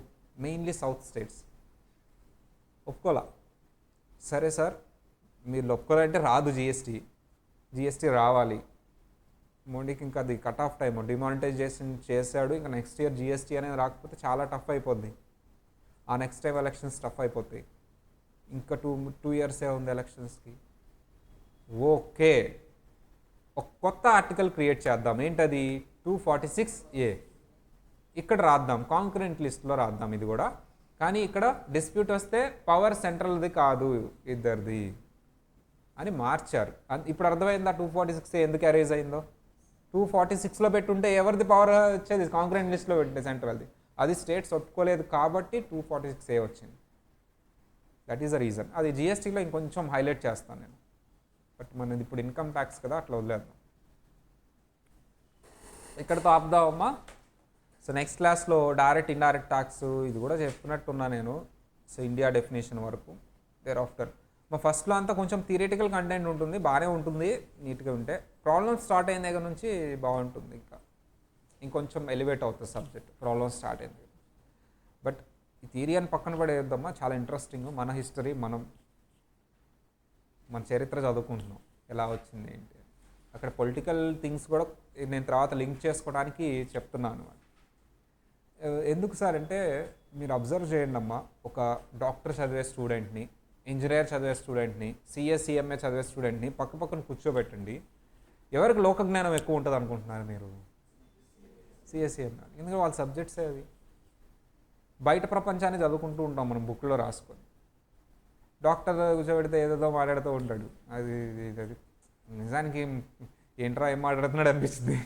మెయిన్లీ సౌత్ స్టేట్స్. ఒప్పుకోలా. సరే సార్ మీరు ఒప్పుకోవాలంటే రాదు జిఎస్టీ రావాలి. మోడీకి ఇంకా అది కట్ ఆఫ్ టైం, డిమానిటైజేషన్ చేశాడు. ఇంకా నెక్స్ట్ ఇయర్ జిఎస్టీ అనేది రాకపోతే చాలా టఫ్ అయిపోద్ది. ఆ నెక్స్ట్ టైం ఎలక్షన్స్ టఫ్ అయిపోతాయి. ఇంకా టూ ఇయర్సే ఉంది ఎలక్షన్స్కి. ఓకే, ఒక కొత్త ఆర్టికల్ క్రియేట్ చేద్దాం. ఏంటది? 246A. ఇక్కడ రాద్దాం, కాంకరెంట్ లిస్ట్లో రాద్దాం ఇది కూడా. కానీ ఇక్కడ డిస్ప్యూట్ వస్తే పవర్ సెంట్రల్ది కాదు, ఇద్దరిది అని మార్చారు. ఇప్పుడు అర్థమైందా 246A ఎందుకు అరేజ్ అయిందో? 246లో పెట్టుంటే ఎవరిది పవర్ వచ్చేది? కాంకరెంట్ లిస్ట్లో పెట్టింటే సెంట్రల్ది. అది స్టేట్స్ ఒప్పుకోలేదు కాబట్టి 246A వచ్చింది. That is the reason. అది జిఎస్టీలో ఇంకొంచెం హైలైట్ చేస్తాను నేను. బట్ మనది ఇప్పుడు ఇన్కమ్ ట్యాక్స్ కదా, అట్లా వదిలేద్దాం. ఇక్కడతో ఆపుదామమ్మా. సో నెక్స్ట్ క్లాస్లో డైరెక్ట్ ఇండైరెక్ట్ ట్యాక్స్ ఇది కూడా చెప్పుకున్నట్టున్నా నేను. సో ఇండియా డెఫినేషన్ వరకు. దేర్ ఆఫ్టర్ మా ఫస్ట్లో అంతా కొంచెం థియరిటికల్ కంటెంట్ ఉంటుంది, బాగానే ఉంటుంది నీట్గా ఉంటే. ప్రాబ్లమ్స్ స్టార్ట్ అయిన దగ్గర నుంచి బాగుంటుంది, ఇంకొంచెం ఎలివేట్ అవుతుంది సబ్జెక్ట్ ప్రాబ్లమ్స్ స్టార్ట్ అయింది. బట్ ఈ థియరీ అని పక్కన పడేద్దామా, చాలా ఇంట్రెస్టింగ్. మన హిస్టరీ, మన చరిత్ర చదువుకుంటున్నాం, ఎలా వచ్చింది ఏంటి. అక్కడ పొలిటికల్ థింగ్స్ కూడా నేను తర్వాత లింక్ చేసుకోవడానికి చెప్తున్నాను. ఎందుకు సార్ అంటే మీరు అబ్జర్వ్ చేయండి అమ్మా, ఒక డాక్టర్ చదివే స్టూడెంట్ని, ఇంజనీర్ చదివే స్టూడెంట్ని, సిఎస్సిఎంఏ చదివే స్టూడెంట్ని పక్కన కూర్చోబెట్టండి. ఎవరికి లోక జ్ఞానం ఎక్కువ ఉంటుంది అనుకుంటున్నారు మీరు? సిఎస్సిఎంఏ. ఎందుకంటే వాళ్ళ సబ్జెక్ట్సే అవి. బయట ప్రపంచాన్ని చదువుకుంటూ ఉంటాం మనం బుక్లో రాసుకొని. డాక్టర్ కూర్చోబెడితే ఏదేదో మాట్లాడుతూ ఉంటాడు. అది నిజానికి ఏంట్రా ఏం మాట్లాడుతున్నాడు అనిపిస్తుంది.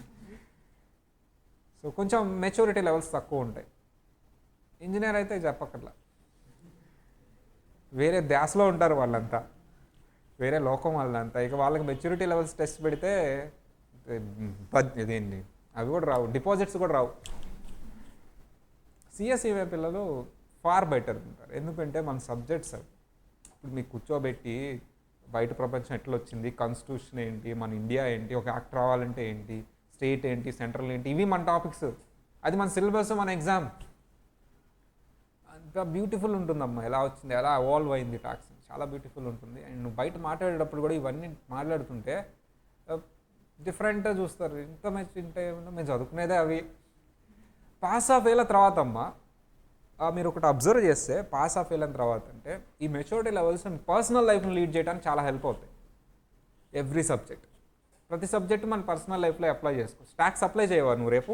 సో కొంచెం మెచ్యూరిటీ లెవెల్స్ తక్కువ ఉంటాయి. ఇంజనీర్ అయితే చెప్పక్కర్లా, వేరే ధ్యాసలో ఉంటారు వాళ్ళంతా, వేరే లోకం వాళ్ళంతా. ఇక వాళ్ళకి మెచ్యూరిటీ లెవెల్స్ టెస్ట్ పెడితే ఇదేంటి అవి కూడా రావు, డిపాజిట్స్ కూడా రావు. సిఎస్ఈవే పిల్లలు ఫార్ బెటర్ ఉంటారు. ఎందుకంటే మన సబ్జెక్ట్స్ అవి. ఇప్పుడు మీకు కూర్చోబెట్టి బయట ప్రపంచం ఎట్లా వచ్చింది, కాన్స్టిట్యూషన్ ఏంటి, మన ఇండియా ఏంటి, ఒక యాక్ట్ రావాలంటే ఏంటి, స్టేట్ ఏంటి, సెంట్రల్ ఏంటి, ఇవి మన టాపిక్స్. అది మన సిలబస్, మన ఎగ్జామ్. అంత బ్యూటిఫుల్ ఉంటుందమ్మా, ఎలా వచ్చింది, ఎలా ఎవాల్వ్ అయింది టాక్స్, చాలా బ్యూటిఫుల్ ఉంటుంది. అండ్ నువ్వు బయట మాట్లాడేటప్పుడు కూడా ఇవన్నీ మాట్లాడుతుంటే డిఫరెంట్గా చూస్తారు. ఇంత మంచి ఇంటే మేము చదువుకునేదే అవి. పాస్ ఆఫ్ అయిన తర్వాత అమ్మ మీరు ఒకటి అబ్జర్వ్ చేస్తే, పాస్ ఆఫ్ అయిన తర్వాత అంటే ఈ మెచ్యూరిటీ లెవెల్స్ పర్సనల్ లైఫ్ని లీడ్ చేయడానికి చాలా హెల్ప్ అవుతాయి. ఎవ్రీ సబ్జెక్ట్, ప్రతి సబ్జెక్ట్ మన పర్సనల్ లైఫ్లో అప్లై చేసుకోవచ్చు. ట్యాక్స్ అప్లై చేయవా నువ్వు రేపు?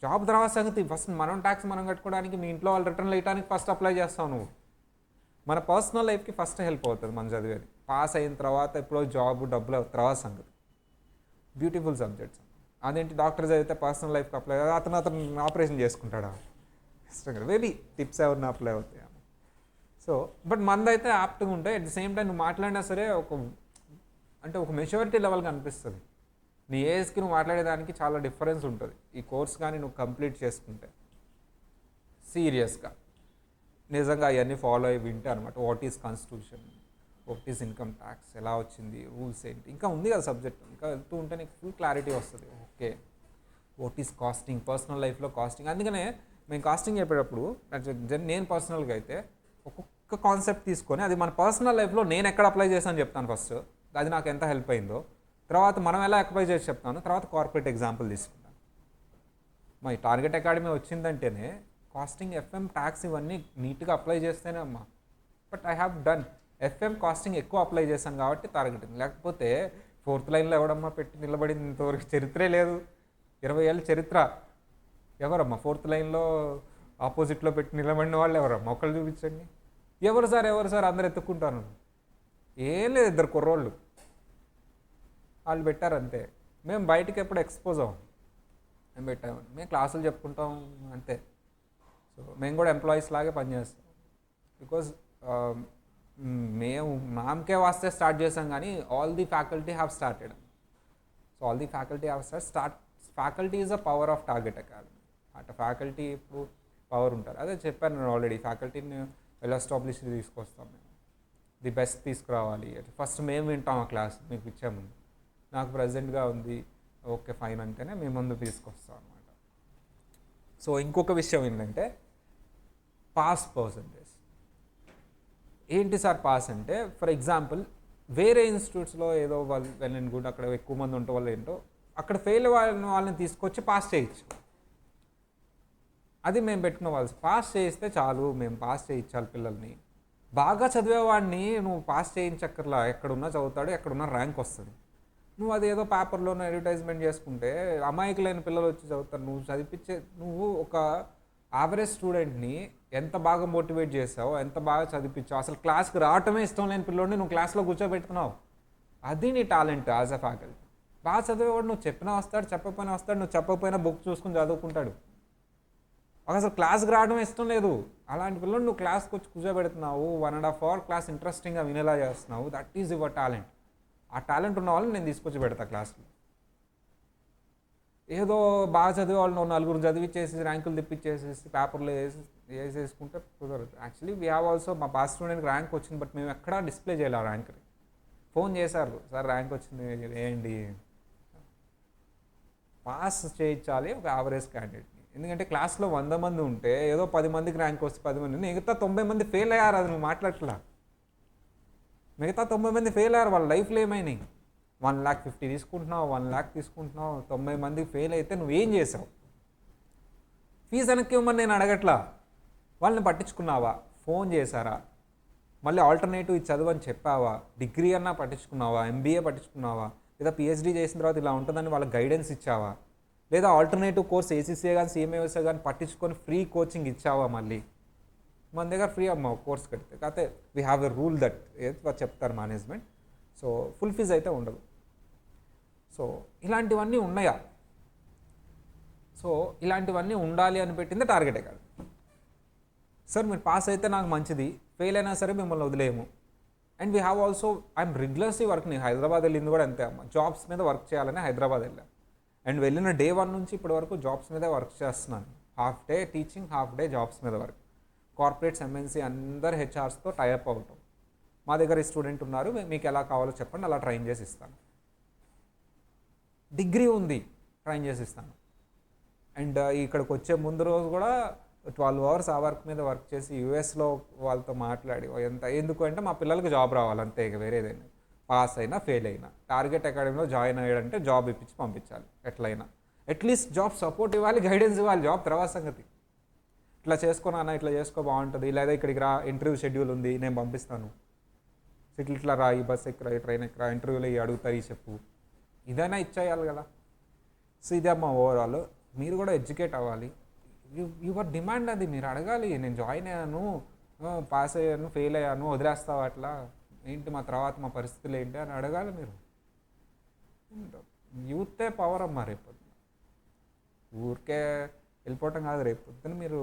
జాబ్ తర్వాత సంగతి, ఫస్ట్ మనం ట్యాక్స్ మనం కట్టుకోవడానికి, మీ ఇంట్లో వాళ్ళు రిటర్న్ వేయడానికి ఫస్ట్ అప్లై చేస్తావు నువ్వు. మన పర్సనల్ లైఫ్కి ఫస్ట్ హెల్ప్ అవుతుంది మనం చదివేది. పాస్ అయిన తర్వాత ఎప్పుడో జాబ్ డబ్బులు తర్వాత సంగతి. Beautiful subjects. అదేంటి డాక్టర్ చదివితే పర్సనల్ లైఫ్కి అప్లై, అతను ఆపరేషన్ చేసుకుంటాడా? ఇష్టం కదా, మేబీ టిప్స్ ఎవరిని అప్లై అవుతాయి. సో బట్ మనదైతే యాప్ట్గా ఉంటాయి. అట్ ది సేమ్ టైం నువ్వు మాట్లాడినా సరే ఒక మెచ్యూరిటీ లెవెల్గా అనిపిస్తుంది. నీ ఏజ్కి నువ్వు మాట్లాడేదానికి చాలా డిఫరెన్స్ ఉంటుంది ఈ కోర్స్ కానీ నువ్వు కంప్లీట్ చేసుకుంటే. సీరియస్గా నిజంగా అవన్నీ ఫాలో అయ్యి వింటే అనమాట. What is constitution, what is income tax, ఎలా వచ్చింది, రూల్స్ ఏంటి, ఇంకా ఉంది కదా సబ్జెక్ట్. ఇంకా వెళ్తూ ఉంటే నీకు ఫుల్ క్లారిటీ వస్తుంది. Okay, what is costing, personal లైఫ్లో కాస్టింగ్. అందుకనే మేము కాస్టింగ్ చెప్పేటప్పుడు నేను పర్సనల్గా అయితే ఒక్కొక్క కాన్సెప్ట్ తీసుకొని అది మన పర్సనల్ లైఫ్లో నేను ఎక్కడ అప్లై చేశాను చెప్తాను ఫస్ట్, అది నాకు ఎంత హెల్ప్ అయిందో. తర్వాత మనం ఎలా అప్లై చేసి చెప్తాను, తర్వాత కార్పొరేట్ ఎగ్జాంపుల్ తీసుకుంటాను. మా ఈ టార్గెట్ అకాడమీ వచ్చిందంటేనే కాస్టింగ్, ఎఫ్ఎం, ట్యాక్స్ ఇవన్నీ నీట్గా అప్లై చేస్తేనే అమ్మా. But I have done FM costing ఎక్కువ అప్లై చేశాను కాబట్టి టార్గెట్. లేకపోతే 4th లైన్లో ఎవడమ్మా పెట్టి నిలబడింది ఇంతవరకు చరిత్రే లేదు. 20 ఏళ్ళ చరిత్ర. ఎవరమ్మా 4th లైన్లో ఆపోజిట్లో పెట్టి నిలబడిన వాళ్ళు ఎవరమ్మా? ఒకళ్ళు చూపించండి. ఎవరు సార్ అందరు ఎత్తుక్కుంటాను. ఏం లేదు, 2 కుర్రోళ్ళు వాళ్ళు పెట్టారు అంతే. మేము బయటికి ఎప్పుడు ఎక్స్పోజ్ అవ్వం, మేము పెట్టాము, మేము క్లాసులు చెప్పుకుంటాం అంతే. సో మేము కూడా ఎంప్లాయీస్ లాగే పనిచేస్తాం. బికాజ్ మేము నామకే వాస్తే స్టార్ట్ చేసాం కానీ all the faculty have started. So all the faculty have faculty is a power of target academy. అటు ఫ్యాకల్టీ ఇప్పుడు పవర్ ఉంటారు. అదే చెప్పాను నేను ఆల్రెడీ, ఫ్యాకల్టీని వెల్ ఎస్టాబ్లిష్ తీసుకొస్తాం మేము. ది బెస్ట్ తీసుకురావాలి. ఫస్ట్ మేము వింటాం ఆ క్లాస్ మీకు ఇచ్చే ముందు. నాకు ప్రజెంట్గా ఉంది, ఓకే ఫైన్ అంటేనే మేము ముందు తీసుకొస్తాం అనమాట. సో ఇంకొక విషయం ఏంటంటే పాస్ పర్సంటేజ్. ఏంటి సార్ పాస్ అంటే, ఫర్ ఎగ్జాంపుల్ వేరే ఇన్స్టిట్యూట్స్లో ఏదో వాళ్ళు వెల్ అండ్ గుడ్, అక్కడ ఎక్కువ మంది ఉంటే వాళ్ళు ఏంటో అక్కడ ఫెయిల్ వాళ్ళని తీసుకొచ్చి పాస్ చేయొచ్చు. అది మేము పెట్టుకున్న వాళ్ళు పాస్ చేయిస్తే చాలు, మేము పాస్ చేయించాలి పిల్లల్ని. బాగా చదివేవాడిని నువ్వు పాస్ చేయించక్కర్లా, ఎక్కడున్నా చదువుతాడు, ఎక్కడున్నా ర్యాంక్ వస్తుంది. నువ్వు అదేదో పేపర్లోనే అడ్వర్టైజ్మెంట్ చేసుకుంటే అమాయకులైన పిల్లలు వచ్చి చదువుతారు. నువ్వు ఒక యావరేజ్ స్టూడెంట్ని ఎంత బాగా మోటివేట్ చేసావు, ఎంత బాగా చదివించావు. అసలు క్లాస్కి రావటమే ఇష్టం లేని పిల్లోడిని నువ్వు క్లాస్లో కూర్చోబెట్టుకున్నావు. అది నీ టాలెంట్ యాజ్ అ ఫ్యాకల్టీ. బాగా చదివేవాడు నువ్వు చెప్పినా వస్తాడు, చెప్పకపోయినా వస్తాడు, నువ్వు చెప్పకపోయినా బుక్ చూసుకుని చదువుకుంటాడు. అసలు క్లాస్కి రావడం ఇష్టం లేదు, అలాంటి పిల్లలు నువ్వు క్లాస్కి వచ్చి కూర్చోబెడుతున్నావు. 1.5 hour క్లాస్ ఇంట్రెస్టింగ్గా వినేలా చేస్తున్నావు. That is your talent. ఆ టాలెంట్ ఉన్న వాళ్ళని నేను తీసుకొచ్చి పెడతా క్లాస్లో. ఏదో బాగా చదివే వాళ్ళు 4 చదివిచ్చేసి ర్యాంకులు తెప్పించేసేసి పేపర్లో వేసేసుకుంటే కుదరదు. యాక్చువల్లీ వీ హ్యావ్ ఆల్సో మా పాస్ స్టూడెంట్కి ర్యాంక్ వచ్చింది, బట్ మేము ఎక్కడా డిస్ప్లే చేయాలి ఆ ర్యాంక్ని. ఫోన్ చేశారు, సార్ ర్యాంక్ వచ్చింది ఏంటి. పాస్ చేయించాలి ఒక యావరేజ్ క్యాండిడేట్ని. ఎందుకంటే క్లాస్లో 100 మంది ఉంటే ఏదో 10 మందికి ర్యాంక్ వస్తే 10 మంది, మిగతా 90 మంది ఫెయిల్ అయ్యారు. అది నువ్వు మాట్లాడట్లా. మిగతా 90 మంది ఫెయిల్ అయ్యారు, వాళ్ళ లైఫ్లో ఏమైనాయి. 1,50,000 తీసుకుంటున్నావు, 1 lakh తీసుకుంటున్నావు, 90 మందికి ఫెయిల్ అయితే నువ్వేం చేసావు? ఫీజు వెనక్కి ఇవ్వమని నేను అడగట్లా. వాళ్ళని పట్టించుకున్నావా? ఫోన్ చేశారా? మళ్ళీ ఆల్టర్నేటివ్ చదువు అని చెప్పావా? డిగ్రీ అన్నా పట్టించుకున్నావా? ఎంబీఏ పట్టించుకున్నావా? లేదా పిహెచ్డీ చేసిన తర్వాత ఇలా ఉంటుందని వాళ్ళకి గైడెన్స్ ఇచ్చావా? లేదా ఆల్టర్నేటివ్ కోర్స్ ఏసీసీఏ కానీ సిఎంఏఎస్ఏ కానీ పట్టించుకొని ఫ్రీ కోచింగ్ ఇచ్చావా? మళ్ళీ మన దగ్గర ఫ్రీ అమ్మ కోర్స్ కడితే. కాకపోతే we have a rule that చెప్తారు మేనేజ్మెంట్. సో ఫుల్ ఫీజు అయితే ఉండదు. సో ఇలాంటివన్నీ ఉన్నాయా? సో ఇలాంటివన్నీ ఉండాలి అని పెట్టింది టార్గెటే కాదు. సార్ మీరు పాస్ అయితే నాకు మంచిది, ఫెయిల్ అయినా సరే మిమ్మల్ని వదిలేయము. And we have also I'm regularly work. నేను హైదరాబాద్ వెళ్ళింది కూడా అంతే అమ్మ, జాబ్స్ మీద వర్క్ చేయాలని హైదరాబాద్ వెళ్ళాను. అండ్ వెళ్ళిన day 1 నుంచి ఇప్పటి వరకు జాబ్స్ మీద వర్క్ చేస్తున్నాను. Half day teaching, half day jobs మీద వర్క్. కార్పొరేట్స్, ఎంఎన్సీ అందరు హెచ్ఆర్స్తో టైఅప్ అవటం. మా దగ్గర ఈ స్టూడెంట్ ఉన్నారు, మీకు ఎలా కావాలో చెప్పండి, అలా ట్రైన్ చేసి ఇస్తాను. డిగ్రీ ఉంది, ట్రైన్ చేసి ఇస్తాను. అండ్ ఇక్కడికి వచ్చే ముందు రోజు కూడా 12 అవర్స్ ఆ వర్క్ మీద వర్క్ చేసి యూఎస్లో వాళ్ళతో మాట్లాడి ఎందుకు అంటే మా పిల్లలకి జాబ్ రావాలి అంతే, ఇక వేరేదైనా పాస్ అయినా ఫెయిల్ అయినా టార్గెట్ అకాడమీలో జాయిన్ అయ్యాడంటే జాబ్ ఇప్పించి పంపించాలి ఎట్లయినా. అట్లీస్ట్ జాబ్ సపోర్ట్ ఇవ్వాలి, గైడెన్స్ ఇవ్వాలి. జాబ్ తర్వాత సంగతి ఇట్లా చేసుకోనా, ఇట్లా చేసుకో బాగుంటుంది, లేదా ఇక్కడికి రా ఇంటర్వ్యూ షెడ్యూల్ ఉంది నేను పంపిస్తాను, ఇట్లా రా, ఈ బస్ ఎక్కరా, ఈ ట్రైన్ ఎక్కరా, ఇంటర్వ్యూలో అడుగుతాయి చెప్పు, ఇదైనా ఇచ్చేయాలి కదా. సో ఇదే అమ్మా ఓవరాల్. మీరు కూడా ఎడ్యుకేట్ అవ్వాలి. యువర్ డిమాండ్ అది, మీరు అడగాలి. నేను జాయిన్ అయ్యాను, పాస్ అయ్యాను, ఫెయిల్ అయ్యాను, వదిలేస్తావు అట్లా ఏంటి, మా తర్వాత మా పరిస్థితులు ఏంటి అని అడగాలి మీరు. యూతే పవర్ అమ్మా రేపు ఊరికే వెళ్ళిపోవటం కాదు. రేపు పొద్దున మీరు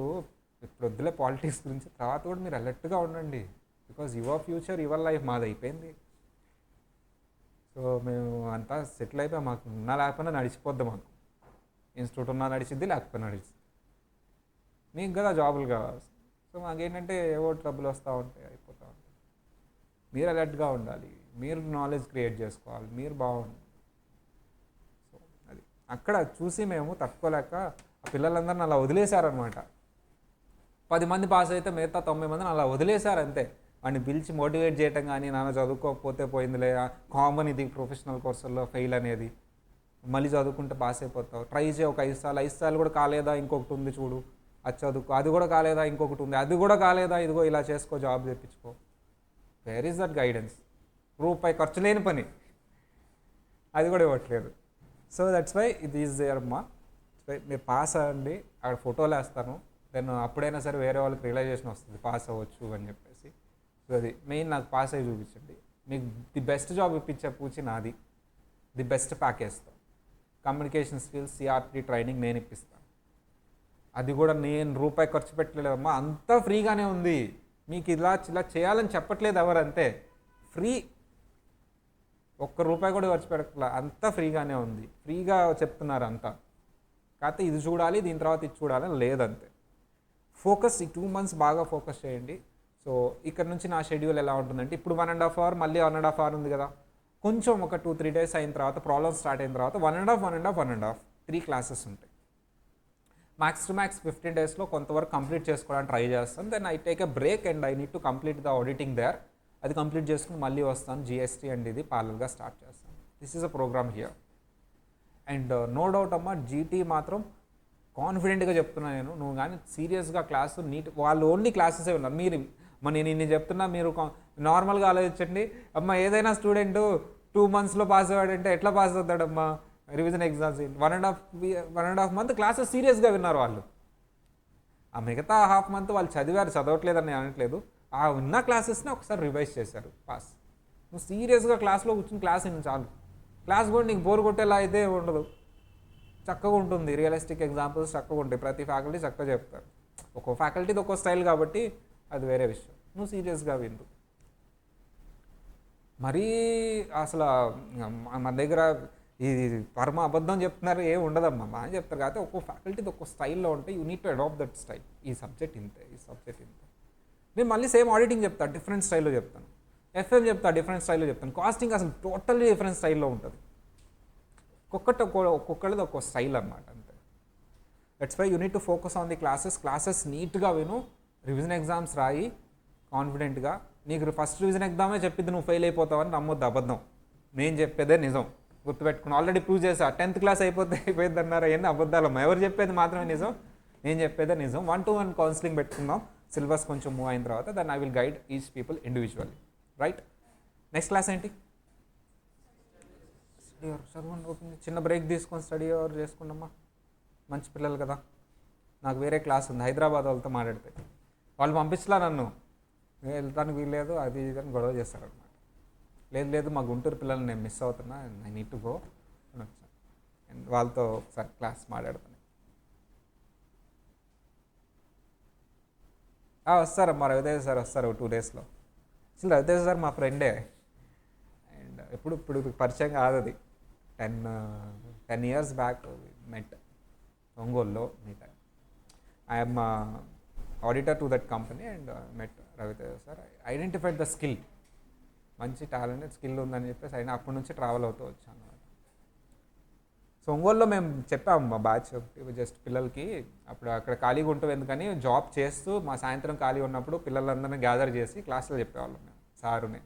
ఇప్పుడు వద్దులే పాలిటిక్స్ గురించి, తర్వాత కూడా మీరు అలర్ట్గా ఉండండి. Because your future your life, మాది అయిపోయింది. సో మేము అంతా సెటిల్ అయిపోయి మాకు ఉన్నా లేకపోయినా నడిచిపోద్ది. మాకు ఇన్స్టిట్యూట్ ఉన్నా నడిచిద్ది, లేకపోయినా నడిచింది. మీకు కదా జాబులు కావాలి. సో మాకేంటంటే ఏవో ట్రబుల్ వస్తూ ఉంటాయి, అయిపోతూ ఉంటాయి. మీరు అలర్ట్గా ఉండాలి, మీరు నాలెడ్జ్ క్రియేట్ చేసుకోవాలి, మీరు బాగుండాలి. సో అది అక్కడ చూసి మేము తట్టుకోలేక ఆ పిల్లలందరిని అలా వదిలేశారనమాట. 10 మంది పాస్ అయితే మిగతా 90 మందిని అలా వదిలేశారు అంతే. వాడిని పిలిచి మోటివేట్ చేయటం కానీ, నాన్న చదువుకోకపోతే పోయిందిలే, కామన్ ఇది ప్రొఫెషనల్ కోర్సుల్లో ఫెయిల్ అనేది, మళ్ళీ చదువుకుంటే పాస్ అయిపోతావు, ట్రై చేయి ఒక 5 సార్లు కూడా కాలేదా ఇంకొకటి ఉంది చూడు, అది చదువుకో, అది కూడా కాలేదా ఇంకొకటి ఉంది, అది కూడా కాలేదా ఇదిగో ఇలా చేసుకో, జాబ్ తెప్పించుకో. Where is that guidance? రూపాయి ఖర్చు లేని పని, అది కూడా ఇవ్వట్లేదు. సో దట్స్ వై ఇది ఈజ్ దేర్ అమ్మా. మీరు పాస్ అవ్వండి, అక్కడ ఫోటోలు వేస్తాను, దెన్ అప్పుడైనా సరే వేరే వాళ్ళకి రియలైజేషన్ వస్తుంది పాస్ అవ్వచ్చు అని చెప్పేసి. సో అది మెయిన్, నాకు పాస్ అయ్యి చూపించండి. మీకు ది బెస్ట్ జాబ్ ఇప్పించే పూచి నాది, ది బెస్ట్ ప్యాకేజ్తో. కమ్యూనికేషన్ స్కిల్స్, సిఆర్టీ ట్రైనింగ్ నేను ఇప్పిస్తాను. అది కూడా నేను రూపాయి ఖర్చు పెట్టలేదమ్మా, అంతా ఫ్రీగానే ఉంది. మీకు ఇలా చేయాలని చెప్పట్లేదు ఎవరంతే, ఫ్రీ. ₹1 కూడా ఖర్చు పెట్టట్లా, అంతా ఫ్రీగానే ఉంది. ఫ్రీగా చెప్తున్నారు అంతా. కాకపోతే ఇది చూడాలి, దీని తర్వాత ఇది చూడాలని లేదంతే. ఫోకస్ ఈ 2 months బాగా ఫోకస్ చేయండి. సో ఇక్కడ నుంచి నా షెడ్యూల్ ఎలా ఉంటుందంటే, ఇప్పుడు 1.5 hour, మళ్ళీ 1.5 hour ఉంది కదా, కొంచెం ఒక 2-3 days అయిన తర్వాత, ప్రాబ్లమ్స్ స్టార్ట్ అయిన తర్వాత 1.5 3 classes ఉంటాయి. మ్యాక్స్ టు మ్యాక్స్ 15 daysలో కొంతవరకు కంప్లీట్ చేసుకోవడానికి ట్రై చేస్తాను. Then I take a break and I need to complete the auditing there. అది కంప్లీట్ చేసుకుని మళ్ళీ వస్తాను, జిఎస్టీ అండ్ ఇది పార్లర్గా స్టార్ట్ చేస్తాను. This is a programme here. And no doubt అమ్మా, జీటీ మాత్రం కాన్ఫిడెంట్గా చెప్తున్నాను నేను. నువ్వు కానీ సీరియస్గా క్లాసు నీట్, వాళ్ళు ఓన్లీ క్లాసెసే ఉన్నారు. మీరు నేను ఇన్ని చెప్తున్నా, మీరు నార్మల్గా ఆలోచించండి అమ్మ. ఏదైనా స్టూడెంట్ 2 monthsలో పాస్ అయ్యాడంటే ఎట్లా పాస్ అవుతాడమ్మా? రివిజన్ ఎగ్జామ్స్ 1.5 month క్లాసెస్ సీరియస్గా విన్నారు వాళ్ళు. ఆ మిగతా ½ month వాళ్ళు చదివారు, చదవట్లేదని నేను అనట్లేదు. ఆ ఉన్న క్లాసెస్ని ఒకసారి రివైజ్ చేశారు, పాస్. నువ్వు సీరియస్గా క్లాస్లో కూర్చుని క్లాస్ విను చాలు. క్లాస్ కూడా నీకు బోర్ కొట్టేలా అయితే ఉండదు, చక్కగా ఉంటుంది. రియలిస్టిక్ ఎగ్జాంపుల్స్ చక్కగా ఉంటాయి, ప్రతి ఫ్యాకల్టీ చక్కగా చెప్తారు. ఒక్కో ఫ్యాకల్టీది ఒక్కో స్టైల్ కాబట్టి అది వేరే విషయం. నువ్వు సీరియస్గా విందు. మరీ అసలు మన దగ్గర ఈ పరమ అబద్ధం చెప్తున్నారు ఏం ఉండదమ్మా, బాగా చెప్తారు. కాబట్టి ఒక్కో ఫ్యాకల్టీది ఒక్కో స్టైల్లో ఉంటే you need to adapt that style. ఈ సబ్జెక్ట్ ఇంతే, ఈ సబ్జెక్ట్ ఇంతే. నేను మళ్ళీ సేమ్ ఆడిటింగ్ చెప్తాను, డిఫరెంట్ స్టైల్లో చెప్తాను. ఎఫ్ఎం చెప్తా, డిఫరెంట్ స్టైల్లో చెప్తాను. కాస్టింగ్ అసలు టోటల్లీ డిఫరెంట్ స్టైల్లో ఉంటుంది. ఒక్కొక్కటిది ఒక్కో స్టైల్ అన్నమాట, అంతే. That's why you need to focus on the classes నీట్గా విను, రివిజన్ ఎగ్జామ్స్ రాయి కాన్ఫిడెంట్గా. నీకు ఫస్ట్ రివిజన్ ఎగ్జామే చెప్పిద్ది నువ్వు ఫెయిల్ అయిపోతావని నమ్మొద్దు, అబద్ధం. నేను చెప్పేదే నిజం, గుర్తుపెట్టుకుని. ఆల్రెడీ ప్రూవ్ చేసా, 10th class అయిపోయింది అన్నారు. అవన్నీ అబద్ధాలమ్మా. ఎవరు చెప్పేది మాత్రమే నిజం, నేను చెప్పేదే నిజం. 1-to-1 కౌన్సిలింగ్ పెట్టుకుందాం, సిలబస్ కొంచెం మూవ్ అయిన తర్వాత. Then I will guide each people individually. Right? Next class ఏంటి? Study hour. చదవండి, ఓపెన్. చిన్న బ్రేక్ తీసుకొని స్టడీ అవర్ చేసుకుండమ్మా, మంచి పిల్లలు కదా. నాకు వేరే క్లాస్ ఉంది, హైదరాబాద్ వాళ్ళతో మాట్లాడితే వాళ్ళు పంపించలా నన్ను, వెళ్తానికి వీల్లేదు, అది ఇది అని గొడవ చేస్తారనమాట. లేదు మా గుంటూరు పిల్లల్ని నేను మిస్ అవుతున్నా, ఐ నీడ్ టు గో అని వచ్చాను. అండ్ వాళ్ళతో ఒకసారి క్లాస్ మాట్లాడతాను. వస్తారమ్మా, రవితేజ సార్ వస్తారు 2 daysలో. అసలు రవితేజ సార్ మా ఫ్రెండే. అండ్ ఇప్పుడు పరిచయం కాదు, అది 10 years బ్యాక్ మెట్, ఒంగోలులో meet. I'm auditor to that company and met Ravi Teja sir. Identified the skill, మంచి టాలెంట్ స్కిల్ ఉందని చెప్పేసి అయినా అప్పటి నుంచి ట్రావెల్ అవుతూ వచ్చాను. సో ఒంగోలులో మేము చెప్పాము మా బ్యాచ్ జస్ట్ పిల్లలకి అప్పుడు అక్కడ ఖాళీగా ఉంటుంది ఎందుకని జాబ్ చేస్తూ మా సాయంత్రం ఖాళీ ఉన్నప్పుడు పిల్లలందరినీ గ్యాదర్ చేసి క్లాసులు చెప్పేవాళ్ళం మేము సారుని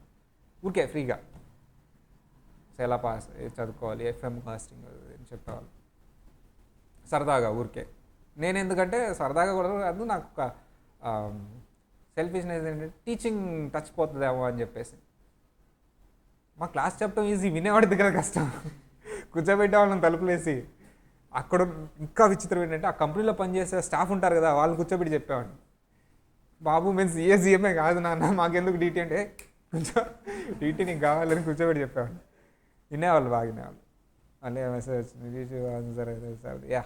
ఊరికే ఫ్రీగా. సో ఎలా పాస్ చదువుకోవాలి ఎఫ్ఎం కాస్టింగ్ అని చెప్పేవాళ్ళు సరదాగా ఊరికే. నేను ఎందుకంటే సరదాగా కూడా కాదు, నాకు ఒక సెల్ఫిష్నెస్ ఏంటంటే టీచింగ్ టచ్ పోతుందేమో అని చెప్పేసి. మా క్లాస్ చెప్పడం ఈజీ, వినేవాడి దగ్గర కష్టం. కూర్చోబెట్టేవాళ్ళని తలుపులేసి. అక్కడ ఇంకా విచిత్రం ఏంటంటే ఆ కంపెనీలో పనిచేసే స్టాఫ్ ఉంటారు కదా, వాళ్ళని కూర్చోబెట్టి చెప్పేవాడిని. బాబు మేము సిఏ కాదు నాన్న, మాకెందుకు డీటీ అంటే కొంచెం డీటీ నీకు కావాలని కూర్చోబెట్టి చెప్పేవాడిని. వినేవాళ్ళు, బాగా వినేవాళ్ళు. మళ్ళీ మెసేజ్ వచ్చింది సార్ యా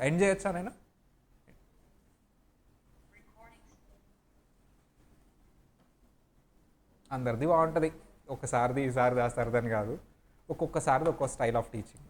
ఎండ్ చేయొచ్చా నేను? అందరిది బాగుంటుంది, ఒకసారిది ఈసారిది ఆ సరిదని కాదు, ఒక్కొక్కసారిది ఒక్కొక్క స్టైల్ ఆఫ్ టీచింగ్.